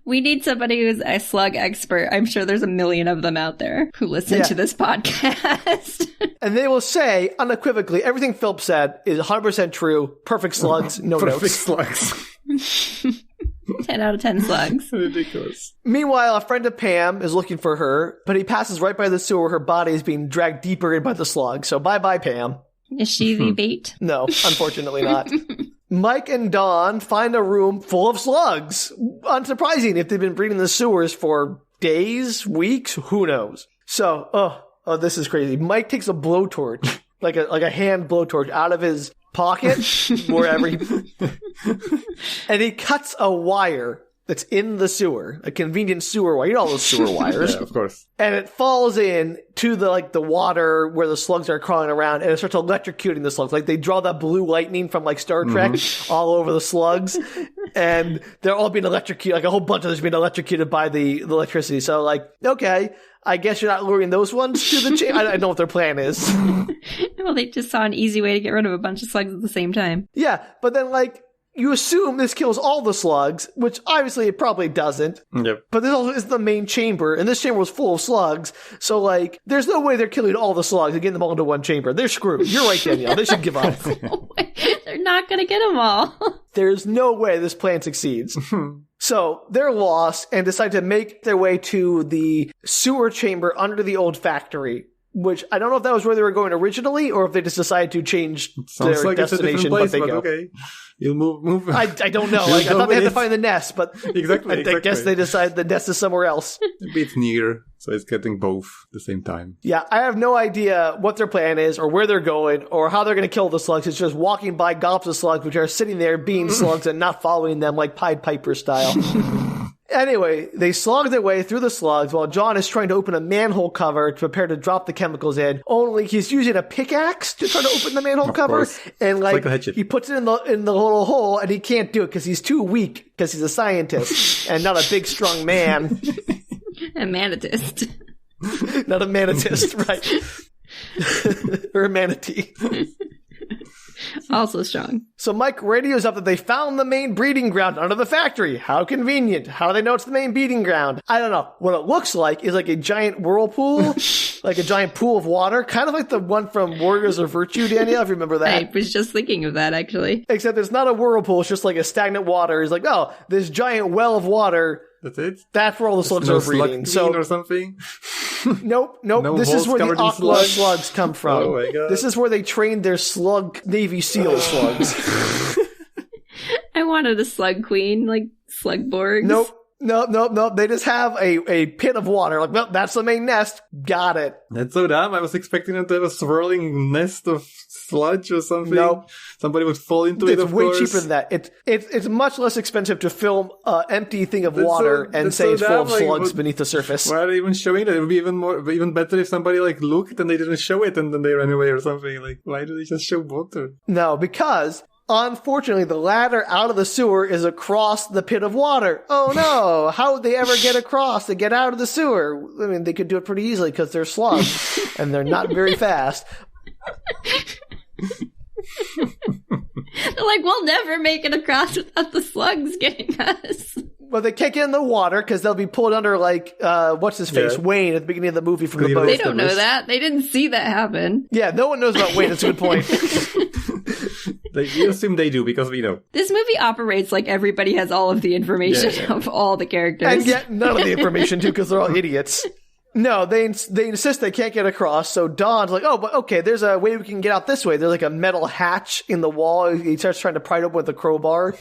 We need somebody who's a slug expert. I'm sure there's a million of them out there who listen to this podcast. And they will say unequivocally everything Filip said is 100% true. Perfect slugs, no Perfect notes. slugs. 10 out of 10 slugs. Ridiculous. Meanwhile, a friend of Pam is looking for her, but he passes right by the sewer where her body is being dragged deeper in by the slug. So bye-bye, Pam. Is she the bait? No, unfortunately not. Mike and Dawn find a room full of slugs. Unsurprising if they've been breeding the sewers for days, weeks, who knows. So, oh, this is crazy. Mike takes a blowtorch, like a hand blowtorch out of his pocket, wherever and he cuts a wire that's in the sewer, a convenient sewer wire. You know all those sewer wires. Yeah, of course. And it falls in to the water where the slugs are crawling around, and it starts electrocuting the slugs. Like they draw that blue lightning from like Star Trek all over the slugs, and they're all being electrocuted. Like a whole bunch of them being electrocuted by the electricity. So like, okay, I guess you're not luring those ones to the I don't know what their plan is. Well, they just saw an easy way to get rid of a bunch of slugs at the same time. Yeah, but then like, you assume this kills all the slugs, which obviously it probably doesn't. Yep. But this also is the main chamber, and this chamber was full of slugs. So, like, there's no way they're killing all the slugs and getting them all into one chamber. They're screwed. You're right, Danielle. They should give up. They're not going to get them all. There's no way this plan succeeds. So, they're lost and decide to make their way to the sewer chamber under the old factory. Which, I don't know if that was where they were going originally, or if they just decided to change their like destination, place, but they go. Okay. You'll move. I don't know. Like, I thought they had to find the nest, but exactly. I guess they decided the nest is somewhere else. Maybe it's near, so it's getting both at the same time. Yeah, I have no idea what their plan is, or where they're going, or how they're going to kill the slugs. It's just walking by gobs of slugs, which are sitting there being slugs and not following them like Pied Piper style. Anyway, they slog their way through the slugs while John is trying to open a manhole cover to prepare to drop the chemicals in. Only he's using a pickaxe to try to open the manhole cover. And like he puts it in the little hole and he can't do it because he's too weak because he's a scientist and not a big, strong man. A manatist. Not a manatist, right. Or a manatee. Also strong. So Mike radios up that they found the main breeding ground under the factory. How convenient. How do they know it's the main breeding ground? I don't know. What it looks like is like a giant whirlpool, like a giant pool of water, kind of like the one from Warriors of Virtue, Danielle, if you remember that. I was just thinking of that, actually. Except it's not a whirlpool, it's just like a stagnant water. It's like, oh, this giant well of water. That's it? That's where all the slugs are breeding. So, or something? Nope. No this is where the aqua slugs come from. Oh my God. This is where they trained their slug Navy SEAL slugs. I wanted a slug queen, like Slugborgs. Nope. They just have a pit of water. Like, well, that's the main nest. Got it. That's so dumb. I was expecting them to have a swirling nest of sludge or something. Nope. Somebody would fall into it, of course. It's way cheaper than that. It's much less expensive to film an empty thing of water and say it's full of slugs beneath the surface. Why are they even showing that? It would be even better if somebody like looked and they didn't show it and then they ran away or something. Like, why do they just show water? No, because unfortunately, the ladder out of the sewer is across the pit of water. Oh no! How would they ever get across to get out of the sewer? I mean, they could do it pretty easily because they're slugs and they're not very fast. They're like, we'll never make it across without the slugs getting us. Well, they can't get in the water because they'll be pulled under, like, what's his face? Yeah. Wayne at the beginning of the movie from the boat. They don't know that. They didn't see that happen. Yeah, no one knows about Wayne. That's a good point. You assume they do because we know. This movie operates like everybody has all of the information of all the characters. And yet none of the information, too, because they're all idiots. No, they insist they can't get across, so Don's like, oh, but okay, there's a way we can get out this way. There's like a metal hatch in the wall. He starts trying to pry it open with a crowbar.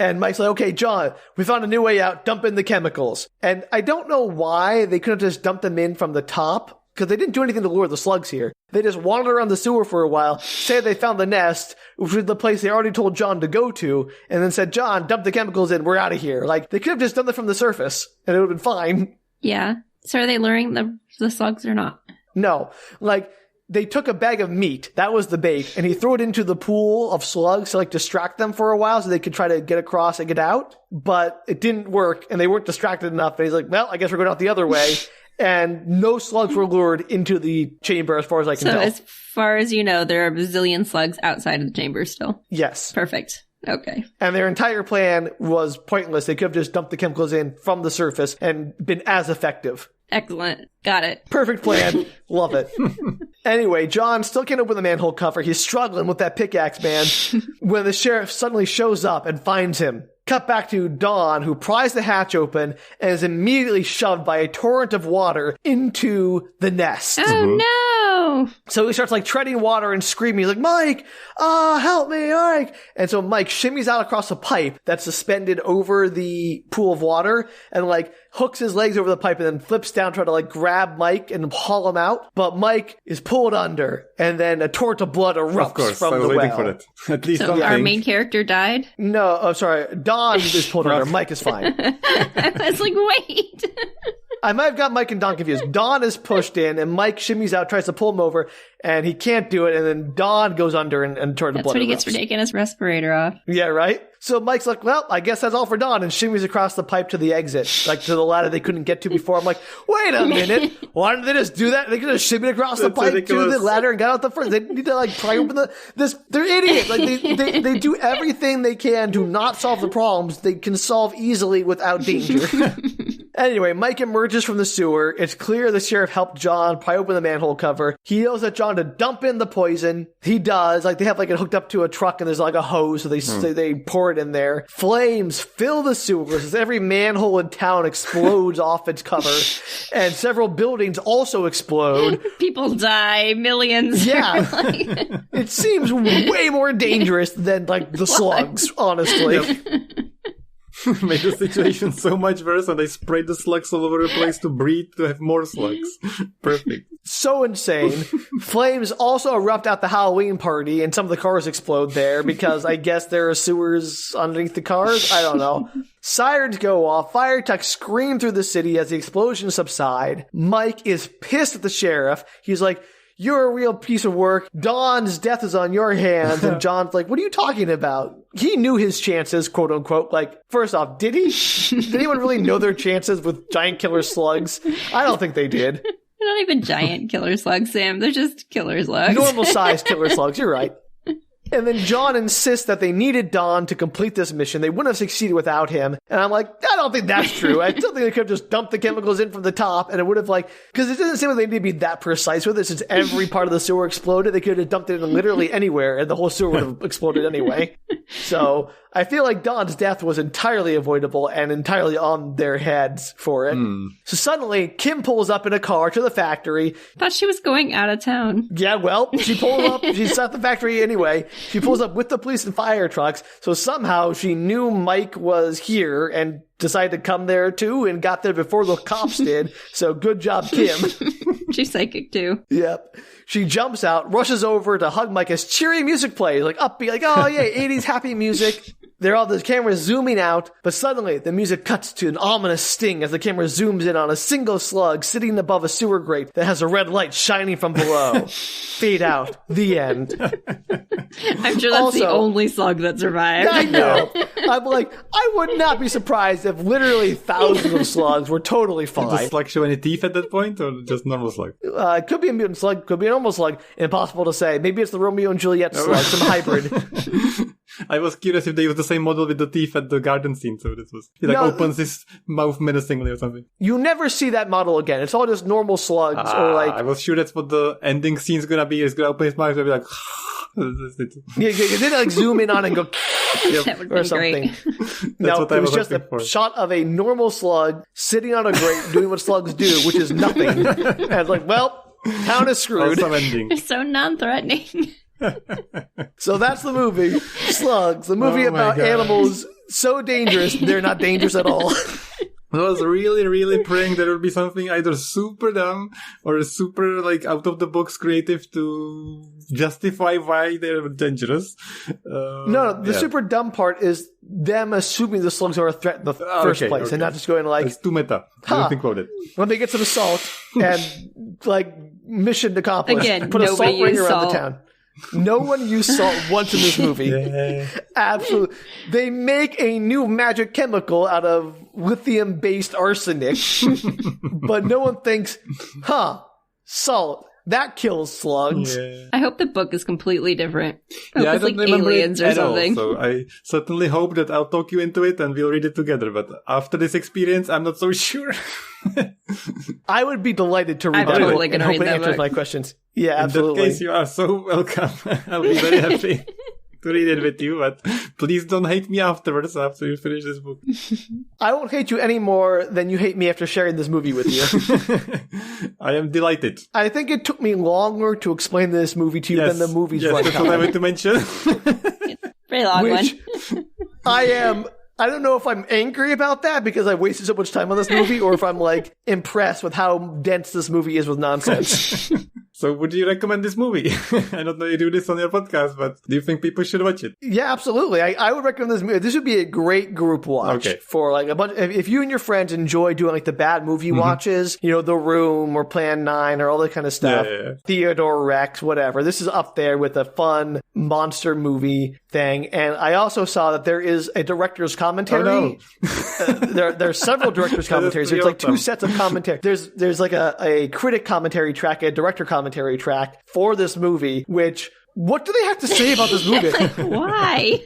And Mike's like, okay, John, we found a new way out. Dump in the chemicals. And I don't know why they couldn't have just dumped them in from the top, because they didn't do anything to lure the slugs here. They just wandered around the sewer for a while, said they found the nest, which was the place they already told John to go to, and then said, John, dump the chemicals in. We're out of here. Like, they could have just done that from the surface, and it would have been fine. Yeah. So are they luring the slugs or not? No. Like, they took a bag of meat. That was the bait. And he threw it into the pool of slugs to, like, distract them for a while so they could try to get across and get out. But it didn't work, and they weren't distracted enough. And he's like, well, I guess we're going out the other way. And no slugs were lured into the chamber as far as I can tell. So as far as you know, there are a bazillion slugs outside of the chamber still? Yes. Perfect. Okay. And their entire plan was pointless. They could have just dumped the chemicals in from the surface and been as effective. Excellent. Got it. Perfect plan. Love it. Anyway, John still can't open the manhole cover. He's struggling with that pickaxe, man, when the sheriff suddenly shows up and finds him. Cut back to Dawn, who pries the hatch open and is immediately shoved by a torrent of water into the nest. Oh, no! So he starts, like, treading water and screaming. He's like, Mike! Help me, Mike! And so Mike shimmies out across a pipe that's suspended over the pool of water and, like, hooks his legs over the pipe and then flips down trying to, like, grab Mike and haul him out. But Mike is pulled under, and then a torrent of blood erupts from the well. I was waiting for that. At least so our main character died? No, oh, sorry. Don is pulled under. Mike is fine. I was like, wait. I might have got Mike and Don confused. Don is pushed in, and Mike shimmies out, tries to pull him over, and he can't do it, and then Don goes under and torrent of blood erupts. That's what he gets for taking his respirator off. Yeah, right? So Mike's like, well, I guess that's all for Don, and shimmies across the pipe to the exit, like to the ladder they couldn't get to before. I'm like, wait a minute. Why didn't they just do that? They could have shimmied across the pipe to the ladder and got out the front. They need to, like, pry open they're idiots. Like, they do everything they can to not solve the problems they can solve easily without danger. Anyway, Mike emerges from the sewer. It's clear the sheriff helped John pry open the manhole cover. He yells at John to dump in the poison. He does. Like, they have, like, it hooked up to a truck and there's, like, a hose, so they pour it in there. Flames fill the sewers as every manhole in town explodes off its cover. And several buildings also explode. People die. Millions. Yeah. It seems way more dangerous than, like, the slugs, honestly. Yep. Made the situation so much worse, and they sprayed the slugs all over the place to breed to have more slugs. Perfect. So insane. Flames also erupt at the Halloween party, and some of the cars explode there because I guess there are sewers underneath the cars. I don't know. Sirens go off. Fire trucks scream through the city as the explosions subside. Mike is pissed at the sheriff. He's like, you're a real piece of work. Don's death is on your hands. And John's like, what are you talking about? He knew his chances, quote unquote. Like, first off, did he? Did anyone really know their chances with giant killer slugs? I don't think they did. They're not even giant killer slugs, Sam. They're just killer slugs. Normal sized killer slugs. You're right. And then John insists that they needed Don to complete this mission. They wouldn't have succeeded without him. And I'm like, I don't think that's true. I still think they could have just dumped the chemicals in from the top, and it would have, like, because it doesn't seem like they need to be that precise with it, since every part of the sewer exploded. They could have dumped it in literally anywhere, and the whole sewer would have exploded anyway. So I feel like Don's death was entirely avoidable and entirely on their heads for it. So suddenly, Kim pulls up in a car to the factory. Thought she was going out of town. Yeah, well, she pulled up. She's at the factory anyway. She pulls up with the police and fire trucks. So somehow she knew Mike was here and decided to come there too and got there before the cops did. So good job, Kim. She's psychic too. Yep. She jumps out, rushes over to hug Mike as cheery music plays, like upbeat, like, oh yeah, 80s happy music. the camera's zooming out, but suddenly the music cuts to an ominous sting as the camera zooms in on a single slug sitting above a sewer grate that has a red light shining from below. Fade out. The end. I'm sure that's the only slug that survived. I know. I'm like, I would not be surprised if literally thousands of slugs were totally fine. Did the slug show any teeth at that point, or just normal slug? It could be a mutant slug, could be a normal slug. Impossible to say. Maybe it's the Romeo and Juliet slug, some hybrid. I was curious if they used the same model with the teeth at the garden scene, so this was... He opens his mouth menacingly or something. You never see that model again. It's all just normal slugs or like... I was sure that's what the ending scene's gonna be. He's gonna open his mouth and be like... Yeah, they like zoom in on it and go... That would or be something. great. No, it was just a shot of a normal slug sitting on a grate doing what slugs do, which is nothing. And it's like, well, town is screwed. Awesome ending. So non-threatening. So that's the movie, Slugs, the movie about animals so dangerous they're not dangerous at all. I was really, really praying there would be something either super dumb or super, like, out of the box creative to justify why they're dangerous. The super dumb part is them assuming the slugs are a threat in the first place and not just going like... It's too meta. I don't think about it. Let me get some salt and, like, mission accomplished. Again, put a salt ring around salt. the town. No one used salt once in this movie. Yeah. Absolutely. They make a new magic chemical out of lithium-based arsenic, but no one thinks, salt. That kills slugs. Yeah. I hope the book is completely different. I I hope don't it's like remember aliens it or at all, something. so I certainly hope that I'll talk you into it and we'll read it together. But after this experience, I'm not so sure. I would be delighted to read I'm that totally book and gonna hope read it that answers book. my questions. Yeah, absolutely. In that case, you are so welcome. I'll be very happy to read it with you, but please don't hate me afterwards after you finish this book. I won't hate you any more than you hate me after sharing this movie with you. I am delighted. I think it took me longer to explain this movie to you than the movie's Yes, that's what I runtime. want to mention. Very long Which one. I don't know if I'm angry about that because I wasted so much time on this movie or if I'm like impressed with how dense this movie is with nonsense. So would you recommend this movie? I don't know you do this on your podcast, but do you think people should watch it? Yeah, absolutely. I would recommend this movie. This would be a great group watch for like a bunch. If you and your friends enjoy doing like the bad movie watches, you know, The Room or Plan 9 or all that kind of stuff, Theodore Rex, whatever. This is up there with a fun monster movie thing. And I also saw that there is a director's commentary. Oh, no. There are several director's commentaries. There's like two sets of commentary. There's like a critic commentary track, a director commentary track for this movie, which what do they have to say about this movie? Why?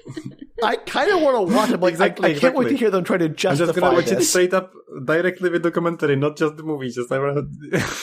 I kind of want to watch it. Like, I can't wait to hear them try to justify I'm just gonna watch it this. straight up directly with the commentary, not just the movie. Just I'm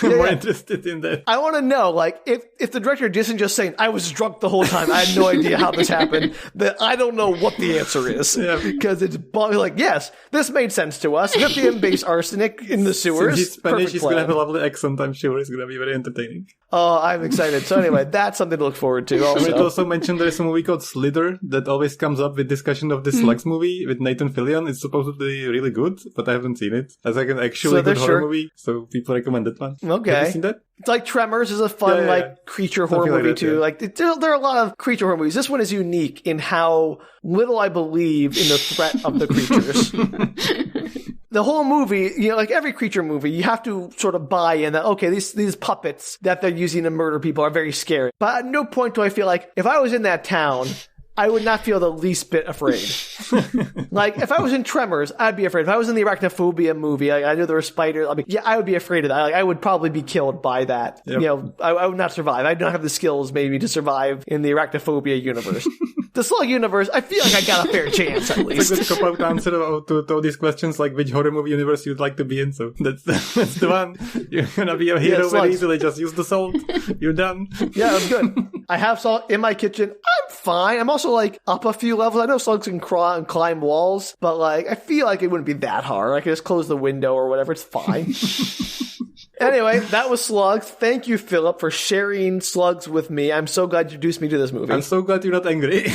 more interested in that. I want to know, like, if the director isn't just saying, I was drunk the whole time, I had no idea how this happened, that I don't know what the answer is. Because it's like, yes, this made sense to us. Lithium-based arsenic in the sewers. Since he's Spanish, Perfect he's plan. going to have a lovely accent, I'm sure. It's going to be very entertaining. Oh, I'm excited. So anyway, that's something to look forward to I would also. also mention there's a movie called Slither that always comes up with discussion of the Slugs movie with Nathan Fillion. It's supposed to be really good, but I haven't seen it. It's like an actually Slither, good horror movie, so people recommend that one. Okay. Have you seen that? It's like Tremors is a fun, like, creature horror Something like movie, that, too. yeah. Like, there are a lot of creature horror movies. This one is unique in how little I believe in the threat of the creatures. The whole movie, you know, like every creature movie, you have to sort of buy in that, okay, these puppets that they're using to murder people are very scary. But at no point do I feel like, if I was in that town, I would not feel the least bit afraid. Like, if I was in Tremors, I'd be afraid. If I was in the Arachnophobia movie, I knew there were spiders. I mean, yeah, I would be afraid of that. Like, I would probably be killed by that. Yep. You know, I would not survive. I don't have the skills, maybe, to survive in the Arachnophobia universe. The Slug universe, I feel like I got a fair chance, at least. It's a good cop-out answer to all these questions, like which horror movie universe you'd like to be in. So that's the one. You're gonna be a hero very easily. Just use the salt. You're done. Yeah, I'm good. I have salt in my kitchen. I'm fine. I'm also, like, up a few levels. I know slugs can crawl and climb walls, but, like, I feel like it wouldn't be that hard. I could just close the window or whatever. It's fine. Anyway, that was Slugs. Thank you, Filip, for sharing Slugs with me. I'm so glad you introduced me to this movie. I'm so glad you're not angry.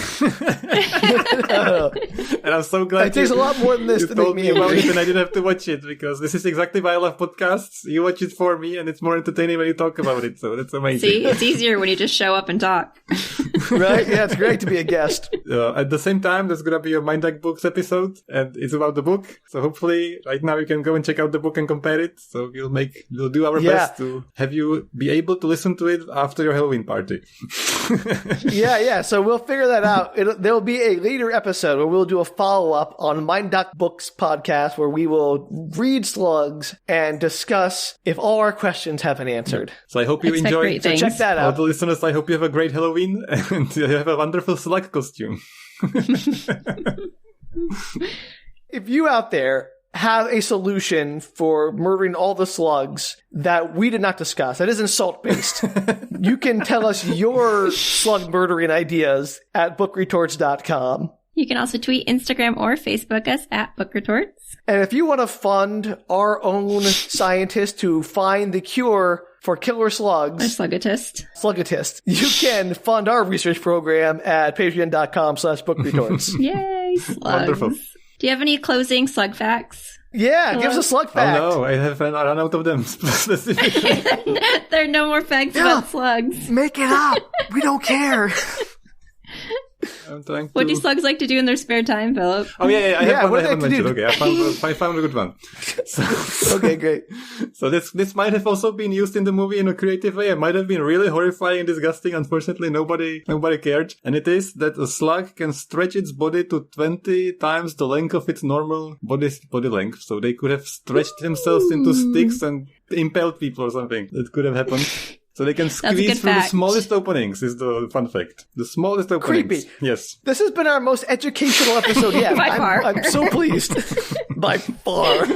And I'm so glad it takes a lot more than this to make told me about angry. it and I didn't have to watch it, because this is exactly why I love podcasts. You watch it for me and it's more entertaining when you talk about it, so that's amazing. See, it's easier when you just show up and talk. Right? Yeah, it's great to be a guest. At the same time, there's gonna be a Mind Duck Books episode, and it's about the book. So hopefully, right now you can go and check out the book and compare it. So we'll do our best to have you be able to listen to it after your Halloween party. Yeah. So we'll figure that out. There'll be a later episode where we'll do a follow-up on Mind Duck Books podcast, where we will read Slugs and discuss if all our questions have been answered. So I hope you Expect enjoy. great So things. check that All out. the listeners, I hope you have a great Halloween and you have a wonderful slug costume. If you out there have a solution for murdering all the slugs that we did not discuss, that isn't salt-based, you can tell us your slug murdering ideas at bookretorts.com. You can also tweet, Instagram, or Facebook us at Book Retorts. And if you want to fund our own scientists to find the cure for killer Or slugs, Slugotist. you can fund our research program at patreon.com/bookretorts. Yay, slugs. Wonderful. Do you have any closing slug facts? Yeah, give us a slug fact. Oh no, I have run out of them specifically. There are no more facts about slugs. Make it up. We don't care. I'm trying to... What do slugs like to do in their spare time, Filip? Oh yeah, I have what one I do haven't they mentioned. do? Okay, I found a good one. So, Okay, great. So this might have also been used in the movie in a creative way. It might have been really horrifying and disgusting. Unfortunately, nobody cared. And it is that a slug can stretch its body to 20 times the length of its normal body length. So they could have stretched themselves into sticks and impaled people or something. That could have happened. So they can squeeze through the smallest openings, is the fun fact. The smallest openings. Creepy. Yes. This has been our most educational episode yet. By far. I'm so pleased. By far.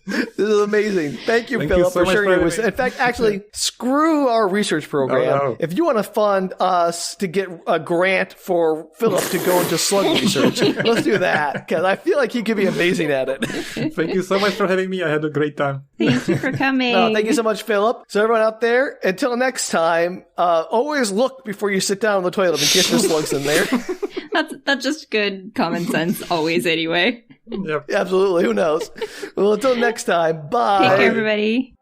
This is amazing. Thank you, Thank you Filip, so for much sharing for it with having us. In fact, actually, screw our research program. Oh, no. If you want to fund us to get a grant for Filip to go into slug research, let's do that, because I feel like he could be amazing at it. Thank you so much for having me. I had a great time. Thank you for coming. Thank you so much, Filip. So everyone out there, until next time, always look before you sit down on the toilet in case there's slugs in there. That's just good common sense always anyway. Yep. Absolutely. Who knows? Well, until next time, bye. Take care, everybody.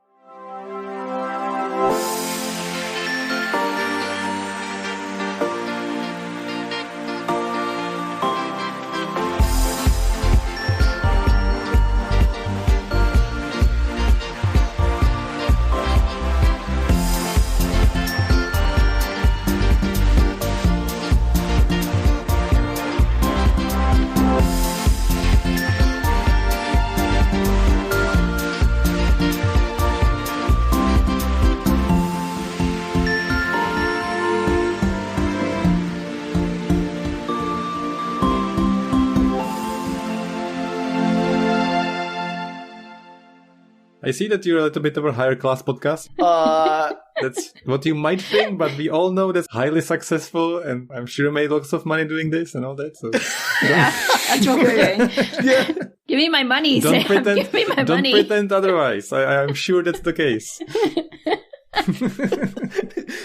I see that you're a little bit of a higher class podcast. That's what you might think, but we all know that's highly successful, and I'm sure you made lots of money doing this and all that. So Yeah, that's what we're doing. Yeah. Give me my money, don't Sam. pretend. Give me my Don't money. pretend otherwise. I'm sure that's the case.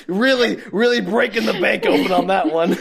Really breaking the bank open on that one.